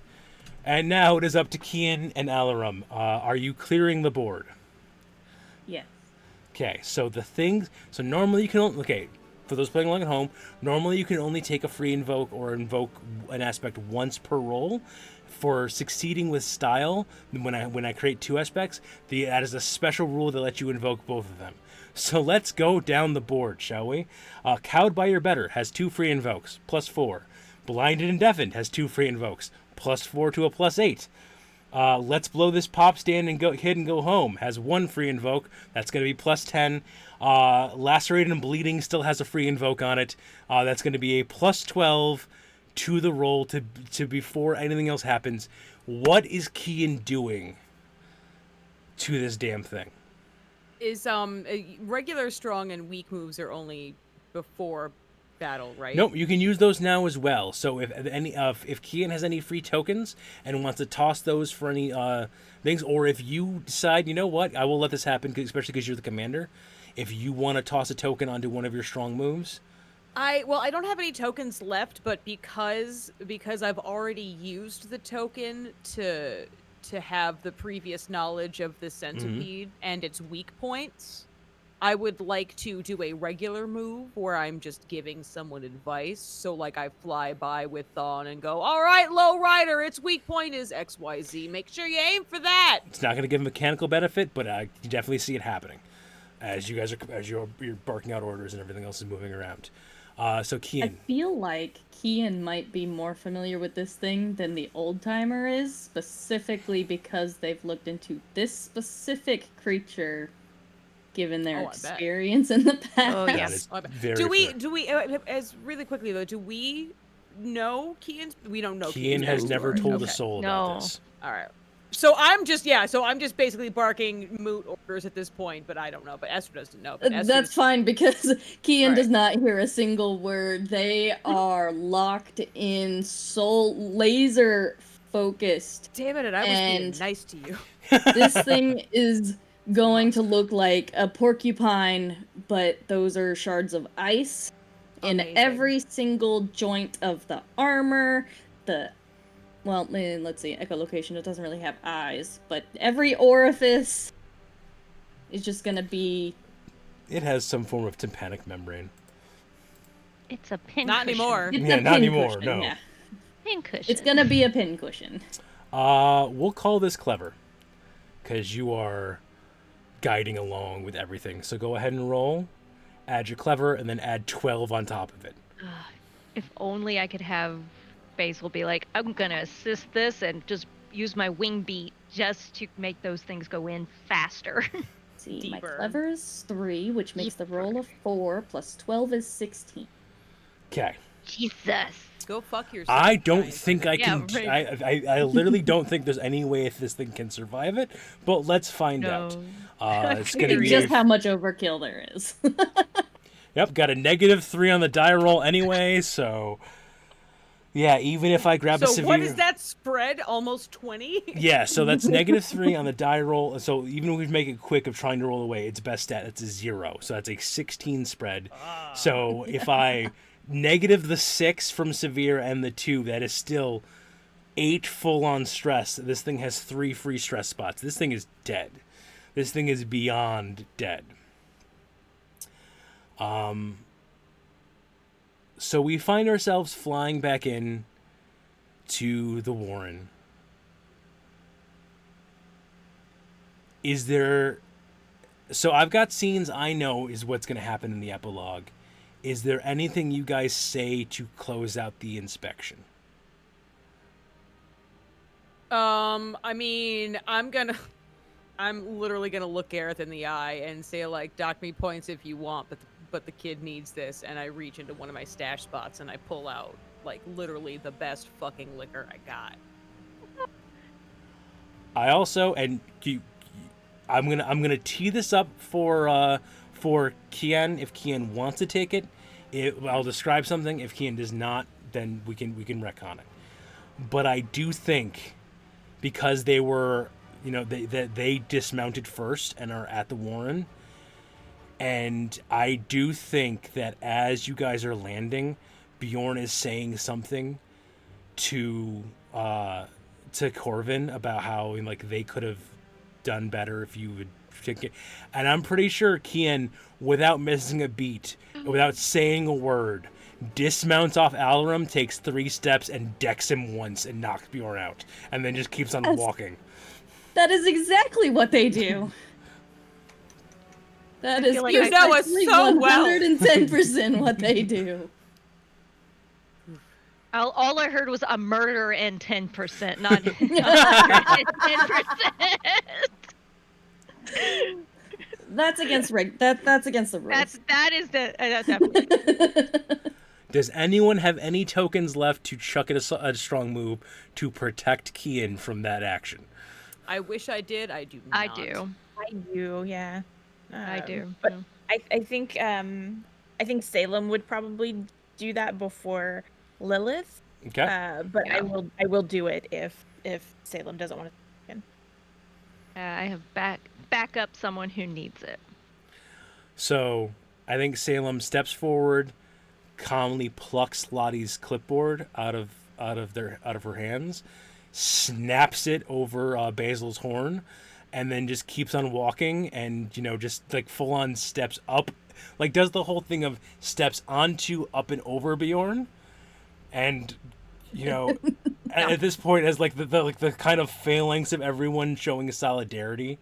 Speaker 1: And now it is up to Kian and Alarum. Are you clearing the board?
Speaker 3: Yes.
Speaker 1: Okay, so the things... So normally you can only... Okay, for those playing along at home, normally you can only take a free invoke or invoke an aspect once per roll. For succeeding with style, when I create 2 aspects, that is a special rule that lets you invoke both of them. So let's go down the board, shall we? Cowed by Your Better has 2 free invokes, +4. Blinded and Deafened has 2 free invokes, +4 to a +8. Let's Blow This Pop Stand and Go Home has 1 free invoke. That's going to be +10. Lacerated and Bleeding still has a free invoke on it. That's going to be a +12 to the roll to before anything else happens. What is Kian doing to this damn thing?
Speaker 2: Is regular strong and weak moves are only before battle, right?
Speaker 1: Nope, you can use those now as well. So if Kian has any free tokens and wants to toss those for any things, or if you decide, you know what, I will let this happen, especially because you're the commander. If you want to toss a token onto one of your strong moves,
Speaker 2: I don't have any tokens left, but because I've already used the token to have the previous knowledge of the centipede and its weak points, I would like to do a regular move where I'm just giving someone advice. So like I fly by with Thawne and go, "All right, low rider, its weak point is XYZ. Make sure you aim for that."
Speaker 1: It's not going to give a mechanical benefit, but you definitely see it happening as you guys you're barking out orders and everything else is moving around. So
Speaker 3: I
Speaker 1: Kian,
Speaker 3: feel like Kian might be more familiar with this thing than the old timer is, specifically because they've looked into this specific creature, given their
Speaker 2: Oh, I bet.
Speaker 3: experience in the past.
Speaker 4: Oh,
Speaker 1: that
Speaker 4: yeah.
Speaker 1: is
Speaker 2: I bet.
Speaker 1: very
Speaker 2: Do we
Speaker 1: fair.
Speaker 2: as really quickly though, do we know Kian's? We don't know
Speaker 1: Kian has never
Speaker 2: backstory.
Speaker 1: told a
Speaker 2: Okay.
Speaker 1: soul
Speaker 5: No.
Speaker 1: about this.
Speaker 2: All right. So I'm just basically barking moot orders at this point, but I don't know. But Esther doesn't know. But
Speaker 3: That's
Speaker 2: Esther's-
Speaker 3: fine because Kian
Speaker 2: Right.
Speaker 3: does not hear a single word. They are locked in soul laser focused.
Speaker 2: Damn it! I was being
Speaker 3: And-
Speaker 2: nice to you.
Speaker 3: This thing is going to look like a porcupine, but those are shards of ice in
Speaker 2: Amazing.
Speaker 3: every single joint of the armor. Let's see, echolocation, it doesn't really have eyes, but every orifice is just gonna be...
Speaker 1: It has some form of tympanic membrane.
Speaker 5: It's a pin
Speaker 2: Not
Speaker 5: cushion.
Speaker 2: anymore.
Speaker 3: It's
Speaker 1: Yeah,
Speaker 3: a
Speaker 1: not
Speaker 3: pin
Speaker 1: anymore,
Speaker 3: cushion,
Speaker 1: no.
Speaker 3: yeah.
Speaker 5: Pin cushion.
Speaker 3: It's gonna be a pin cushion.
Speaker 1: We'll call this clever, because you are guiding along with everything. So go ahead and roll, add your clever, and then add 12 on top of it.
Speaker 5: If only I could have Basil be like, I'm gonna assist this and just use my wing beat just to make those things go in faster.
Speaker 3: See,
Speaker 2: Deeper.
Speaker 3: my clever is 3, which makes the roll of 4, plus 12 is 16.
Speaker 1: Okay.
Speaker 5: Jesus.
Speaker 2: Go fuck yourself.
Speaker 1: I don't
Speaker 2: giant
Speaker 1: think I
Speaker 5: Yeah,
Speaker 1: can.
Speaker 5: right.
Speaker 1: I literally don't think there's any way if this thing can survive it. But let's find out. It's gonna
Speaker 3: It's
Speaker 1: be
Speaker 3: just how much overkill there is.
Speaker 1: Yep, got a -3 on the die roll anyway. So yeah, even if I grab a
Speaker 2: So
Speaker 1: severe.
Speaker 2: what is that spread? Almost 20?
Speaker 1: Yeah, so that's -3 on the die roll. So even if we make it quick of trying to roll away, its best stat, it's a 0. So that's a 16 spread. So if I negative the 6 from severe and the 2, that is still 8 full-on stress. This thing has 3 free stress spots. This thing is dead. This thing is beyond dead. So we find ourselves flying back in to the Warren. Is there... So I've got scenes I know is what's going to happen in the epilogue. Is there anything you guys say to close out the inspection?
Speaker 2: I mean, I'm literally gonna look Gareth in the eye and say like, dock me points if you want, but the kid needs this. And I reach into one of my stash spots and I pull out like literally the best fucking liquor I got.
Speaker 1: I also, and I'm gonna tee this up for Kian if Kian wants to take it. I'll describe something. If Kian does not, then we can retcon it. But I do think, because they were, they dismounted first and are at the Warren, and I do think that as you guys are landing, Bjorn is saying something to Corvin about how like they could have done better if you would take it. And I'm pretty sure Kian, without missing a beat, without saying a word, dismounts off Alarum, takes 3 steps and decks him once and knocks Bjorn out, and then just keeps on walking.
Speaker 3: That is exactly what they do. That is
Speaker 5: feel like
Speaker 2: You know us
Speaker 3: exactly
Speaker 2: so well.
Speaker 3: 110% what they do.
Speaker 5: All I heard was a murder and 10%, not 10%.
Speaker 3: That's against that's against the rules.
Speaker 5: That's definitely.
Speaker 1: Does anyone have any tokens left to chuck at a strong move to protect Kian from that action?
Speaker 2: I wish I did. I do not.
Speaker 5: I do.
Speaker 4: I do, yeah.
Speaker 5: I do.
Speaker 4: But I think Salem would probably do that before Lilith.
Speaker 1: Okay.
Speaker 4: But
Speaker 5: Yeah.
Speaker 4: I will do it if Salem doesn't want to.
Speaker 5: I have back up someone who needs it.
Speaker 1: So I think Salem steps forward, calmly plucks Lottie's clipboard out of her hands, snaps it over Basil's horn, and then just keeps on walking, and just like full on steps up, like does the whole thing of steps onto, up, and over Bjorn, and at this point, as like the kind of phalanx of everyone showing solidarity,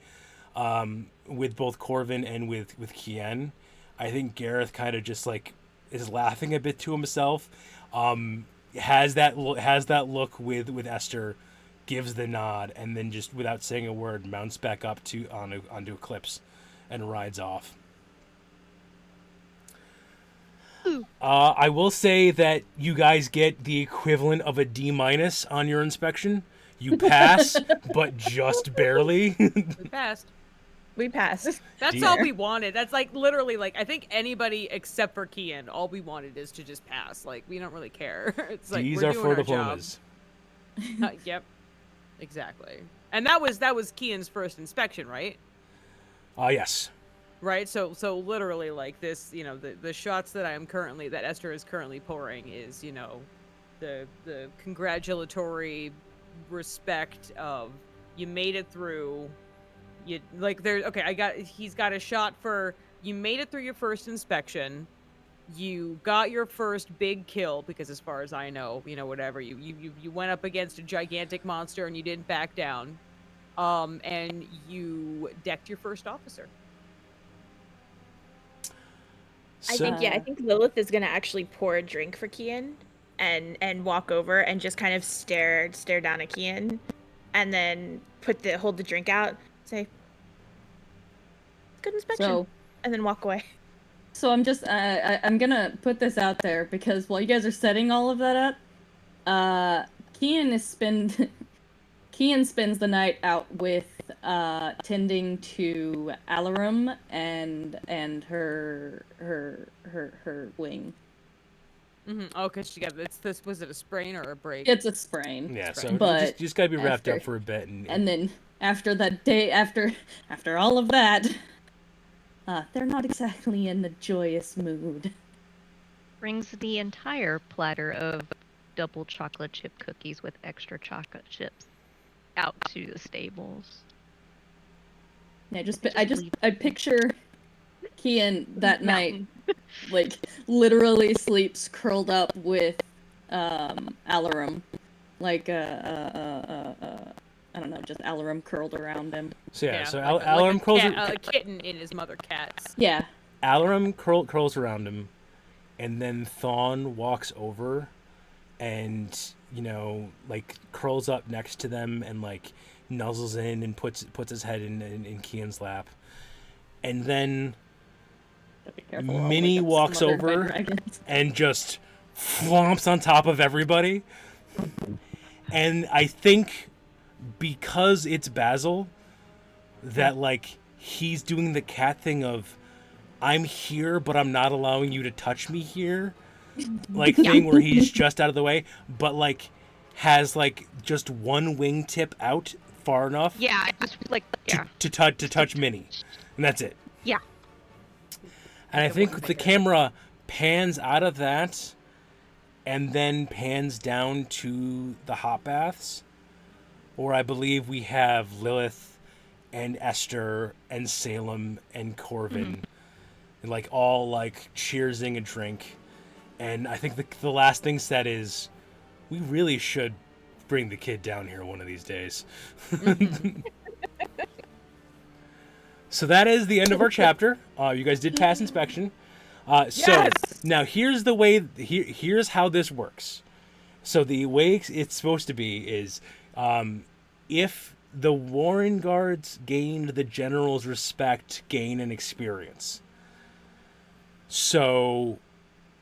Speaker 1: with both Corvin and with Kien, I think Gareth kind of just like is laughing a bit to himself, has that look with Esther, gives the nod, and then just without saying a word mounts back up onto Eclipse and rides off. I will say that you guys get the equivalent of a D- on your inspection. You pass, but just barely.
Speaker 2: We passed.
Speaker 4: We passed.
Speaker 2: That's all we wanted. That's like literally like I think anybody except for Kian, all we wanted is to just pass. Like we don't really care. It's like
Speaker 1: These
Speaker 2: we're
Speaker 1: are
Speaker 2: doing
Speaker 1: for
Speaker 2: our
Speaker 1: diplomas.
Speaker 2: job. Yep. Exactly. And that was Kian's first inspection, right?
Speaker 1: Yes.
Speaker 2: Right. So literally like this, the shots that Esther is currently pouring is, the congratulatory respect of you made it through. You like there. Okay, he's got a shot for you made it through your first inspection. You got your first big kill because, as far as I know, whatever you went up against a gigantic monster and you didn't back down, and you decked your first officer.
Speaker 4: I think Lilith is gonna actually pour a drink for Kian, and walk over and just kind of stare down at Kian, and then hold the drink out, say, "Good inspection," and then walk away.
Speaker 3: So I'm just I'm gonna put this out there because while you guys are setting all of that up, Kian spends the night out with tending to Alarum and her wing.
Speaker 2: Mm-hmm. Oh, cause she got this. Was it a sprain or a break?
Speaker 3: It's a sprain.
Speaker 1: Yeah,
Speaker 3: sprain.
Speaker 1: so
Speaker 3: but
Speaker 1: you just gotta be wrapped up for a bit,
Speaker 3: and then after that day, after all of that. They're not exactly in a joyous mood.
Speaker 5: Brings the entire platter of double chocolate chip cookies with extra chocolate chips out to the stables.
Speaker 3: Yeah, I picture Kian that night, like literally sleeps curled up with Alarum, like I don't know, just Alarum curled around him.
Speaker 1: So
Speaker 2: like
Speaker 1: Alarum curls
Speaker 2: a kitten in his mother cat's.
Speaker 3: Yeah.
Speaker 1: Alarum curls around him, and then Thawne walks over, and like curls up next to them and like nuzzles in and puts his head in Kian's lap, and then Minnie walks over and just flomps on top of everybody, and I think, because it's Basil, that like he's doing the cat thing of I'm here but I'm not allowing you to touch me here, like thing where he's just out of the way, but like has like just one wingtip out far enough to touch Minnie, and that's it.
Speaker 5: Yeah.
Speaker 1: And I think the camera pans out of that and then pans down to the hot baths, or I believe we have Lilith and Esther and Salem and Corvin, and like all like cheersing a drink. And I think the last thing said is, we really should bring the kid down here one of these days. So that is the end of our chapter. You guys did pass inspection. So now here's the way. Here's how this works. So the way it's supposed to be is, if the Warrenguards gained the general's respect, gain an experience. So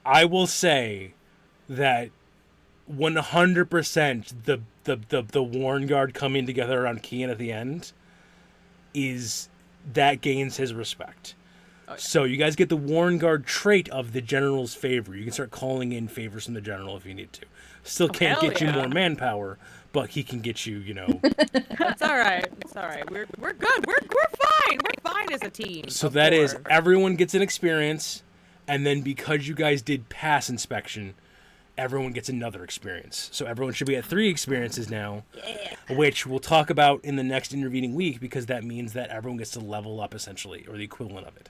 Speaker 1: I will say that 100% the Warrenguard coming together around Kian at the end is that gains his respect. Oh, yeah. So you guys get the Warrenguard trait of the general's favor. You can start calling in favors from the general if you need to. Still can't get you more manpower, but he can get you,
Speaker 2: That's all right. It's all right. We're good. We're fine. We're fine as a team.
Speaker 1: So that is, everyone gets an experience, And then because you guys did pass inspection, everyone gets another experience. So everyone should be at 3 experiences now, which we'll talk about in the next intervening week, because that means that everyone gets to level up, essentially, or the equivalent of it.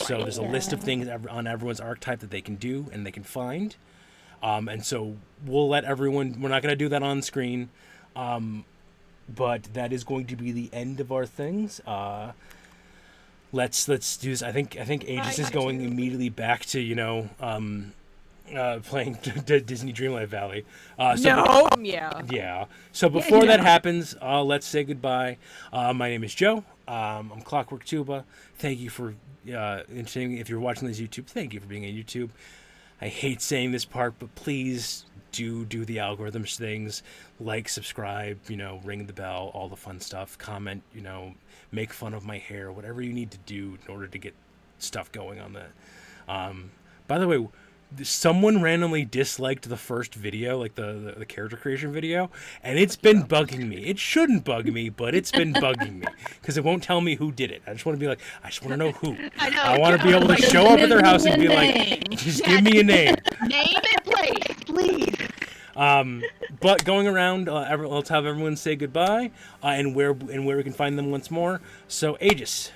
Speaker 1: So there's a list of things on everyone's archetype that they can do and they can find. And so we'll let everyone, we're not going to do that on screen, but that is going to be the end of our things. Let's do this. I think Aegis is going immediately back to, playing Disney Dreamlight Valley. Yeah. So before that happens, let's say goodbye. My name is Joe. I'm Clockwork Tuba. Thank you for if you're watching this YouTube, thank you for being on YouTube. I hate saying this part, but please do the algorithms things, like, subscribe, ring the bell, all the fun stuff, comment, make fun of my hair, whatever you need to do in order to get stuff going on that. By the way, someone randomly disliked the first video, like the character creation video, and it's been bugging me. It shouldn't bug me, but it's been bugging me because it won't tell me who did it. I just want to be like, I just want to know who. I want to be able to show up at their house and be like, just give me a name.
Speaker 5: Name and place, please.
Speaker 1: But going around, let's have everyone say goodbye, and where we can find them once more. So Aegis.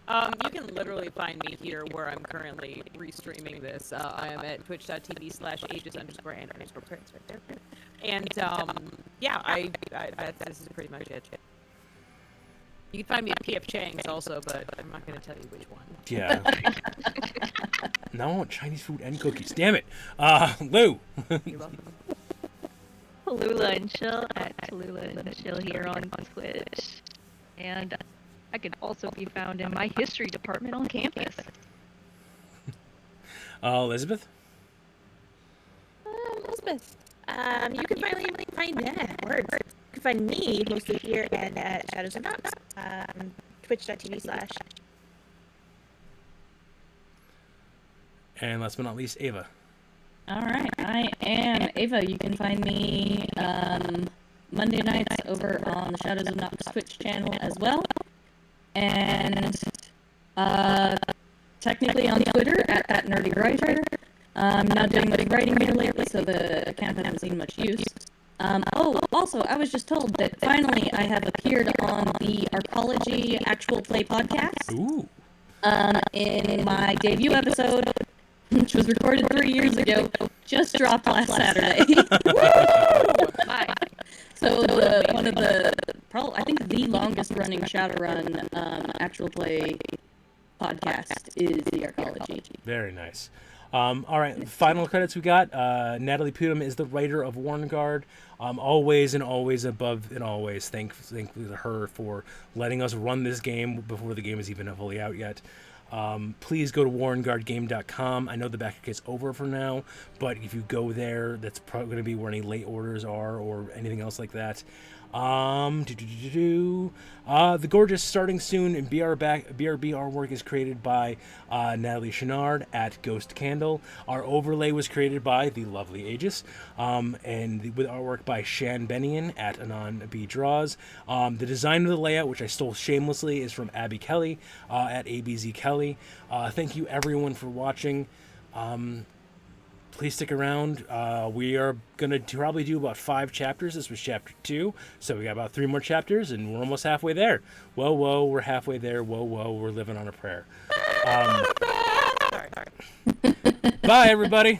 Speaker 2: You can literally find me here where I'm currently restreaming this. I am at twitch.tv/Aegis_and_Prince right there. And yeah, this is pretty much it. You can find me at PF Chang's also, but I'm not going to tell you which one.
Speaker 1: Yeah. Now I want Chinese food and cookies. Damn it. Lou.
Speaker 2: You're welcome.
Speaker 5: Tallulah and Chill at Tallulah and Chill here on Twitch. And I can also be found in my history department on campus.
Speaker 1: Elizabeth?
Speaker 4: Elizabeth. You can finally find words. You can find me mostly here and at Shadows and Dots. Twitch.tv/.
Speaker 1: And last but not least, Ava.
Speaker 3: All right, I am Ava. You can find me Monday nights over on the Shadows of Nox Twitch channel as well. And technically on Twitter at that nerdy writer. I'm not doing much writing here lately, so the account hasn't seen much use. Also, I was just told that finally I have appeared on the Arcology Actual Play podcast.
Speaker 1: Ooh.
Speaker 3: In my debut episode, which was recorded 3 years ago, just dropped last Saturday. So I think the longest running Shadowrun actual play podcast is the Arcology.
Speaker 1: Very nice. All right, final credits we got. Natalie Putum is the writer of Warrenguard. Always and always above and always thank her for letting us run this game before the game is even fully out yet. Please go to warrenguardgame.com. I know the back is over for now, but if you go there, that's probably going to be where any late orders are or anything else like that. The Gorgeous starting soon, and BRB artwork is created by Natalie Chenard at Ghost Candle. Our overlay was created by the lovely Aegis, with artwork by Shan Benian at Anon B Draws. The design of the layout, which I stole shamelessly, is from Abby Kelly at ABZ Kelly. Thank you everyone for watching. Please stick around. We are going to probably do about 5 chapters. This was chapter 2. So we got about 3 more chapters, and we're almost halfway there. Whoa, we're halfway there. Whoa, we're living on a prayer. Bye, everybody.